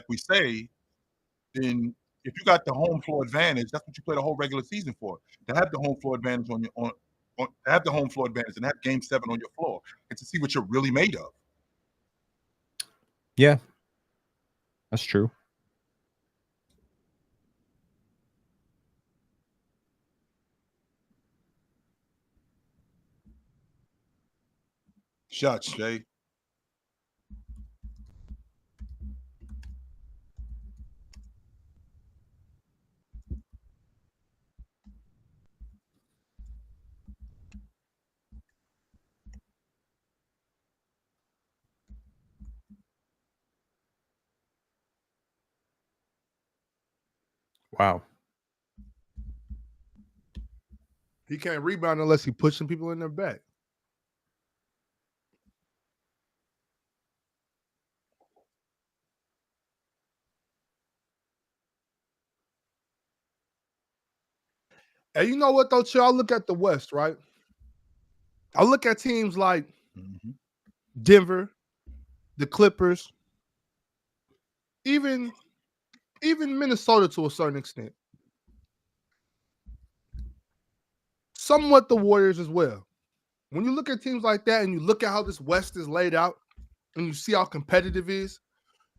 we say, then if you got the home floor advantage, that's what you play the whole regular season for. To have the home floor advantage to have the home floor advantage and have Game 7 on your floor, and to see what you're really made of. Yeah, that's true. Shots, Jay. Wow. He can't rebound unless he's pushing people in their back. And you know what, though, Chill? I look at the West, right? I look at teams like Denver, the Clippers, even Minnesota to a certain extent. Somewhat the Warriors as well. When you look at teams like that and you look at how this West is laid out and you see how competitive it is,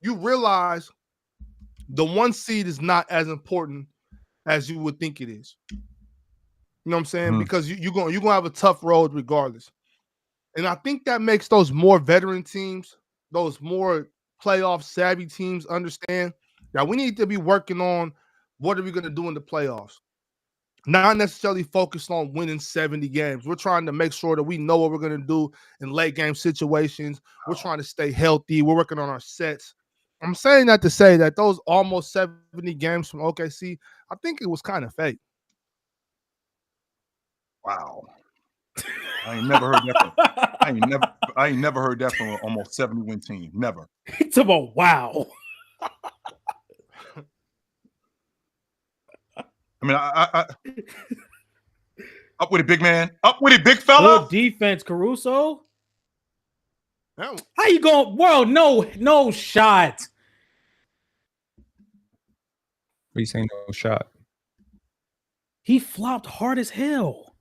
you realize the 1 seed is not as important as you would think it is. You know what I'm saying? Because you're gonna have a tough road regardless. And I think that makes those more veteran teams, those more playoff savvy teams understand that we need to be working on what are we going to do in the playoffs. Not necessarily focused on winning 70 games. We're trying to make sure that we know what we're going to do in late game situations. We're trying to stay healthy. We're working on our sets. I'm saying that to say that those almost 70 games from OKC, I think it was kind of fake. Wow. I ain't never heard that from I ain't never heard that from an almost 70-win team. Never. It's about wow. I mean, I up with it, big man. Up with it, big fella. Good defense, Caruso. How you going? Bro, no shot. What are you saying? No shot. He flopped hard as hell.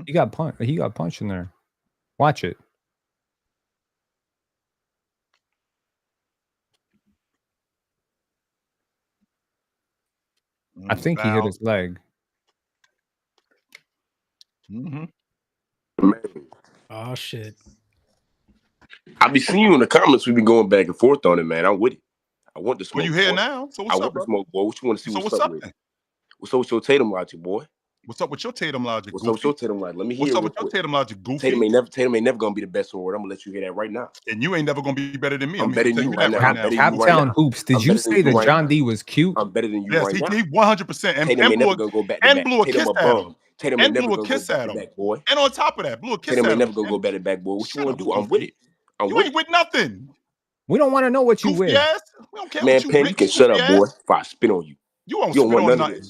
He got punched. He got punched in there. Watch it. I think he hit his leg. Oh shit. I be seeing you in the comments. We've been going back and forth on it, man. I'm with it. I want the smoke. Well, you here now? So what's up, bro? Smoke, boy. What you want to see? So what's up with? What's up with your Tatum logic, boy? What's up with your Tatum logic? What's up with your Tatum logic? Let me hear. What's up with your Tatum logic, goofy? Tatum ain't never gonna be the best forward. I'm gonna let you hear that right now. And you ain't never gonna be better than me. I'm better than you right now. Captown Hoops. Did you say that John D was cute? I'm better than you right now. Yes, he 100%. And blew a kiss at him. Tatum ain't never gonna go back to back, boy. And on top of that, blew a kiss at him. Tatum ain't never gonna go back to back, boy. What you want to do? I'm with it. You ain't with nothing. We don't want to know what you with. We don't care man, what you Penn, you can shut up, boy. If I spit on you. You won't spit on nothing.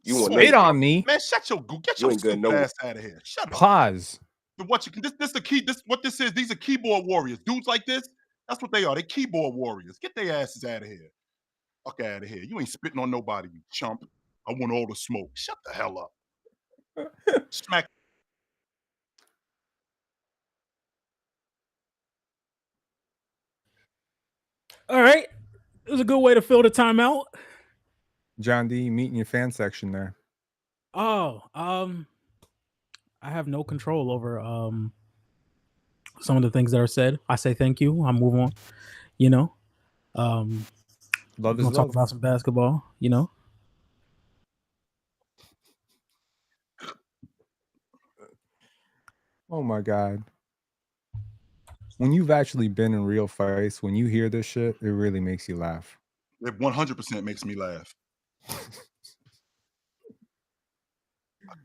You want spit on me? Man, shut your get your stupid ass out of here. Shut up. Pause. This the key. What this is, these are keyboard warriors. Dudes like this, that's what they are. They keyboard warriors. Get their asses out of here. Fuck out of here. You ain't spitting on nobody, you chump. I want all the smoke. Shut the hell up. Smack. All right. It was a good way to fill the timeout. John D, meet in your fan section there. Oh, I have no control over some of the things that are said. I say thank you. I move on. You know, love is love. Talk about some basketball. You know. Oh my God. When you've actually been in real fights, when you hear this shit, it really makes you laugh. It 100% makes me laugh. I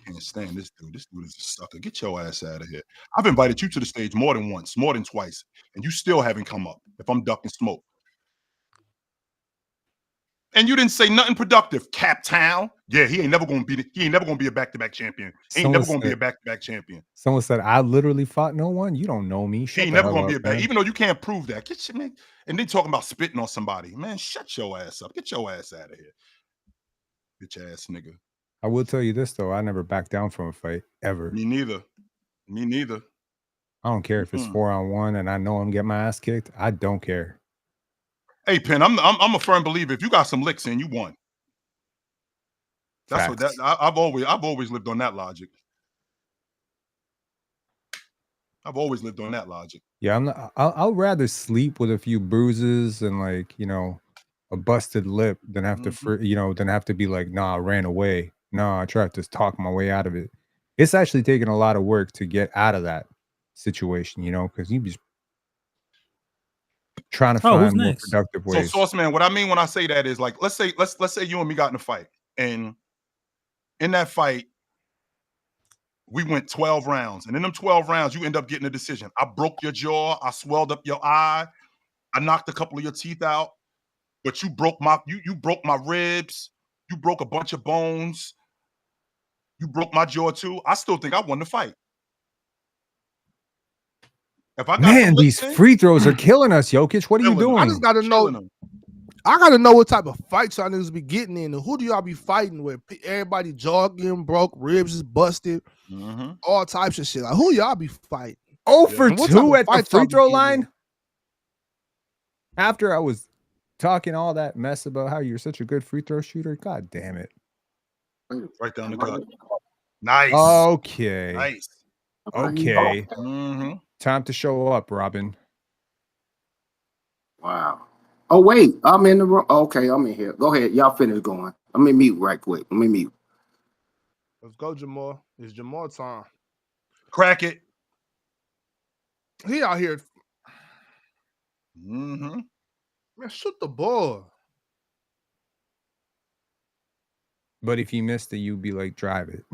can't stand this dude. This dude is a sucker. Get your ass out of here. I've invited you to the stage more than once, more than twice, and you still haven't come up if I'm ducking smoke. And you didn't say nothing productive. Cap Town. Yeah, he ain't never gonna be a back-to-back champion. He ain't never gonna be a back-to-back champion. Someone said, I literally fought no one. You don't know me. He ain't never gonna be a back, even though you can't prove that. Get your man. And then talking about spitting on somebody. Man, shut your ass up. Get your ass out of here. Bitch ass nigga. I will tell you this though, I never back down from a fight ever. Me neither. Me neither. I don't care if it's 4-on-1 and I know I'm getting my ass kicked. I don't care. Hey, Penn, I'm a firm believer. If you got some licks in, you won. That's Facts. I've always lived on that logic. I've always lived on that logic. Yeah, I'll rather sleep with a few bruises and like, you know, a busted lip than have to be like, nah, I ran away. No, I tried to talk my way out of it. It's actually taken a lot of work to get out of that situation, you know, because you just trying to find more productive ways. So, Sauce Man, what I mean when I say that is like, let's say you and me got in a fight, and in that fight, we went 12 rounds, and in them 12 rounds, you end up getting a decision. I broke your jaw, I swelled up your eye, I knocked a couple of your teeth out, but you broke my ribs, you broke a bunch of bones, you broke my jaw too. I still think I won the fight. If I got these free throws are killing us, Jokic. What are you doing? I just gotta know. I gotta know what type of fights y'all niggas be getting in, and who do y'all be fighting with? Everybody jogging, broke, ribs is busted, all types of shit. Like who y'all be fighting? Oh, for 2 at the free throw line. After I was talking all that mess about how you're such a good free throw shooter, god damn it! Right down the gut. Nice. Okay. Nice. Okay. Time to show up, Robin. Wow. Oh, wait. I'm in the room. Okay, I'm in here. Go ahead. Y'all finish going. Let me mute right quick. Let me mute. Let's go, Jamal. It's Jamal time. Crack it. He out here. Man, shoot the ball. But if you missed it, you'd be like, drive it.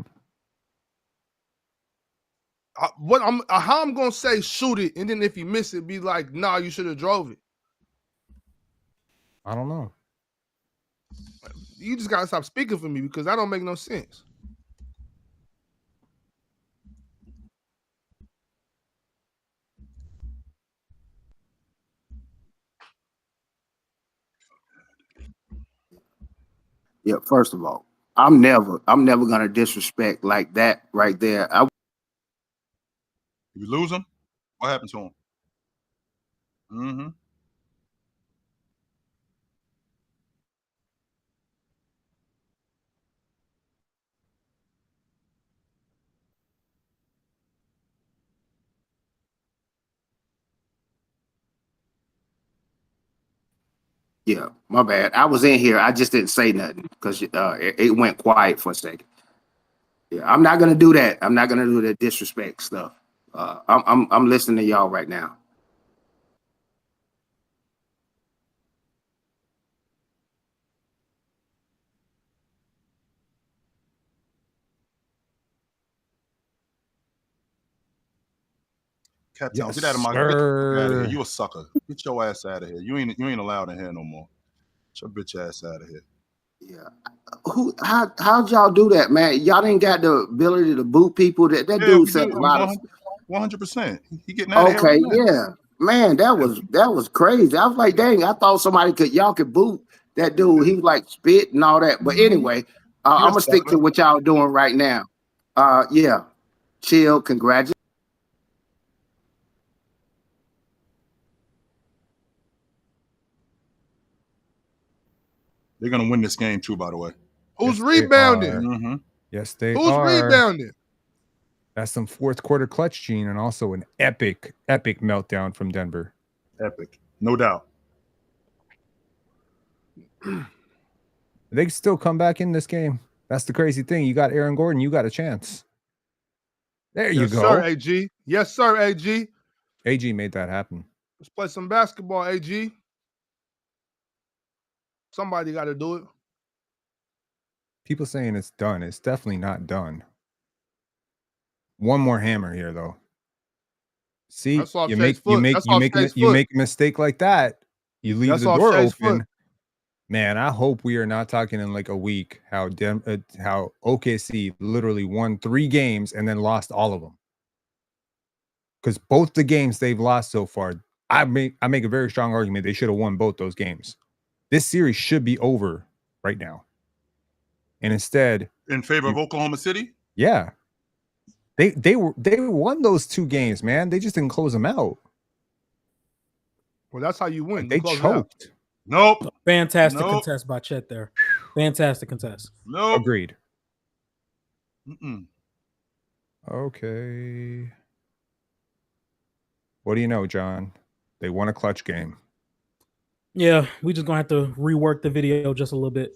How I'm gonna say shoot it, and then if you miss it, be like, nah, you should have drove it. I don't know. You just gotta stop speaking for me because that don't make no sense. Yeah, first of all, I'm never gonna disrespect like that right there. Did we lose him? What happened to him? Yeah, my bad. I was in here. I just didn't say nothing because it went quiet for a second. Yeah, I'm not gonna do that. I'm not gonna do the disrespect stuff. I'm listening to y'all right now. Cat Town, get out of my get out of here. You a sucker. Get your ass out of here. You ain't allowed in here no more. Get your bitch ass out of here. Yeah. How'd y'all do that, man? Y'all didn't got the ability to boot people. That dude said a lot of 100%. He getting out of here. Okay, yeah. Man, that was crazy. I was like, dang, I thought y'all could boot that dude. He was like spit and all that. But anyway, I'm gonna stick to what y'all doing right now. Yeah. Chill, congratulations. They're gonna win this game too, by the way. Who's rebounding? Yes, they Who's are. rebounding? That's some fourth quarter clutch gene and also an epic meltdown from Denver. Epic, no doubt. They can still come back in this game. That's the crazy thing. You got Aaron Gordon. You got a chance. There you go. Sir, AG. Yes, sir, AG. AG made that happen. Let's play some basketball, AG. Somebody got to do it. People saying it's done. It's definitely not done. One more hammer here, though. See, you make a mistake like that. You leave the door open. Man, I hope we are not talking in like a week how OKC literally won 3 games and then lost all of them. Because both the games they've lost so far, I make a very strong argument they should have won both those games. This series should be over right now. And instead, in favor of Oklahoma City? Yeah. They won those 2 games, man. They just didn't close them out. Well, that's how you win. They choked. Nope. Fantastic contest by Chet there. Fantastic contest. Nope. Agreed. Mm-mm. Okay. What do you know, John? They won a clutch game. Yeah, we just gonna have to rework the video just a little bit.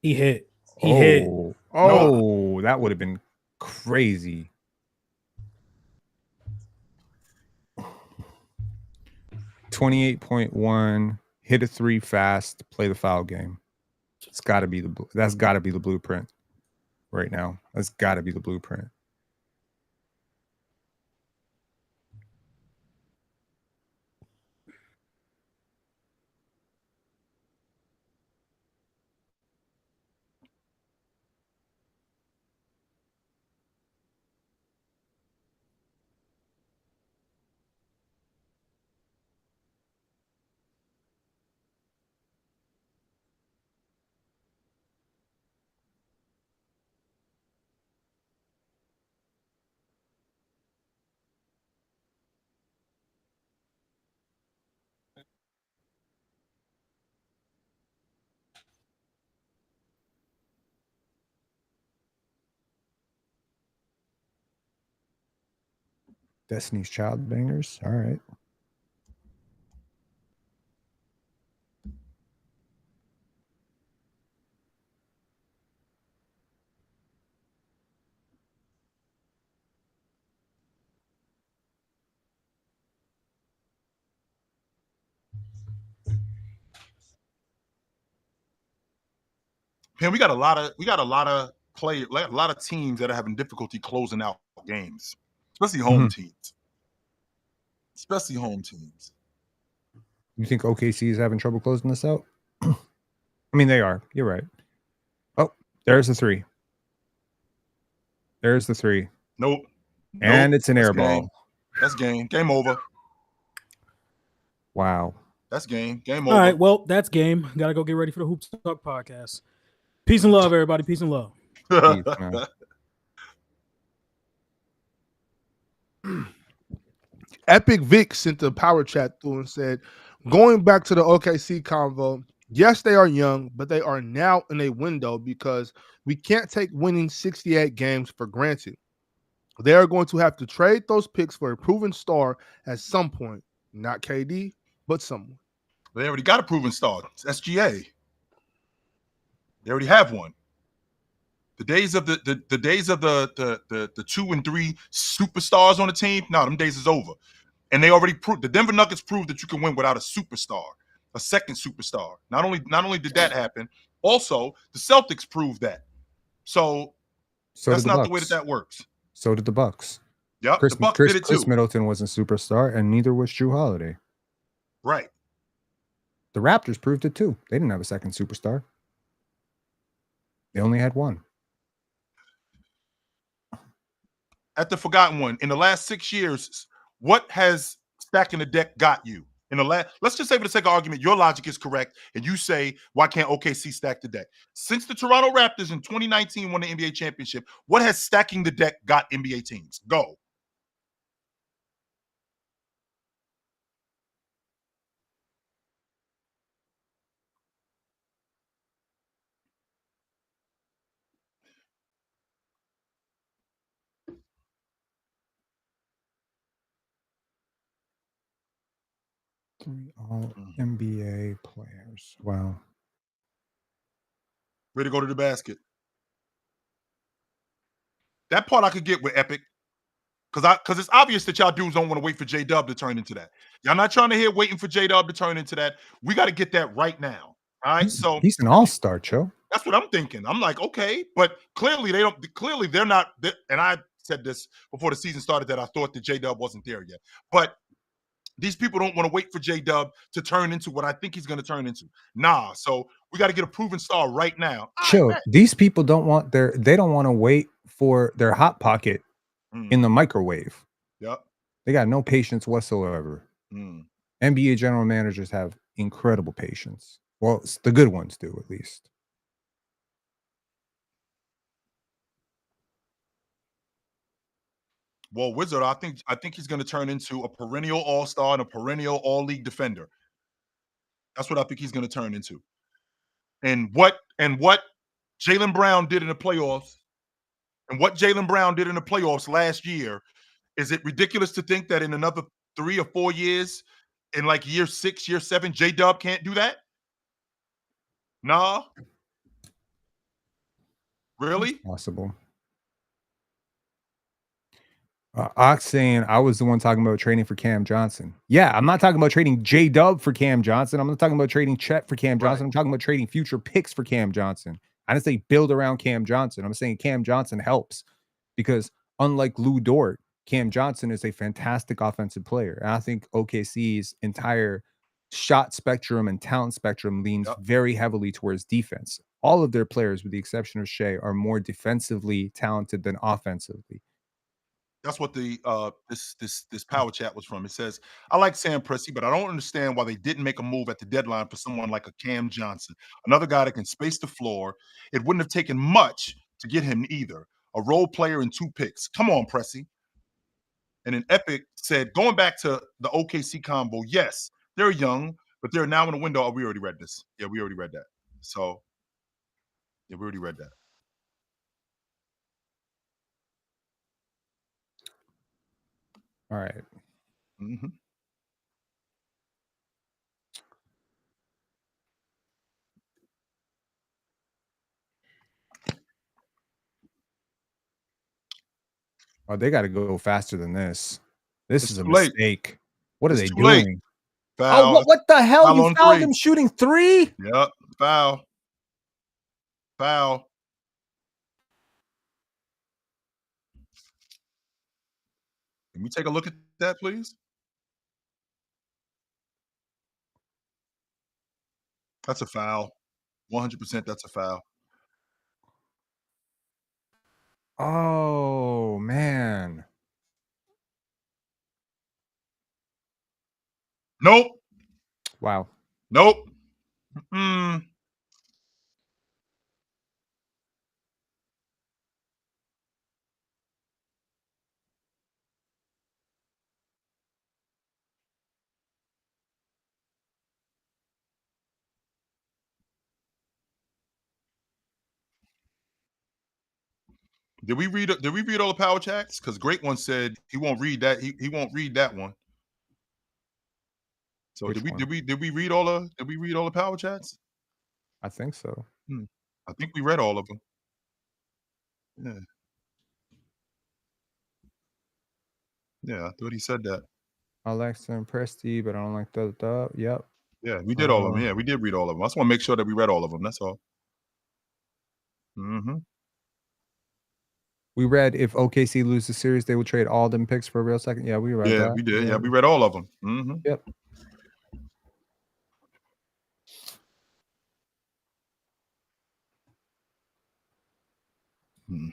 He hit. He hit. Oh, that would have been crazy. .1, hit a 3 fast, play the foul game. That's got to be the blueprint right now. That's got to be the blueprint. Destiny's Child bangers. All right. Man, we got a lot of players, a lot of teams that are having difficulty closing out games, especially home teams. Especially home teams. You think OKC is having trouble closing this out? I mean, they are. You're right. Oh, there's the 3. There's the 3. Nope. And it's an air ball. That's game. Game over. Wow. That's game. Game over. All right. Well, that's game. Got to go get ready for the Hoops Talk podcast. Peace and love, everybody. Peace and love. Peace, Epic Vic sent the power chat through and said, going back to the OKC convo, yes, they are young, but they are now in a window because we can't take winning 68 games for granted. They are going to have to trade those picks for a proven star at some point. Not KD, but someone. They already got a proven star. It's SGA. They already have one. The days of the 2 and 3 superstars on the team, no, them days is over. And they already proved, the Denver Nuggets proved that you can win without a superstar, a second superstar. Not only did that happen, also the Celtics proved that. So that's not the way that works. So did the Bucks. Yep, the Bucks did it too. Chris Middleton wasn't a superstar, and neither was Jrue Holiday. Right. The Raptors proved it too. They didn't have a second superstar. They only had one. At the forgotten one, in the last 6 years, what has stacking the deck got you? Let's just say for the sake of argument, your logic is correct, and you say, why can't OKC stack the deck? Since the Toronto Raptors in 2019 won the NBA championship, what has stacking the deck got NBA teams? Go. 3 all NBA players. Wow. Way to go to the basket. That part I could get with Epic. Because it's obvious that y'all dudes don't want to wait for J-Dub to turn into that. Y'all not trying to hear waiting for J-Dub to turn into that. We got to get that right now. All right. He's an all-star, Joe. That's what I'm thinking. I'm like, okay, but clearly they're not. And I said this before the season started that I thought that J-Dub wasn't there yet. But these people don't want to wait for J-Dub to turn into what I think he's going to turn into. Nah. So we got to get a proven star right now. Chill. These people don't want they don't want to wait for their hot pocket in the microwave. Yep. They got no patience whatsoever. NBA general managers have incredible patience. Well, the good ones do, at least. Well, Wizard, I think he's going to turn into a perennial all-star and a perennial all-league defender. That's what I think he's going to turn into. And what Jaylen Brown did in the playoffs, last year, is it ridiculous to think that in another 3 or 4 years, in like year 6, year 7, J-Dub can't do that? Nah. Really? It's possible. Ox saying I was the one talking about trading for Cam Johnson. Yeah, I'm not talking about trading J-Dub for Cam Johnson. I'm not talking about trading Chet for Cam Johnson. I'm talking about trading future picks for Cam Johnson. I didn't say build around Cam Johnson. I'm saying Cam Johnson helps because unlike Lou Dort, Cam Johnson is a fantastic offensive player. And I think OKC's entire shot spectrum and talent spectrum leans very heavily towards defense. All of their players, with the exception of Shea, are more defensively talented than offensively. That's what the this power chat was from. It says, I like Sam Presti, but I don't understand why they didn't make a move at the deadline for someone like a Cam Johnson, another guy that can space the floor. It wouldn't have taken much to get him either. A role player and 2 picks. Come on, Presti. And then Epic said, going back to the OKC combo, yes, they're young, but they're now in the window. Oh, we already read this. Yeah, we already read that. So, yeah, we already read that. All right. Oh, they got to go faster than this. This is a mistake. What are they doing? Foul. Oh, what the hell? You fouled him shooting 3? Yep. Foul. Can we take a look at that, please? That's a foul. 100% that's a foul. Oh, man. Nope. Wow. Nope. Did we read all the power chats? Because Great One said he won't read that. He won't read that one. So did we read all the power chats? I think so. I think we read all of them. Yeah. Yeah, I thought he said that. Alexa and Presti, but I don't like the yep. Yeah, we did all of them. Yeah, we did read all of them. I just want to make sure that we read all of them. That's all. We read if OKC loses the series, they will trade all them picks for a real second. Yeah, we read that. Yeah, we did. Yeah, we read all of them. Yep. You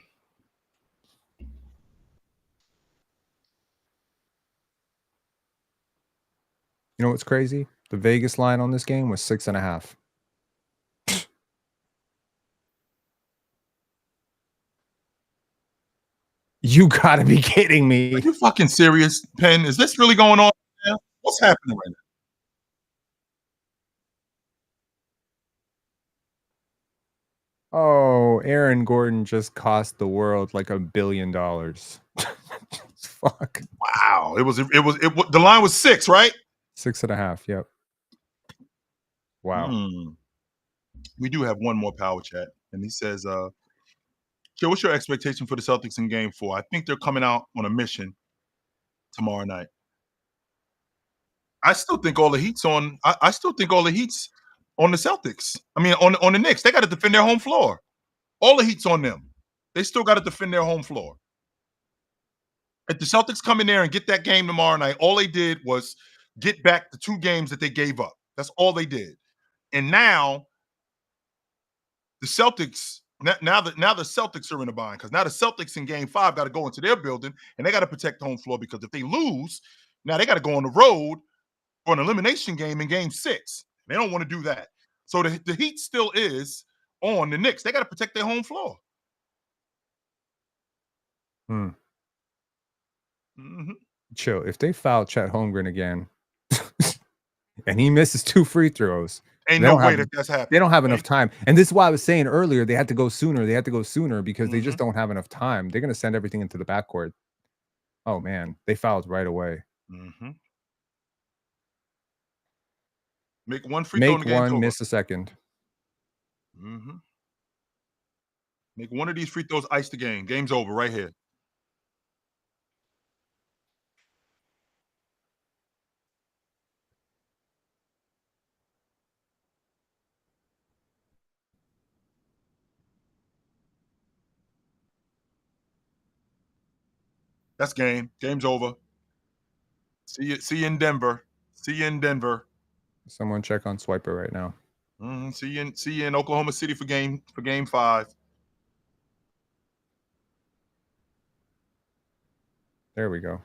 know what's crazy? The Vegas line on this game was 6.5. You gotta be kidding me. Are you fucking serious, Penn? Is this really going on now? What's happening right now? Oh, Aaron Gordon just cost the world like $1 billion. Fuck. Wow. The line was 6, right? 6.5. Yep. Wow. We do have one more power chat, and he says, Joe, what's your expectation for the Celtics in Game 4? I think they're coming out on a mission tomorrow night. I still think all the heat's on. I still think all the heat's on the Celtics. I mean, on the Knicks, they got to defend their home floor. All the heat's on them. They still got to defend their home floor. If the Celtics come in there and get that game tomorrow night, all they did was get back the 2 games that they gave up. That's all they did. And now the Celtics, now the Celtics are in a bind, because now the Celtics in Game 5 got to go into their building and they got to protect the home floor, because if they lose, now they got to go on the road for an elimination game in Game 6. They don't want to do that. So the heat still is on the Knicks. They got to protect their home floor. Chill. If they foul Chet Holmgren again and he misses 2 free throws, ain't no way that's happening. They don't have enough time. And this is why I was saying earlier, they had to go sooner. They had to go sooner because they just don't have enough time. They're going to send everything into the backcourt. Oh, man. They fouled right away. Make one free throw. Make one, miss a second. Make one of these free throws, ice the game. Game's over right here. That's game. Game's over. See you in Denver. See you in Denver. Someone check on Swiper right now. See you in Oklahoma City for game 5. There we go.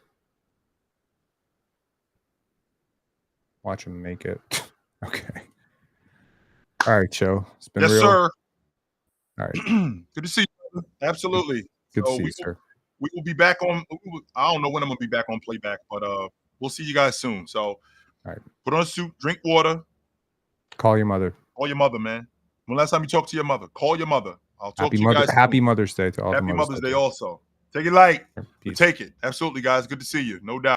Watch him make it. Okay. All right, Joe. It's been real. Yes, sir. All right. Good to see you. Absolutely. Good to see you, sir. We will be back on. I don't know when I'm gonna be back on Playback, but we'll see you guys soon. So, all right. Put on a suit, drink water. Call your mother. Call your mother, man. When last time you talked to your mother? Call your mother. I'll talk to you guys. Happy Mother's Day to all. Happy Mother's Day also. Take it light. Take it. Absolutely, guys. Good to see you. No doubt.